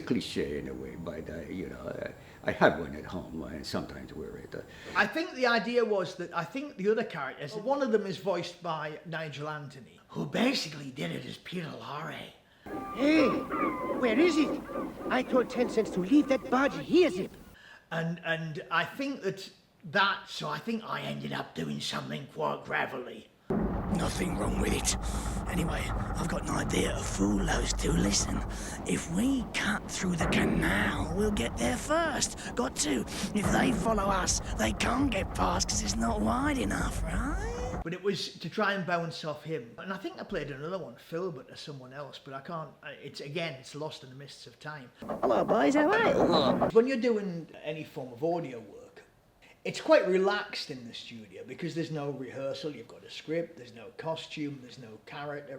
cliche in a way, but you know, I have one at home and sometimes wear it. I think the idea was that I think the other characters, one of them is voiced by Nigel Anthony, who basically did it as Peter Lorre. Hey, where is it? I told 10 cents to leave that barge. Here's it. And I think that So I think I ended up doing something quite gravelly. Nothing wrong with it. Anyway, I've got an idea to fool those two. Listen, if we cut through the canal, we'll get there first. Got to. If they follow us, they can't get past because it's not wide enough, right? But it was to try and bounce off him. And I think I played another one, Filbert, or someone else, but I can't. It's lost in the mists of time. Hello, boys, how are you? When you're doing any form of audio work, it's quite relaxed in the studio because there's no rehearsal. You've got a script, there's no costume, there's no character,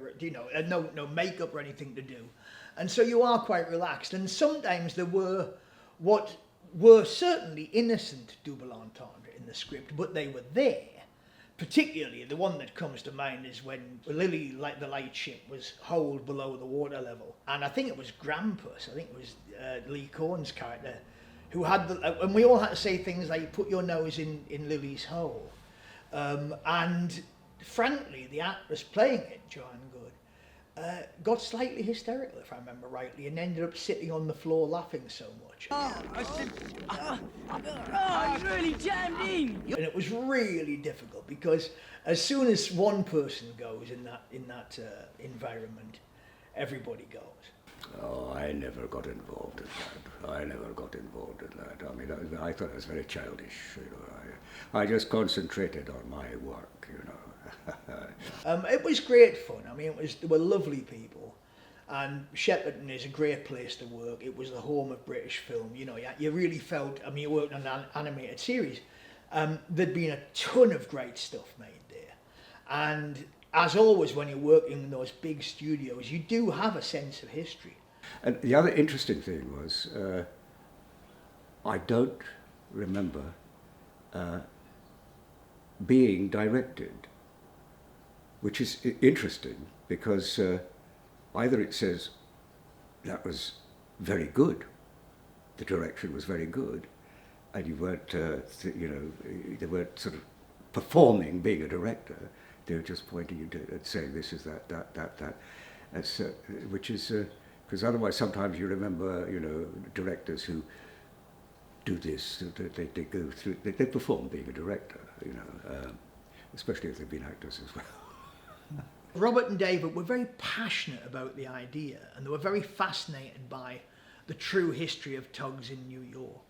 no makeup or anything to do. And so you are quite relaxed. And sometimes there were what were certainly innocent double entendre in the script, but they were there. Particularly, the one that comes to mind is when Lily, like the lightship, was holed below the water level. And I think it was Grampus, I think it was Lee Corn's character, who had and we all had to say things like, put your nose in Lily's hole. And frankly, the actress playing it, Joanne Good, got slightly hysterical, if I remember rightly, and ended up sitting on the floor laughing so much. He's really jammed in. And it was really difficult because as soon as one person goes in that environment, everybody goes. Oh, I never got involved in that. I mean, I thought it was very childish. I just concentrated on my work, It was great fun. I mean, they were lovely people, and Shepperton is a great place to work. It was the home of British film. You really felt. I mean, you worked on an animated series. There'd been a ton of great stuff made there, and as always, when you're working in those big studios, you do have a sense of history. And the other interesting thing was, I don't remember being directed, which is interesting because either it says that was very good, the direction was very good, and you weren't, they weren't sort of performing being a director. They were just pointing you to and saying this is that. That's, which is because otherwise sometimes you remember directors who do this. They go through. They perform being a director. Especially if they've been actors as well. Robert and David were very passionate about the idea, and they were very fascinated by the true history of tugs in New York.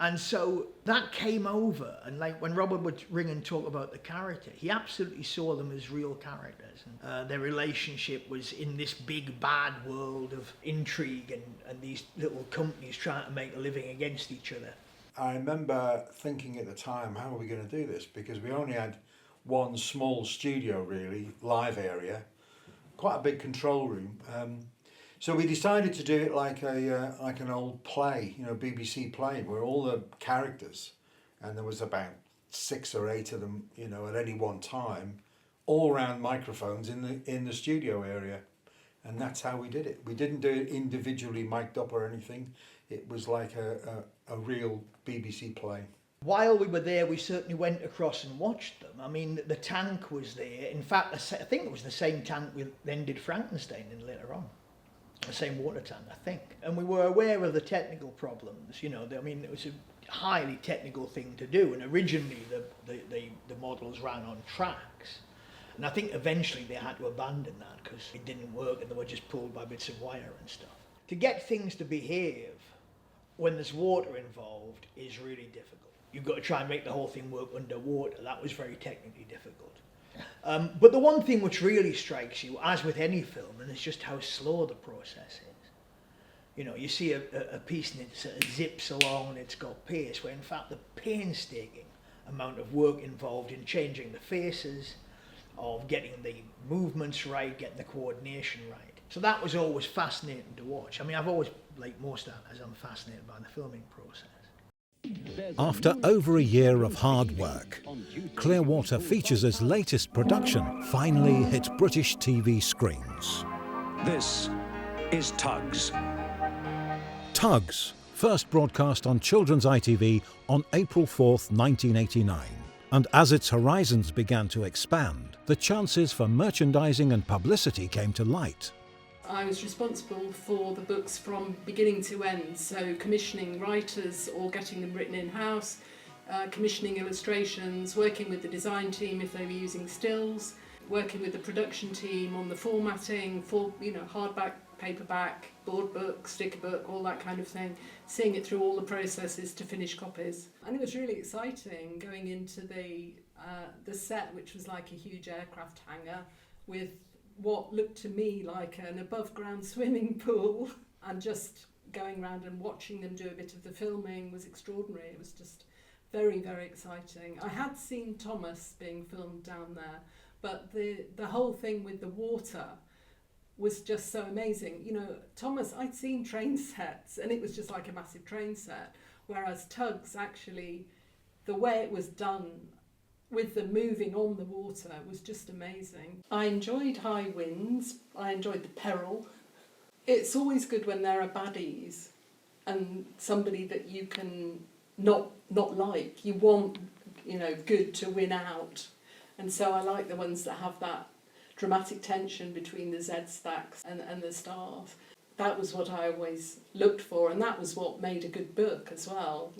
And so that came over, and like when Robert would ring and talk about the character, he absolutely saw them as real characters. And their relationship was in this big bad world of intrigue and these little companies trying to make a living against each other. I remember thinking at the time, how are we going to do this? Because we only had one small studio, really, live area, quite a big control room. So we decided to do it like an old play, BBC play, where all the characters, and there was about 6 or 8 of them, at any one time, all around microphones in the studio area, and that's how we did it. We didn't do it individually mic'd up or anything. It was like a real BBC play. While we were there, we certainly went across and watched them. I mean, the tank was there. In fact, I think it was the same tank we then did Frankenstein in later on. The same water tank, I think. And we were aware of the technical problems, I mean, it was a highly technical thing to do, and originally the models ran on tracks. And I think eventually they had to abandon that because it didn't work and they were just pulled by bits of wire and stuff. To get things to behave when there's water involved is really difficult. You've got to try and make the whole thing work underwater. That was very technically difficult. But the one thing which really strikes you, as with any film, and it's just how slow the process is. You see a piece and it sort of zips along and it's got pace, where in fact the painstaking amount of work involved in changing the faces, of getting the movements right, getting the coordination right. So that was always fascinating to watch. I mean, I've always, like most actors, I'm fascinated by the filming process. After over a year of hard work, Clearwater Features' latest production finally hit British TV screens. This is Tugs. Tugs, first broadcast on children's ITV on April 4th, 1989. And as its horizons began to expand, the chances for merchandising and publicity came to light. I was responsible for the books from beginning to end, so commissioning writers or getting them written in-house, commissioning illustrations, working with the design team if they were using stills, working with the production team on the formatting, for hardback, paperback, board book, sticker book, all that kind of thing, seeing it through all the processes to finish copies. And it was really exciting going into the set, which was like a huge aircraft hangar with what looked to me like an above ground swimming pool, and just going around and watching them do a bit of the filming was extraordinary. It was just very, very exciting. I had seen Thomas being filmed down there, but the whole thing with the water was just so amazing. Thomas, I'd seen train sets and it was just like a massive train set, whereas Tugs, actually, the way it was done with the moving on the water was just amazing. I enjoyed high winds, I enjoyed the peril. It's always good when there are baddies and somebody that you can not like. You want, good to win out. And so I like the ones that have that dramatic tension between the Z stacks and the stars. That was what I always looked for, and that was what made a good book as well,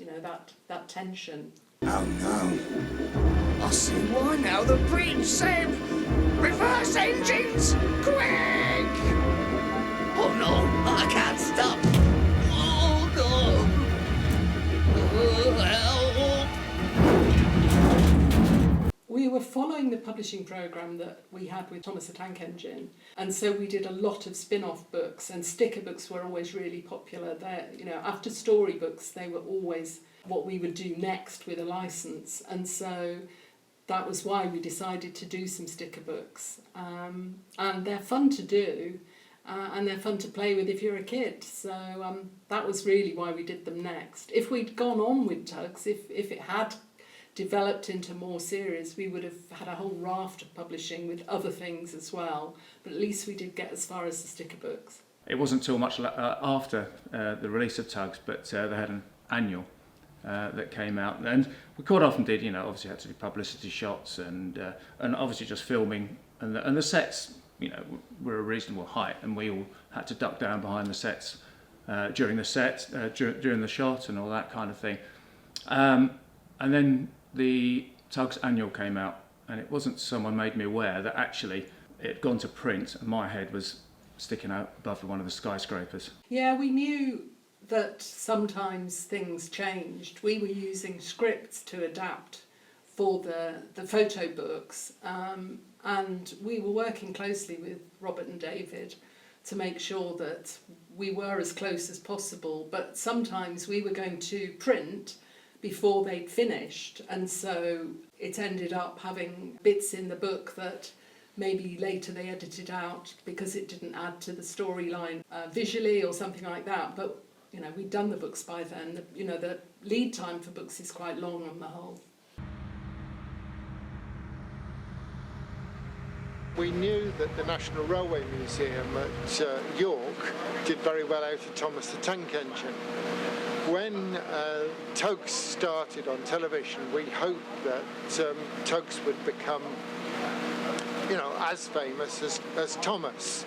that tension. Oh no, I see why now. The bridge, Seb! Reverse engines, quick! Oh no, I can't stop! Oh no! Oh, help! We were following the publishing programme that we had with Thomas the Tank Engine, and so we did a lot of spin-off books, and sticker books were always really popular. After storybooks, they were always what we would do next with a licence, and so that was why we decided to do some sticker books. And they're fun to do, and they're fun to play with if you're a kid, so that was really why we did them next. If we'd gone on with Tugs, if it had developed into more series, we would have had a whole raft of publishing with other things as well, but at least we did get as far as the sticker books. It wasn't until much after the release of Tugs, but they had an annual that came out, and we quite often did, obviously had to do publicity shots and obviously just filming, and the sets, were a reasonable height, and we all had to duck down behind the sets during the set, during the shot and all that kind of thing. And then the Tugs annual came out, and it wasn't someone made me aware that actually it had gone to print and my head was sticking out above one of the skyscrapers. Yeah, we knew that sometimes things changed. We were using scripts to adapt for the photo books, and we were working closely with Robert and David to make sure that we were as close as possible, but sometimes we were going to print before they'd finished, and so it ended up having bits in the book that maybe later they edited out because it didn't add to the storyline visually or something like that, but we'd done the books by then. The lead time for books is quite long on the whole. We knew that the National Railway Museum at York did very well out of Thomas the Tank Engine. When Tugs started on television, we hoped that Tugs would become, as famous as Thomas.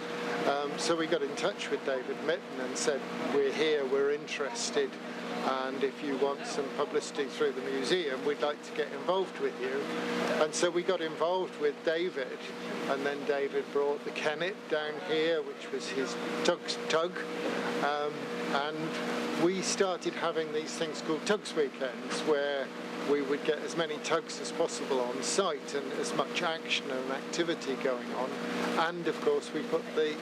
So we got in touch with David Mitten and said, we're here, we're interested, and if you want some publicity through the museum, we'd like to get involved with you. And so we got involved with David, and then David brought the Kennet down here, which was his Tugs tug, and we started having these things called Tugs Weekends, where we would get as many tugs as possible on site and as much action and activity going on. And of course we put the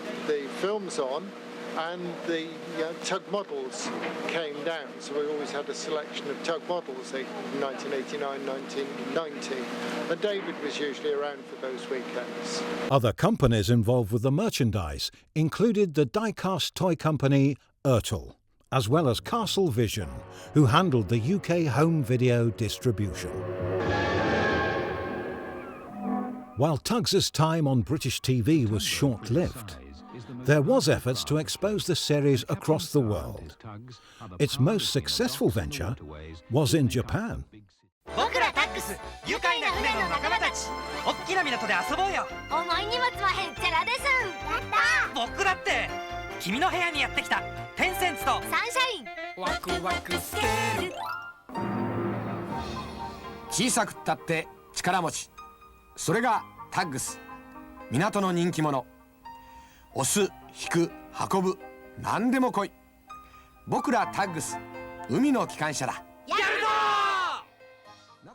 films on, and the tug models came down, so we always had a selection of tug models in 1989, 1990, and David was usually around for those weekends. Other companies involved with the merchandise included the die-cast toy company Ruttledge, as well as Castle Vision, who handled the UK home video distribution. While Tugs' time on British TV was short-lived, there was efforts to expose the series across the world. Its most successful venture was in Japan. 僕らタックス、愉快な船の仲間たち、おっきな港で遊ぼうよ。お前荷物はへっちゃらです。やったー。僕だって、君の部屋にやってきた。テンセンツとサンシャイン。ワクワクスケール。小さくったって力持ち。それがタッグス。港の人気者。押す、引く、運ぶ、何でも来い。僕らタッグス、海の機関車だ。やるぞ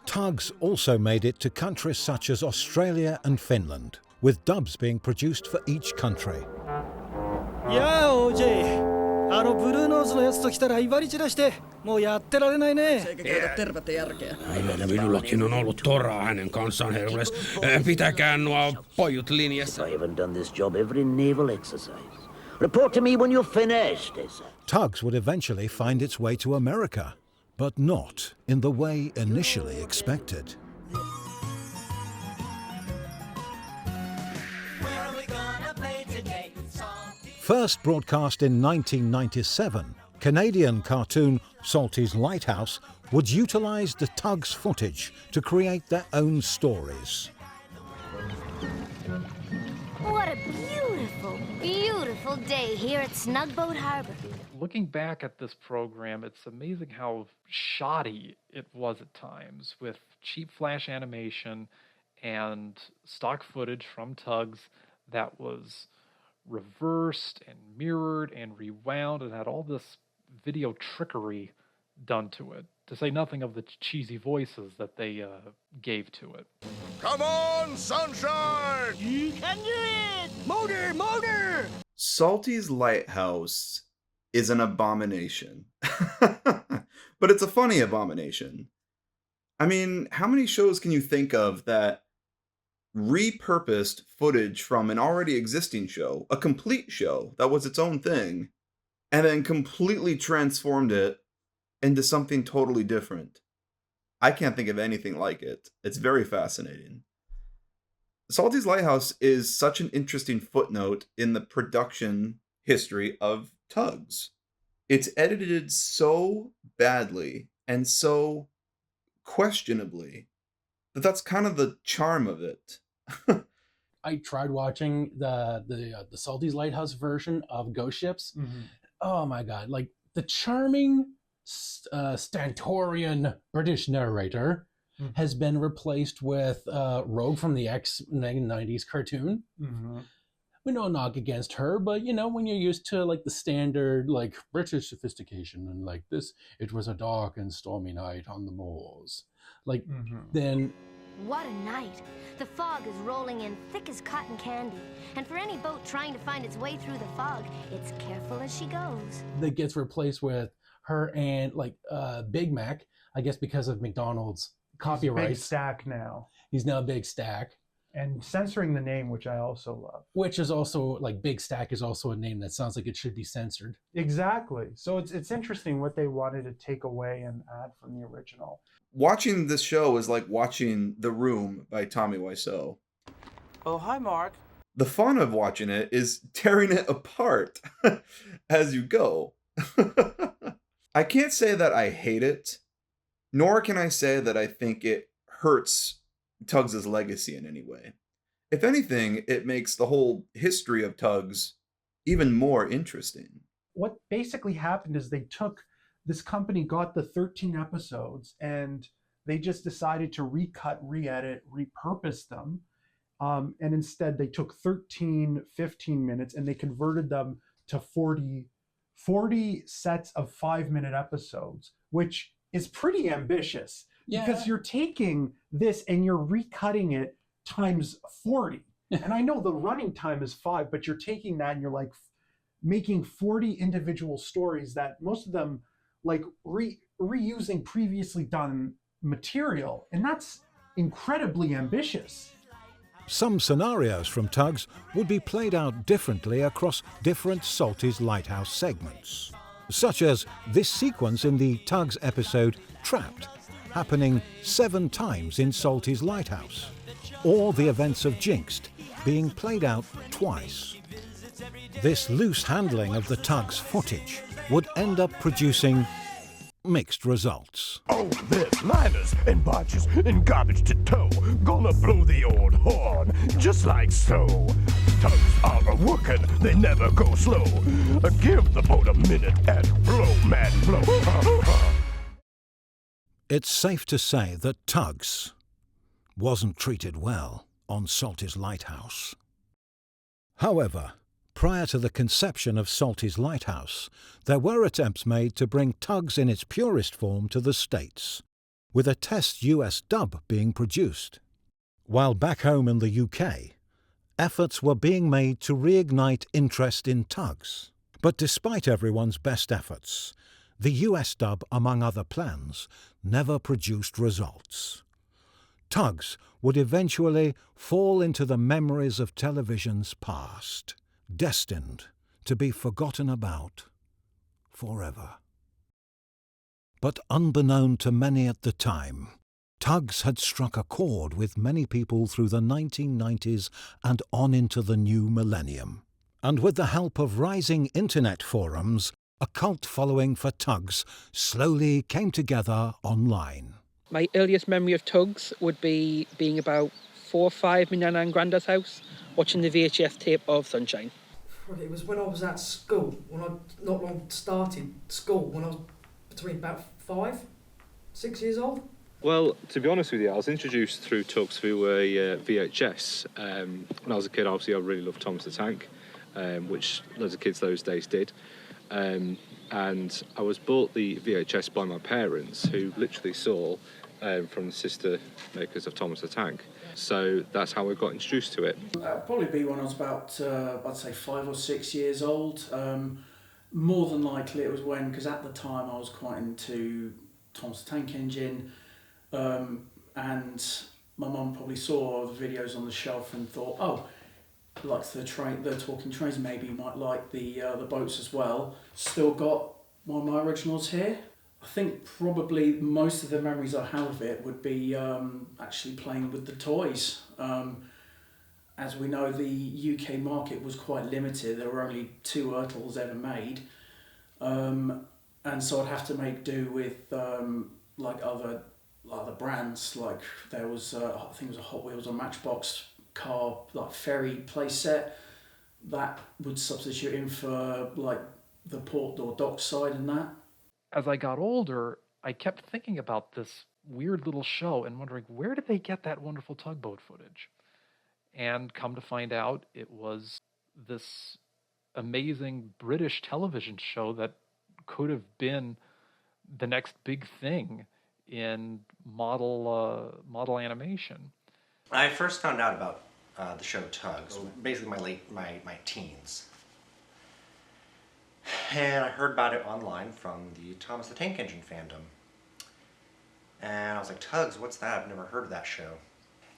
！Tugs also made it to countries such as Australia and Finland, with dubs being produced for each country. やあ、OJ。あのブルーノーズのやつと来たら威張り散らして、もうやってられないね。Aivan minullakin on ollut toraa hänen kanssaan, herrulles. Pitäkää nuo pojut linjassa. I haven't done this job every naval exercise. Report to me when you're finished, they say. Tugs would eventually find its way to America, but not in the way initially expected. First broadcast in 1997, Canadian cartoon Salty's Lighthouse would utilise the Tugs footage to create their own stories. What a beautiful, beautiful day here at Snugboat Harbour. Looking back at this program, it's amazing how shoddy it was at times, with cheap flash animation and stock footage from Tugs that was reversed and mirrored and rewound and had all this video trickery done to it, to say nothing of the cheesy voices that they gave to it. Come on, sunshine! You can do it! Motor, motor! Salty's Lighthouse is an abomination. But it's a funny abomination. I mean, how many shows can you think of that repurposed footage from an already existing show, a complete show that was its own thing, and then completely transformed it into something totally different? I can't think of anything like it. It's very fascinating. Salty's Lighthouse is such an interesting footnote in the production history of Tugs. It's edited so badly and so questionably that that's kind of the charm of it. I tried watching the Salty's Lighthouse version of Ghost Ships. Mm-hmm. Oh my god, like the charming stentorian British narrator has been replaced with Rogue from the X-90s cartoon. Mm-hmm. We no knock against her, but you know, when you're used to like the standard like British sophistication and like this, it was a dark and stormy night on the moors. Like then what a night. The fog is rolling in thick as cotton candy, and for any boat trying to find its way through the fog, it's careful as she goes. That gets replaced with her and like Big Mac, I guess because of McDonald's copyrights. Big Stack now. He's now Big Stack. And censoring the name, which I also love. Which is also, like, Big Stack is also a name that sounds like it should be censored. Exactly. So it's interesting what they wanted to take away and add from the original. Watching this show is like watching The Room by Tommy Wiseau. Oh, hi, Mark. The fun of watching it is tearing it apart as you go. I can't say that I hate it, nor can I say that I think it hurts Tugs' legacy in any way. If anything, it makes the whole history of Tugs even more interesting. What basically happened is this company got the 13 episodes and they just decided to recut, re-edit, repurpose them. And instead they took 13, 15 minutes and they converted them to 40 sets of 5-minute episodes, which is pretty ambitious. Yeah. Because you're taking this and you're recutting it times 40. And I know the running time is 5, but you're taking that and you're like making 40 individual stories that most of them like reusing previously done material. And that's incredibly ambitious. Some scenarios from Tugs would be played out differently across different Salty's Lighthouse segments, such as this sequence in the Tugs episode Trapped, happening 7 times in Salty's Lighthouse, or the events of Jinxed being played out twice. This loose handling of the Tugs footage would end up producing mixed results. Oh, there's liners and barges and garbage to tow. Gonna blow the old horn, just like so. Tugs are a-workin', they never go slow. Give the boat a minute and blow, man, blow. It's safe to say that Tugs wasn't treated well on Salty's Lighthouse. However, prior to the conception of Salty's Lighthouse, there were attempts made to bring Tugs in its purest form to the States, with a test US dub being produced. While back home in the UK, efforts were being made to reignite interest in Tugs. But despite everyone's best efforts, the US dub, among other plans, never produced results. Tugs would eventually fall into the memories of television's past, destined to be forgotten about forever. But unbeknown to many at the time, Tugs had struck a chord with many people through the 1990s and on into the new millennium. And with the help of rising internet forums, a cult following for Tugs slowly came together online. My earliest memory of Tugs would be being about 4 or 5 in my nan and granddad's house, watching the VHS tape of Sunshine. It was when I was at school, when I not long started school, when I was between about 5, 6 years old. Well, to be honest with you, I was introduced through Tugs through a VHS. When I was a kid, obviously, I really loved Thomas the Tank, which loads of kids those days did. And I was bought the VHS by my parents, who literally saw from the sister makers of Thomas the Tank. So that's how I got introduced to it. That'd probably be when I was about, I'd say 5 or 6 years old. More than likely it was when, because at the time I was quite into Thomas the Tank Engine, and my mum probably saw the videos on the shelf and thought, oh, likes the talking trains, maybe you might like the boats as well. Still got one of my originals here. I think probably most of the memories I have of it would be actually playing with the toys. As we know, the UK market was quite limited. There were only 2 Ruttles ever made, and so I'd have to make do with like other brands. Like there was I think it was a Hot Wheels or Matchbox car, like ferry play set that would substitute in for like the port or dock side and that. As I got older, I kept thinking about this weird little show and wondering, where did they get that wonderful tugboat footage? And come to find out, it was this amazing British television show that could have been the next big thing in model animation. I first found out about the show Tugs, basically my teens. And I heard about it online from the Thomas the Tank Engine fandom. And I was like, Tugs, what's that? I've never heard of that show.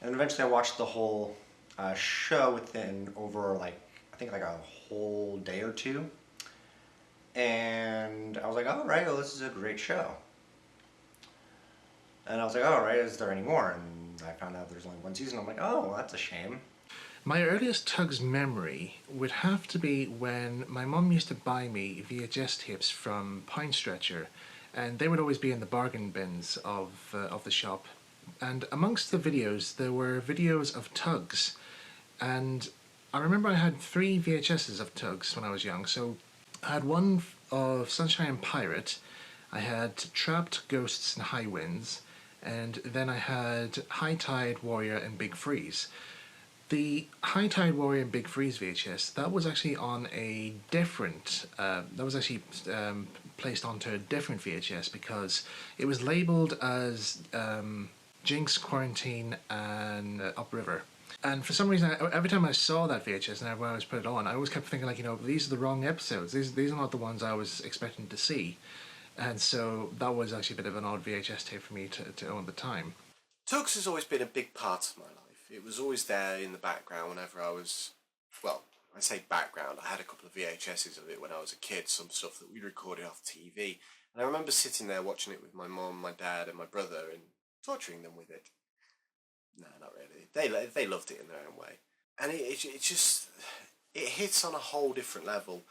And eventually I watched the whole show within over I think a whole day or 2. And I was like, all right, well, this is a great show. And I was like, all right, is there any more? And I found out there's only 1 season. I'm like, oh, well, that's a shame. My earliest Tugs memory would have to be when my mum used to buy me VHS tapes from Pine Stretcher, and they would always be in the bargain bins of the shop. And amongst the videos, there were videos of Tugs, and I remember I had 3 VHSs of Tugs when I was young. So I had one of Sunshine and Pirate, I had Trapped, Ghosts and High Winds, and then I had High Tide, Warrior and Big Freeze. The High Tide Warrior and Big Freeze VHS, that was actually on a different, placed onto a different VHS because it was labelled as Jinx, Quarantine and Upriver. And for some reason, every time I saw that VHS and when I was put it on, I always kept thinking these are the wrong episodes. These are not the ones I was expecting to see. And so that was actually a bit of an odd VHS tape for me to own at the time. Tugs has always been a big part of my life. It was always there in the background whenever I was, well, I say background, I had a couple of VHSs of it when I was a kid, some stuff that we recorded off TV. And I remember sitting there watching it with my mum, my dad and my brother and torturing them with it. No, not really. They loved it in their own way. And it just, it hits on a whole different level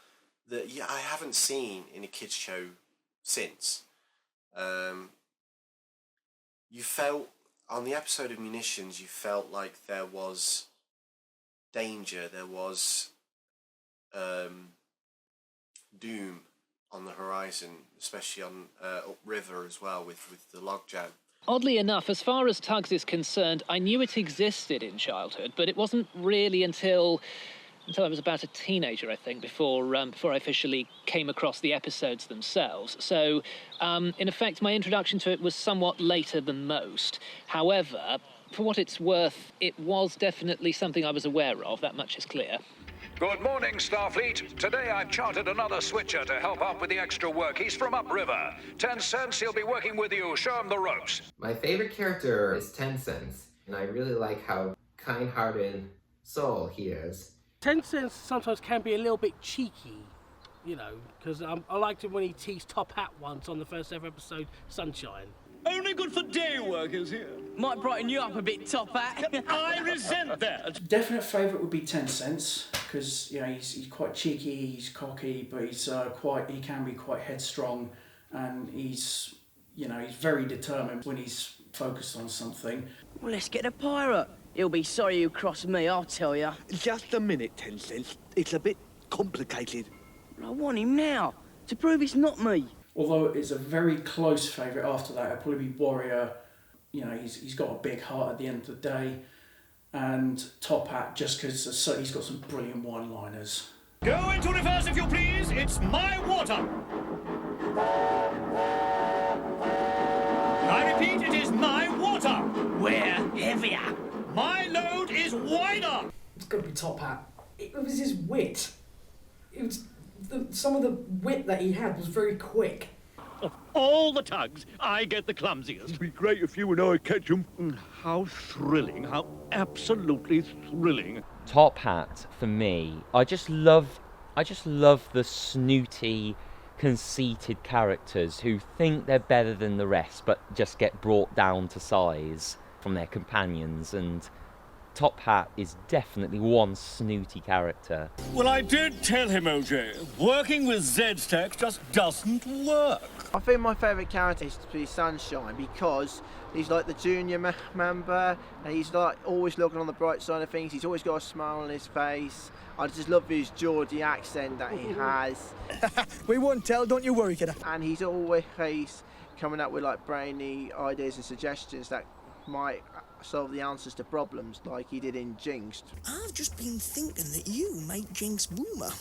that I haven't seen in a kids show since. You felt, on the episode of Munitions, you felt like there was danger, there was doom on the horizon, especially on upriver as well with the logjam. Oddly enough, as far as Tugs is concerned, I knew it existed in childhood, but it wasn't really until I was about a teenager, I think, before I officially came across the episodes themselves. So, in effect, my introduction to it was somewhat later than most. However, for what it's worth, it was definitely something I was aware of, that much is clear. Good morning, Starfleet. Today I've chartered another switcher to help out with the extra work. He's from upriver. 10 cents, he'll be working with you. Show him the ropes. My favorite character is 10 cents, and I really like how kind-hearted soul he is. 10 cents sometimes can be a little bit cheeky, you know, because I liked it when he teased Top Hat once on the first ever episode, Sunshine. Only good for day workers here. Might brighten you up a bit, Top Hat. I resent that. Definite favourite would be 10 cents, because you know he's quite cheeky, he's cocky, but he can be quite headstrong, and he's very determined when he's focused on something. Well, let's get a pirate. He'll be sorry you crossed me, I'll tell ya. Just a minute, 10 cents. It's a bit complicated. I want him now, to prove it's not me. Although it's a very close favourite after that, it'll probably be Warrior. You know, he's got a big heart at the end of the day. And Top Hat, just because he's got some brilliant one-liners. Go into reverse if you please. It's my water. I repeat, it is my water. We're heavier. My load is wider. It's got to be Top Hat. It was his wit. It was some of the wit that he had was very quick. Of all the tugs, I get the clumsiest. It'd be great if you and I catch him. How thrilling, how absolutely thrilling. Top Hat, for me, I just love the snooty, conceited characters who think they're better than the rest, but just get brought down to size from their companions, and Top Hat is definitely one snooty character. Well, I did tell him, OJ, working with Z-Stack just doesn't work. I think my favourite character is to be Sunshine, because he's like the junior member, and he's like always looking on the bright side of things. He's always got a smile on his face. I just love his Geordie accent that he has. We won't tell, don't you worry, kiddo. And he's always coming up with like brainy ideas and suggestions that might solve the answers to problems, like he did in Jinxed. I've just been thinking that you make Jinx boomer.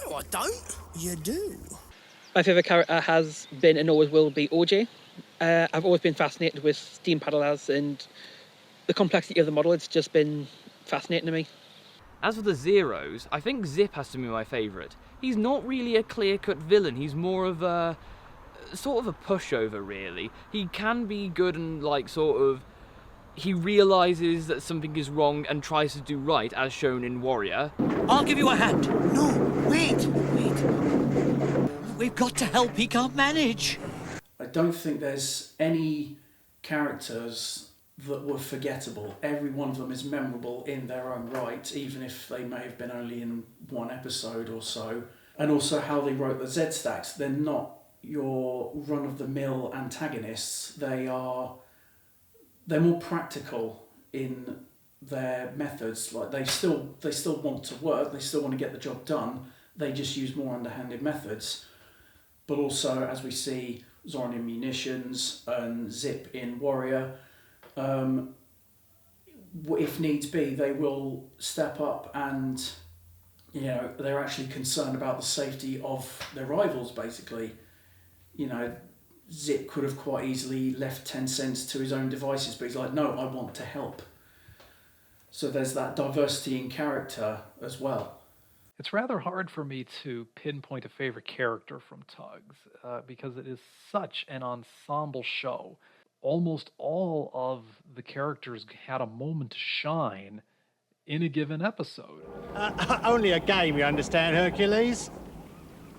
No, I don't. You do. My favourite character has been and always will be OJ. I've always been fascinated with steam paddlers and the complexity of the model. It's just been fascinating to me. As for the Zeros, I think Zip has to be my favourite. He's not really a clear-cut villain, he's more of a sort of a pushover, really. He can be good and he realises that something is wrong and tries to do right, as shown in Warrior. I'll give you a hand. No, wait. We've got to help, he can't manage. I don't think there's any characters that were forgettable. Every one of them is memorable in their own right, even if they may have been only in one episode or so. And also how they wrote the Z-Stacks. They're not your run-of-the-mill antagonists. They're more practical in their methods. Like they still want to work, they still want to get the job done. They just use more underhanded methods. But also, as we see, Zoran in Munitions and Zip in Warrior, if needs be, they will step up and, you know, they're actually concerned about the safety of their rivals, basically. You know, Zip could have quite easily left 10 cents to his own devices, but he's like, no, I want to help. So there's that diversity in character as well. It's rather hard for me to pinpoint a favorite character from Tugs, because it is such an ensemble show. Almost all of the characters had a moment to shine in a given episode. Only a game, you understand, Hercules?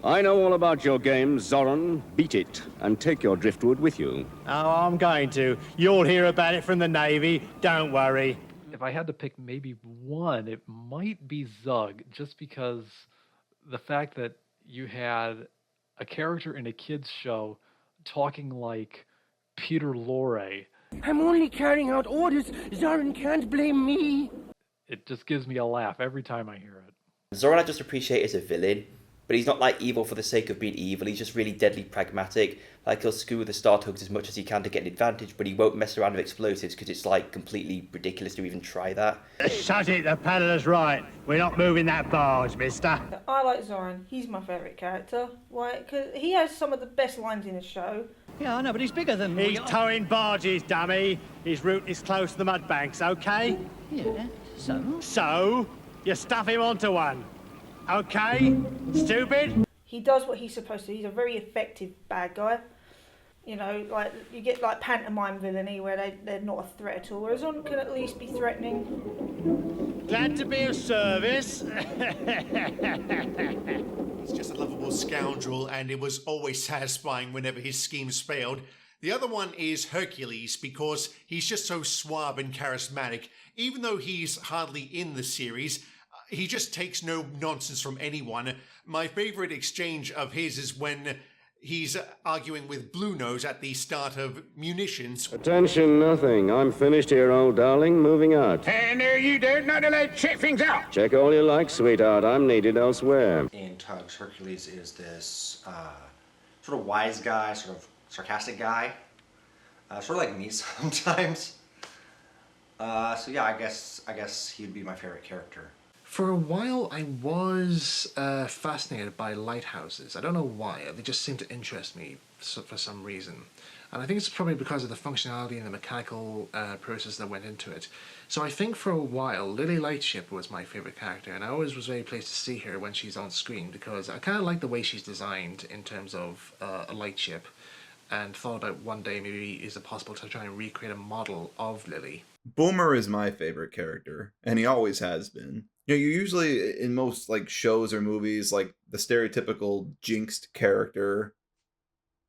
I know all about your game, Zoran. Beat it, and take your driftwood with you. Oh, I'm going to. You'll hear about it from the Navy, don't worry. If I had to pick maybe one, it might be Zug, just because the fact that you had a character in a kid's show talking like Peter Lorre. I'm only carrying out orders. Zoran can't blame me. It just gives me a laugh every time I hear it. Zoran I just appreciate as a villain. but he's not like evil for the sake of being evil. He's just really deadly pragmatic. Like, he'll screw with the Star Tugs as much as he can to get an advantage, but he won't mess around with explosives because it's like completely ridiculous to even try that. Shut it, the paddler's right. We're not moving that barge, mister. I like Zoran. He's my favourite character. Why? Because he has some of the best lines in the show. Yeah, I know, but he's bigger than me. He's towing barges, dummy. His route is close to the mud banks, okay? Yeah, so? So, you stuff him onto one. Okay? Stupid? He does what he's supposed to. He's a very effective bad guy. You know, like, you get like pantomime villainy where they're not a threat at all, whereas Zoran can at least be threatening. Glad to be of service. He's just a lovable scoundrel, and it was always satisfying whenever his schemes failed. The other one is Hercules, because he's just so suave and charismatic. Even though he's hardly in the series, he just takes no nonsense from anyone. My favorite exchange of his is when he's arguing with Blue Nose at the start of Munitions. Attention, nothing. I'm finished here, old darling. Moving out. And there you do, not to let check things out. Check all you like, sweetheart. I'm needed elsewhere. In Tugs, Hercules is this sort of wise guy, sort of sarcastic guy. Sort of like me sometimes. So yeah, I guess he'd be my favorite character. For a while, I was fascinated by lighthouses. I don't know why. They just seem to interest me for some reason. And I think it's probably because of the functionality and the mechanical process that went into it. So I think for a while, Lily Lightship was my favorite character, and I always was very pleased to see her when she's on screen, because I kind of like the way she's designed in terms of a lightship, and thought that one day maybe is it possible to try and recreate a model of Lily. Boomer is my favorite character, and he always has been. You know, you usually, in most like shows or movies, like the stereotypical jinxed character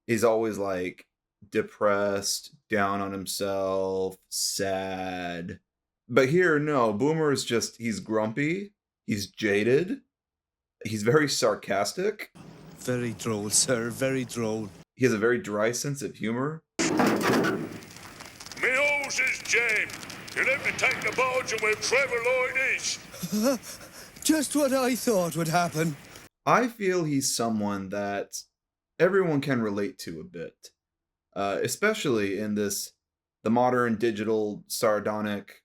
is always like depressed, down on himself, sad. But here, no, Boomer is just, he's grumpy, he's jaded, he's very sarcastic. Very droll, sir, very droll. He has a very dry sense of humor. Me horse is jammed. You let me take the barge and where Trevor Lloyd is. Just what I thought would happen. I feel he's someone that everyone can relate to a bit. Especially in the modern digital sardonic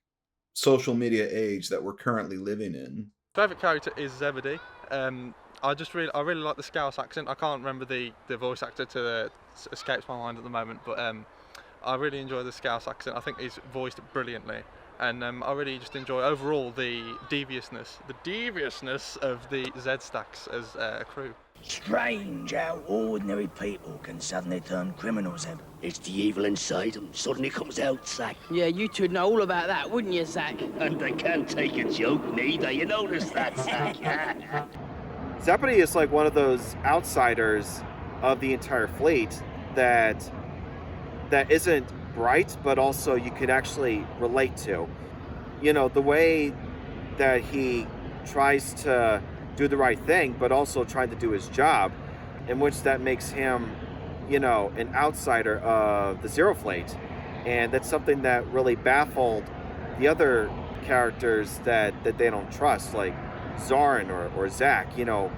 social media age that we're currently living in. Favourite character is Zebedee. I really like the Scouse accent. I can't remember the voice actor escapes my mind at the moment, but I really enjoy the Scouse accent. I think he's voiced brilliantly, and I really just enjoy overall the deviousness of the Z-Stacks as a crew. Strange how ordinary people can suddenly turn criminals, Em. It's the evil inside them suddenly comes out, Zack. Yeah, you two'd know all about that, wouldn't you, Zack? And they can't take a joke, neither. You notice that, Zack? Zebedee is like one of those outsiders of the entire fleet that isn't bright, but also you can actually relate to. You know, the way that he tries to do the right thing, but also trying to do his job, in which that makes him, you know, an outsider of the Zero Fleet. And that's something that really baffled the other characters that they don't trust, like Zoran or Zack. You know,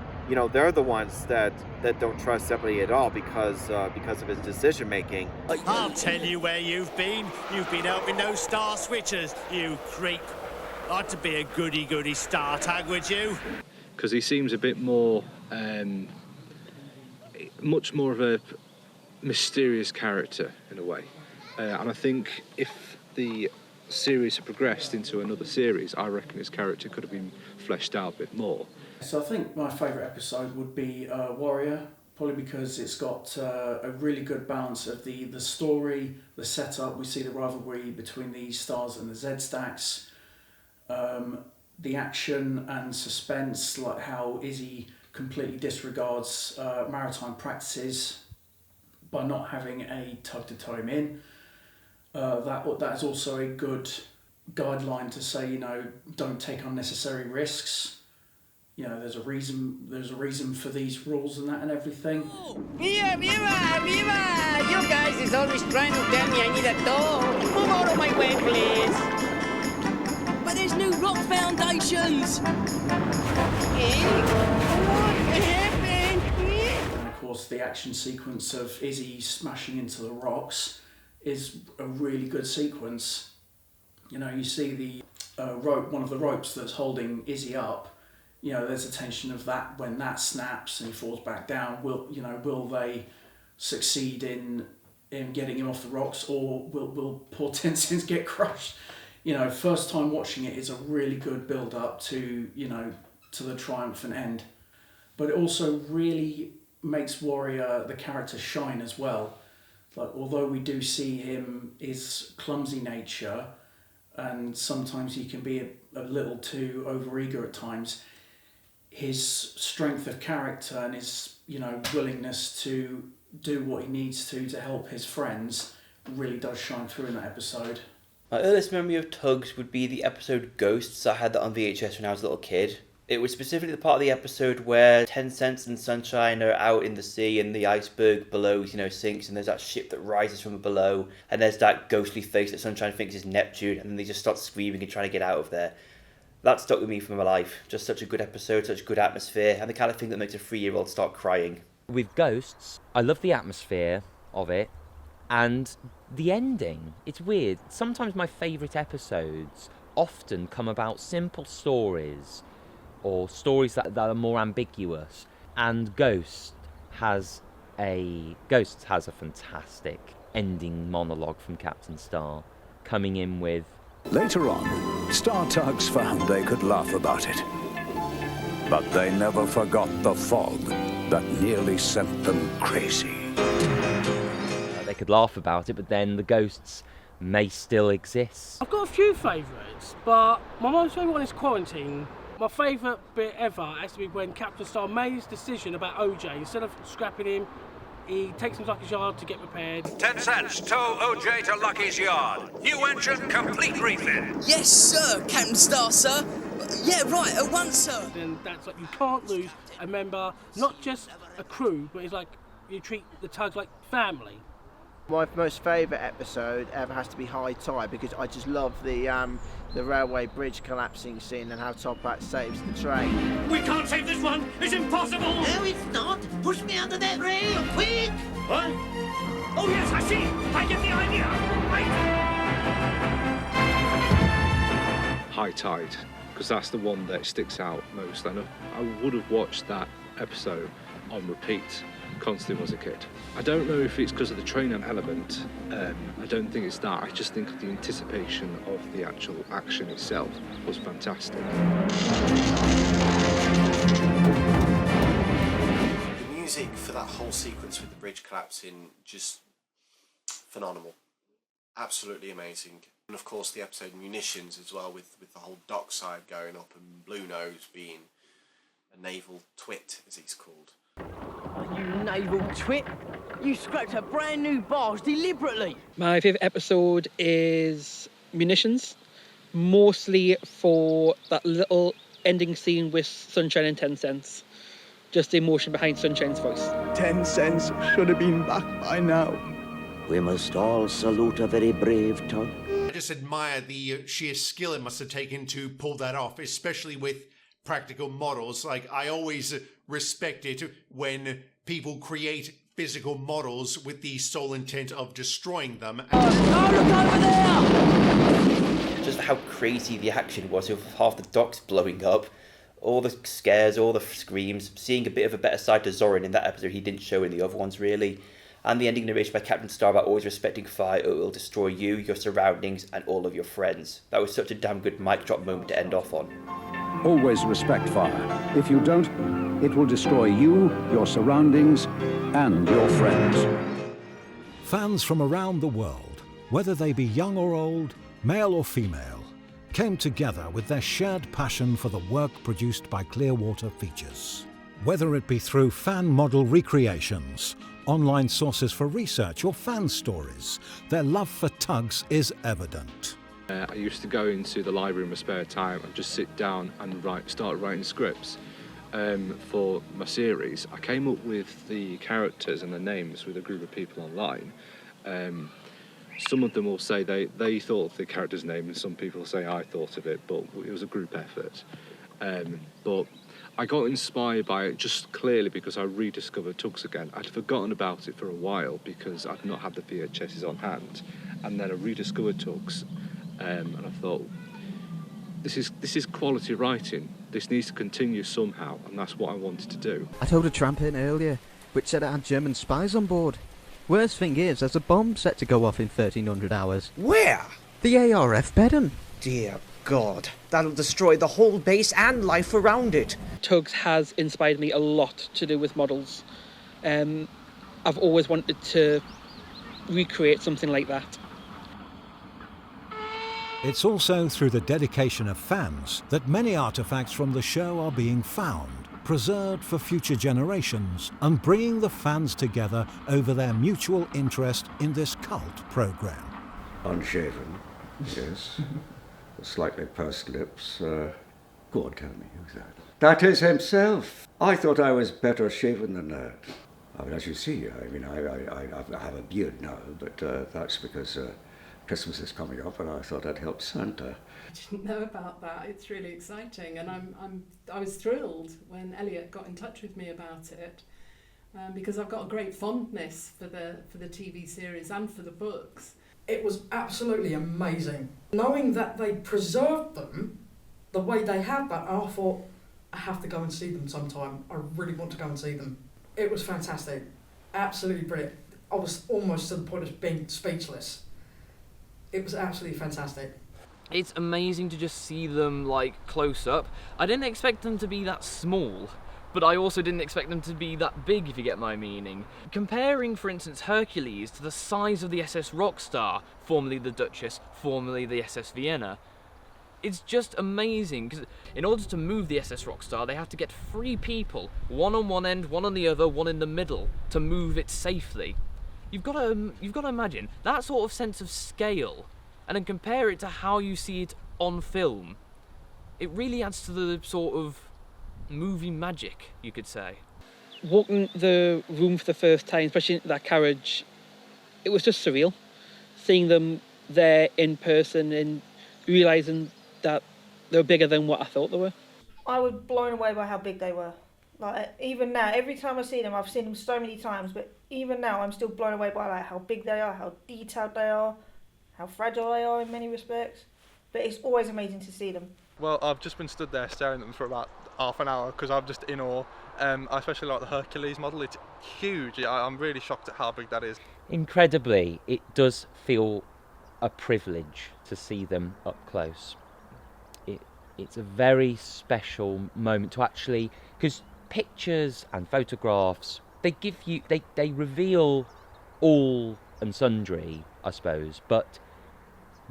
they're the ones that don't trust Zebedee at all because of his decision making. I'll tell you where you've been. You've been helping those star switchers, you creep. Ought to be a goody-goody Star Tug, would you? Because he seems a bit more, much more of a mysterious character in a way. And I think if the series had progressed into another series, I reckon his character could have been fleshed out a bit more. So I think my favourite episode would be Warrior, probably because it's got a really good balance of the story, the setup. We see the rivalry between the Stars and the Z-Stacks, the action and suspense, like how Izzy completely disregards maritime practices by not having a tug to tow him in. That is also a good guideline to say, you know, don't take unnecessary risks. You know, there's a reason for these rules and that and everything. Viva, viva, viva! You guys is always trying to tell me I need a tow. Move out of my way, please. But there's new rock foundations. Hey, what happened? course, the action sequence of Izzy smashing into the rocks is a really good sequence. You know, you see the rope, one of the ropes that's holding Izzy up. You know, there's a tension of that when that snaps and he falls back down. Will they succeed in getting him off the rocks, or will poor Tenzin get crushed? You know, first time watching it is a really good build up to, you know, to the triumphant end. But it also really makes Warrior, the character, shine as well. Like, although we do see his clumsy nature, and sometimes he can be a little too overeager at times, his strength of character and his, you know, willingness to do what he needs to help his friends really does shine through in that episode. My earliest memory of Tugs would be the episode Ghosts. I had that on VHS when I was a little kid. It was specifically the part of the episode where 10 Cents and Sunshine are out in the sea and the iceberg below, you know, sinks, and there's that ship that rises from below, and there's that ghostly face that Sunshine thinks is Neptune, and then they just start screaming and trying to get out of there. That stuck with me for my life. Just such a good episode, such good atmosphere, and the kind of thing that makes a 3-year-old start crying. With Ghosts, I love the atmosphere of it, and the ending. It's weird. Sometimes my favourite episodes often come about simple stories, or stories that are more ambiguous, and Ghosts has a fantastic ending monologue from Captain Star, coming in with... Later on, Star Tugs found they could laugh about it. But they never forgot the fog that nearly sent them crazy. They could laugh about it, but then the ghosts may still exist. I've got a few favourites, but my most favourite one is Quarantine. My favourite bit ever has to be when Captain Star made his decision about OJ. Instead of scrapping him, he takes him to Lucky's yard to get repaired. 10 cents, tow OJ to Lucky's yard. New engine, complete refit. Yes, sir, Captain Star, sir. Yeah, right, at once, sir. And that's like, you can't lose a member, not just a crew, but it's like you treat the Tugs like family. My most favourite episode ever has to be High Tide, because I just love the railway bridge collapsing scene and how Top Hat saves the train. We can't save this one! It's impossible! No, it's not! Push me under that rail, quick! What? Oh yes, I see! I get the idea! Right! High Tide, because that's the one that sticks out most. I would have watched that episode on repeat constantly as a kid. I don't know if it's because of the training element. I don't think it's that. I just think the anticipation of the actual action itself was fantastic. The music for that whole sequence with the bridge collapsing, just phenomenal. Absolutely amazing. And of course the episode Munitions as well, with the whole dockside going up and Blue Nose being a naval twit, as he's called. You naval twit! You scrapped a brand new barge deliberately! My favourite episode is Munitions, mostly for that little ending scene with Sunshine and 10 Cents. Just the emotion behind Sunshine's voice. 10 Cents should have been back by now. We must all salute a very brave Tug. I just admire the sheer skill it must have taken to pull that off, especially with practical models. Like, I always respect it when people create physical models with the sole intent of destroying them. Just how crazy the action was with half the docks blowing up, all the scares, all the screams, seeing a bit of a better side to Zorin in that episode he didn't show in the other ones really, and the ending narration by Captain Star about always respecting fire or it will destroy you, your surroundings and all of your friends. That was such a damn good mic drop moment to end off on. Always respect fire. If you don't, it will destroy you, your surroundings, and your friends. Fans from around the world, whether they be young or old, male or female, came together with their shared passion for the work produced by Clearwater Features. Whether it be through fan model recreations, online sources for research or fan stories, their love for Tugs is evident. I used to go into the library in my spare time and just sit down and start writing scripts for my series. I came up with the characters and the names with a group of people online. Some of them will say they thought of the character's name, and some people say I thought of it, but it was a group effort. But I got inspired by it just clearly because I rediscovered Tugs again. I'd forgotten about it for a while because I'd not had the VHSs on hand, and then I rediscovered Tugs, and I thought, this is quality writing. This needs to continue somehow, and that's what I wanted to do. I told a tramp in earlier, which said it had German spies on board. Worst thing is, there's a bomb set to go off in 1300 hours. Where? The ARF Bedden. Dear God, that'll destroy the whole base and life around it. Tugs has inspired me a lot to do with models. I've always wanted to recreate something like that. It's also through the dedication of fans that many artefacts from the show are being found, preserved for future generations, and bringing the fans together over their mutual interest in this cult programme. Unshaven, yes. Slightly pursed lips. Go on, tell me, who's that? That is himself. I thought I was better shaven than that. I mean, as you see, I have a beard now, but that's because Christmas is coming up, and I thought I'd help Santa. I didn't know about that. It's really exciting, and I was thrilled when Elliot got in touch with me about it, because I've got a great fondness for the TV series and for the books. It was absolutely amazing. Knowing that they preserved them the way they have, but I thought, I have to go and see them sometime. I really want to go and see them. It was fantastic. Absolutely brilliant. I was almost to the point of being speechless. It was absolutely fantastic. It's amazing to just see them, like, close up. I didn't expect them to be that small, but I also didn't expect them to be that big, if you get my meaning. Comparing, for instance, Hercules to the size of the SS Rockstar, formerly the Duchess, formerly the SS Vienna, it's just amazing, because in order to move the SS Rockstar, they have to get 3 people, one on one end, one on the other, one in the middle, to move it safely. You've got to imagine that sort of sense of scale, and then compare it to how you see it on film. It really adds to the sort of movie magic, you could say. Walking the room for the first time, especially in that carriage, it was just surreal. Seeing them there in person and realising that they were bigger than what I thought they were. I was blown away by how big they were. Like, even now, every time I see them, I've seen them so many times, but even now I'm still blown away by like how big they are, how detailed they are, how fragile they are in many respects. But it's always amazing to see them. Well, I've just been stood there staring at them for about half an hour because I'm just in awe. I especially like the Hercules model. It's huge. I'm really shocked at how big that is. Incredibly, it does feel a privilege to see them up close. It's a very special moment to actually, because pictures and photographs, they give you, they reveal all and sundry, I suppose, but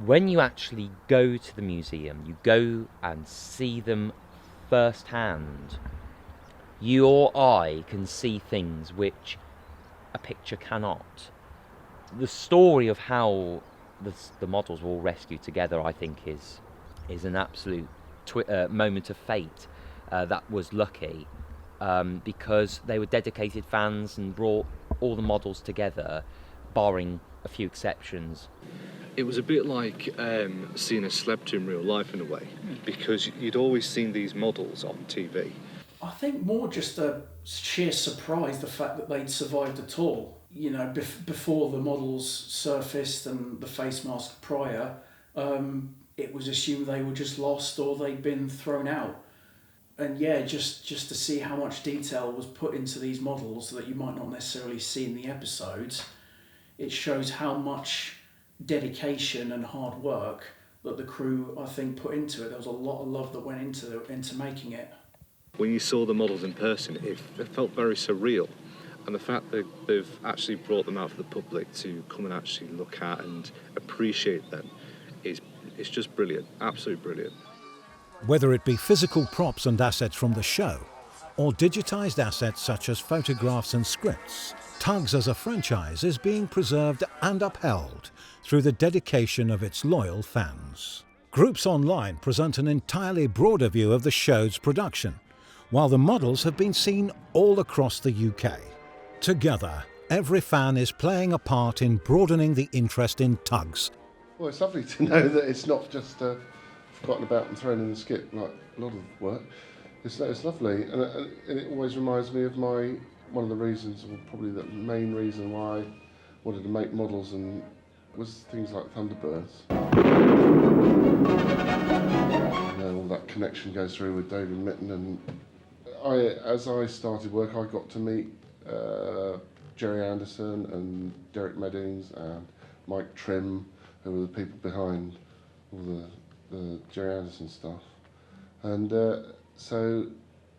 when you actually go to the museum, you go and see them firsthand, your eye can see things which a picture cannot. The story of how the models were all rescued together, I think, is an absolute moment of fate that was lucky, because they were dedicated fans and brought all the models together, barring a few exceptions. It was a bit like seeing a celebrity in real life in a way, because you'd always seen these models on TV. I think more just a sheer surprise, the fact that they'd survived at all. You know, before the models surfaced and the face mask prior, it was assumed they were just lost or they'd been thrown out. And yeah, just to see how much detail was put into these models that you might not necessarily see in the episodes, it shows how much dedication and hard work that the crew, I think, put into it. There was a lot of love that went into making it. When you saw the models in person, it felt very surreal. And the fact that they've actually brought them out for the public to come and actually look at and appreciate them it's just brilliant, absolutely brilliant. Whether it be physical props and assets from the show, or digitised assets such as photographs and scripts, Tugs as a franchise is being preserved and upheld through the dedication of its loyal fans. Groups online present an entirely broader view of the show's production, while the models have been seen all across the UK. Together, every fan is playing a part in broadening the interest in Tugs. Well, it's lovely to know that it's not just forgotten about and thrown in the skip, like a lot of work. It's lovely, and it always reminds me of one of the reasons, or probably the main reason why I wanted to make models, and was things like Thunderbirds. All that connection goes through with David Mitten, and as I started work, I got to meet Jerry Anderson and Derek Meddings and Mike Trim, who were the people behind all the Jerry Anderson stuff. And so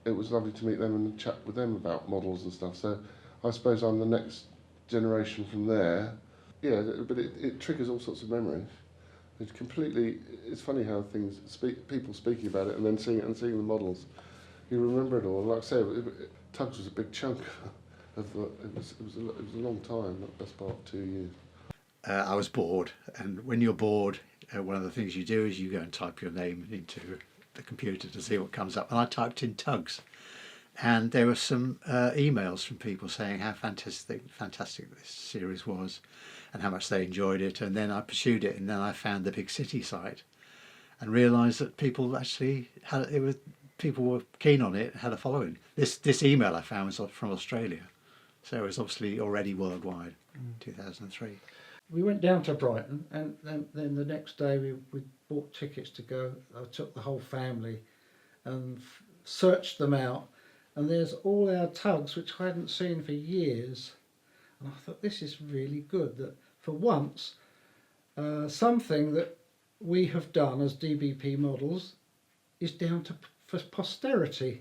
it was lovely to meet them and chat with them about models and stuff. So I suppose I'm the next generation from there. Yeah, but it triggers all sorts of memories. It's funny how people speaking about it and then seeing the models, you remember it all. Like I say, Tugs was a big chunk of it was a long time, not best part of 2 years. I was bored, and when you're bored, one of the things you do is you go and type your name into the computer to see what comes up. And I typed in Tugs, and there were some emails from people saying how fantastic this series was, and how much they enjoyed it. And then I pursued it, and then I found the Big City site, and realised that people actually people were keen on it, had a following. This email I found was from Australia, so it was obviously already worldwide. 2003. We went down to Brighton, and then the next day we bought tickets to go. I took the whole family and searched them out, and there's all our tugs which I hadn't seen for years, and I thought, this is really good, that for once something that we have done as DBP models is down to for posterity.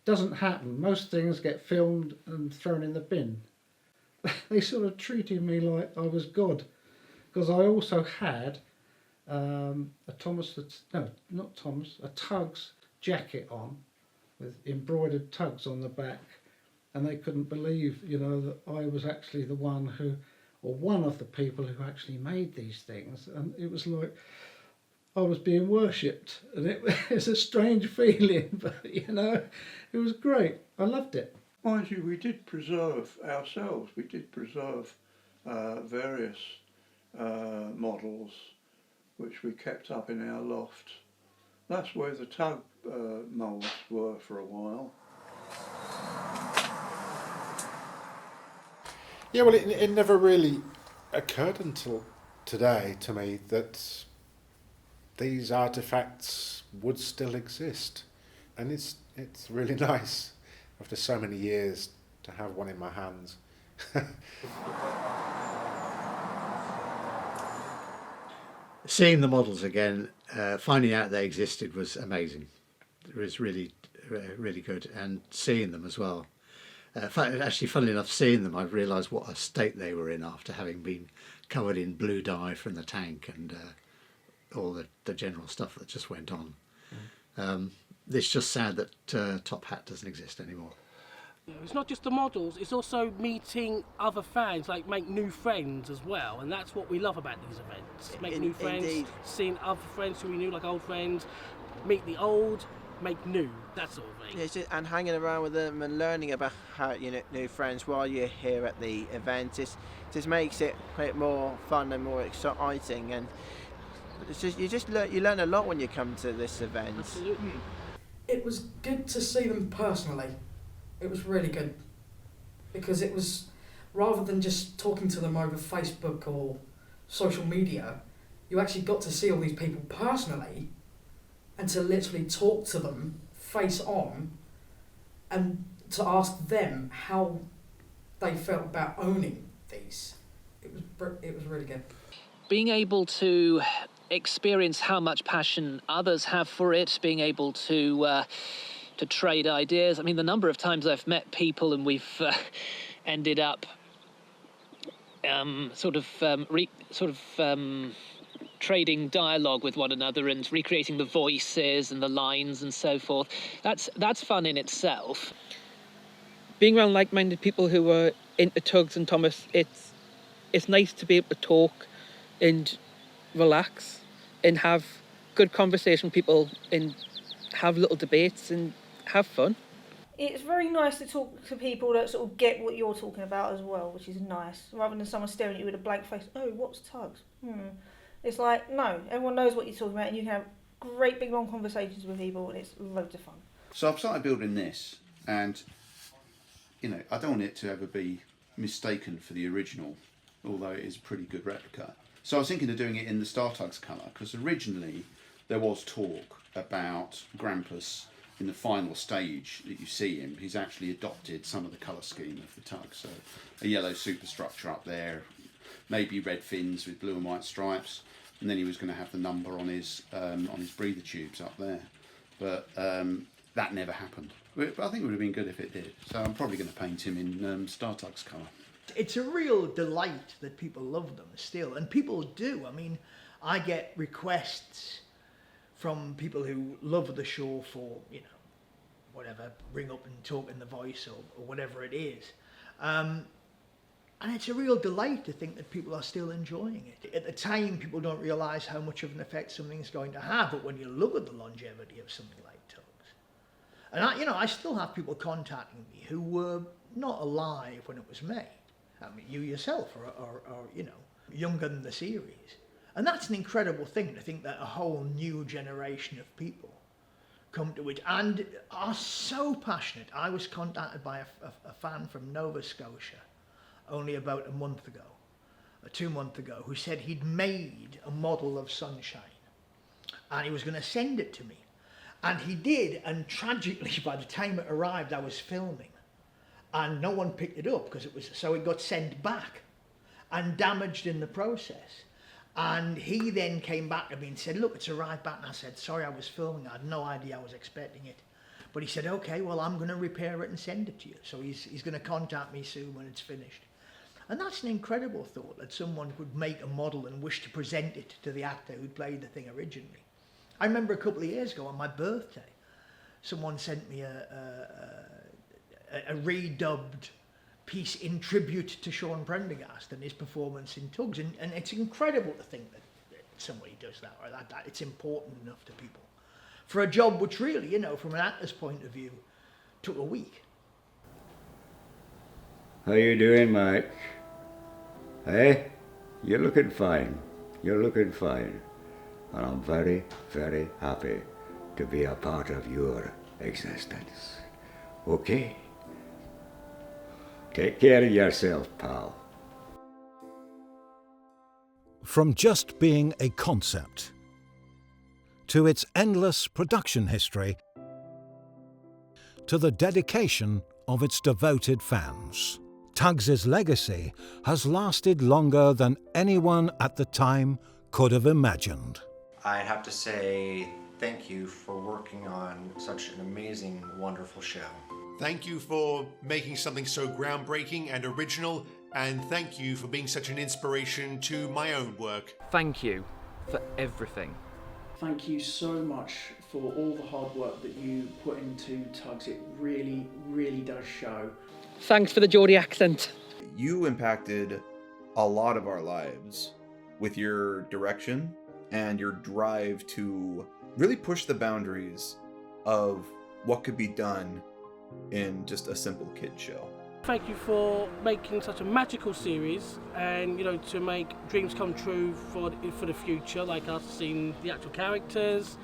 Doesn't happen. Most things get filmed and thrown in the bin. They sort of treated me like I was God, because I also had a Tugs jacket on with embroidered Tugs on the back, and they couldn't believe, that I was actually the one one of the people who actually made these things, and it was like I was being worshipped, and it's a strange feeling, but it was great. I loved it. Mind you, we did preserve ourselves. We did preserve various models which we kept up in our loft. That's where the tug moulds were for a while. Yeah, well, it never really occurred until today to me that these artefacts would still exist, and it's really nice after so many years to have one in my hands. Seeing the models again, finding out they existed was amazing. It was really, really good, and seeing them as well. Actually, funnily enough, seeing them, I realised what a state they were in after having been covered in blue dye from the tank and all the general stuff that just went on. It's just sad that Top Hat doesn't exist anymore. It's not just the models, it's also meeting other fans, like make new friends as well, and that's what we love about these events. Make new friends, indeed. Seeing other friends who we knew, like old friends, meet the old, make new, that sort of thing. Yes, and hanging around with them and learning about how new friends while you're here at the event just makes it more fun and more exciting, and it's just you learn a lot when you come to this event. Absolutely. It was good to see them personally. It was really good, because it was, rather than just talking to them over Facebook or social media, you actually got to see all these people personally, and to literally talk to them face on, and to ask them how they felt about owning these. It was really good. Being able to experience how much passion others have for it, being able to trade ideas. I mean, the number of times I've met people and we've ended up trading dialogue with one another and recreating the voices and the lines and so forth. That's fun in itself. Being around like-minded people who are into Tugs and Thomas, it's nice to be able to talk and relax and have good conversation with people and have little debates and have fun. It's very nice to talk to people that sort of get what you're talking about as well, which is nice, rather than someone staring at you with a blank face. Oh, what's Tugs? It's like, no, everyone knows what you're talking about, and you can have great big long conversations with people, and it's loads of fun. So I've started building this, and you know, I don't want it to ever be mistaken for the original, although it is a pretty good replica. So I was thinking of doing it in the Star Tugs colour, because originally there was talk about Grampus in the final stage that you see him. He's actually adopted some of the colour scheme of the tug, so a yellow superstructure up there, maybe red fins with blue and white stripes, and then he was going to have the number on his breather tubes up there. But that never happened. But I think it would have been good if it did. So I'm probably going to paint him in Star Tugs colour. It's a real delight that people love them still, and people do. I mean, I get requests from people who love the show for, you know, whatever, ring up and talk in the voice or whatever it is. And it's a real delight to think that people are still enjoying it. At the time, people don't realise how much of an effect something's going to have, but when you look at the longevity of something like Tugs, and I still have people contacting me who were not alive when it was made. I mean, you yourself are you know, younger than the series. And that's an incredible thing, to think that a whole new generation of people come to it and are so passionate. I was contacted by a fan from Nova Scotia only about a month ago, or 2 months ago, who said he'd made a model of Sunshine and he was going to send it to me. And he did, and tragically, by the time it arrived, I was filming. And no one picked it up, because it got sent back and damaged in the process. And he then came back to me and said, look, it's arrived back. And I said, sorry, I was filming. I had no idea I was expecting it. But he said, okay, well, I'm going to repair it and send it to you. So he's going to contact me soon when it's finished. And that's an incredible thought, that someone could make a model and wish to present it to the actor who played the thing originally. I remember a couple of years ago on my birthday, someone sent me a redubbed piece in tribute to Sean Prendergast and his performance in Tugs, and it's incredible to think that somebody does that, or that it's important enough to people for a job which really, you know, from an actor's point of view, took a week. How you doing, Mike? Hey, you're looking fine. You're looking fine. And I'm very, very happy to be a part of your existence. Okay? Take care of yourself, pal. From just being a concept to its endless production history to the dedication of its devoted fans, Tugs' legacy has lasted longer than anyone at the time could have imagined. I'd have to say thank you for working on such an amazing, wonderful show. Thank you for making something so groundbreaking and original, and thank you for being such an inspiration to my own work. Thank you for everything. Thank you so much for all the hard work that you put into Tugs. It really, really does show. Thanks for the Geordie accent. You impacted a lot of our lives with your direction and your drive to really push the boundaries of what could be done in just a simple kid show. Thank you for making such a magical series, and you know, to make dreams come true for the future, like us seeing the actual characters.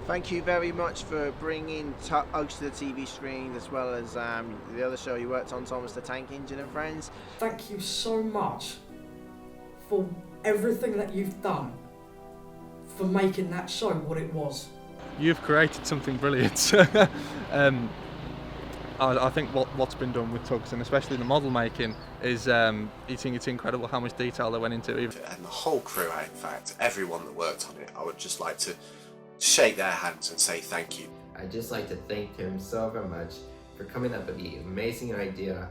Thank you very much for bringing Tugs to the TV screen, as well as the other show you worked on, Thomas the Tank Engine and Friends. Thank you so much for everything that you've done for making that show what it was. You've created something brilliant. I think what's been done with Tugs, and especially the model making, is it's incredible how much detail they went into. And the whole crew, in fact, everyone that worked on it, I would just like to shake their hands and say thank you. I'd just like to thank him so very much for coming up with the amazing idea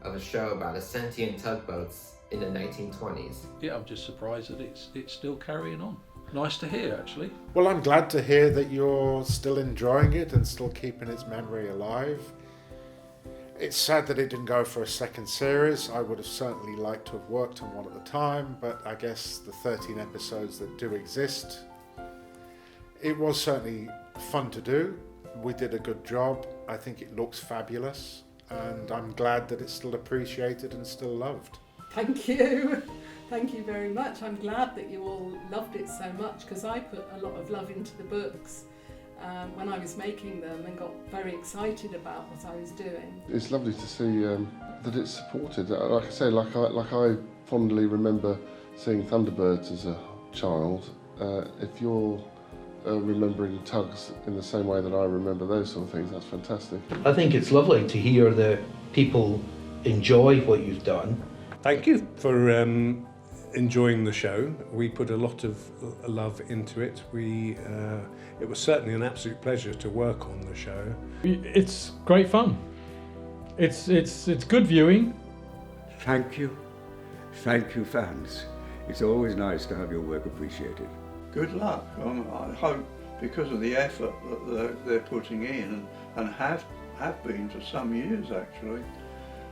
of a show about a sentient tugboats in the 1920s. Yeah, I'm just surprised that it's still carrying on. Nice to hear, actually. Well, I'm glad to hear that you're still enjoying it and still keeping its memory alive. It's sad that it didn't go for a second series. I would have certainly liked to have worked on one at the time, but I guess the 13 episodes that do exist, it was certainly fun to do. We did a good job. I think it looks fabulous, and I'm glad that it's still appreciated and still loved. Thank you. Thank you very much. I'm glad that you all loved it so much, because I put a lot of love into the books when I was making them and got very excited about what I was doing. It's lovely to see that it's supported. Like I say, like I fondly remember seeing Thunderbirds as a child. If you're remembering Tugs in the same way that I remember those sort of things, that's fantastic. I think it's lovely to hear that people enjoy what you've done. Thank you for enjoying the show. We put a lot of love into it. It was certainly an absolute pleasure to work on the show. It's great fun. It's good viewing. Thank you, fans. It's always nice to have your work appreciated. Good luck. I hope, because of the effort that they're putting in and have been for some years actually,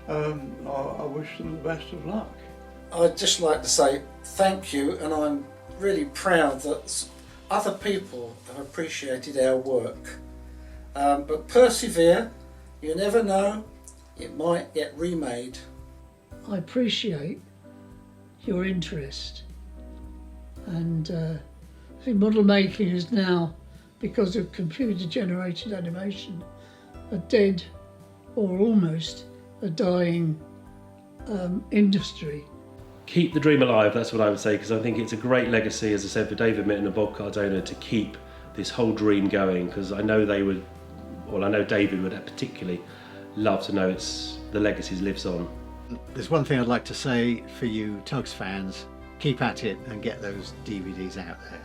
I wish them the best of luck. I'd just like to say thank you, and I'm really proud that other people have appreciated our work. But persevere, you never know, it might get remade. I appreciate your interest, and I think model making is now, because of computer generated animation, a dead or almost a dying industry. Keep the dream alive, that's what I would say, because I think it's a great legacy, as I said, for David Mitten and Bob Cardona to keep this whole dream going, because I know they would, well, I know David would particularly love to know the legacy lives on. There's one thing I'd like to say for you Tugs fans: keep at it and get those DVDs out there.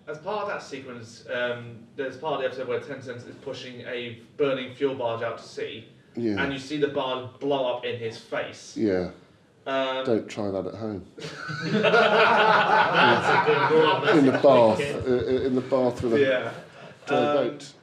As part of that sequence, there's part of the episode where Tencent is pushing a burning fuel barge out to sea, and you see the barge blow up in his face. Yeah. Don't try that at home. That's a good rule. In the bath with a dry boat.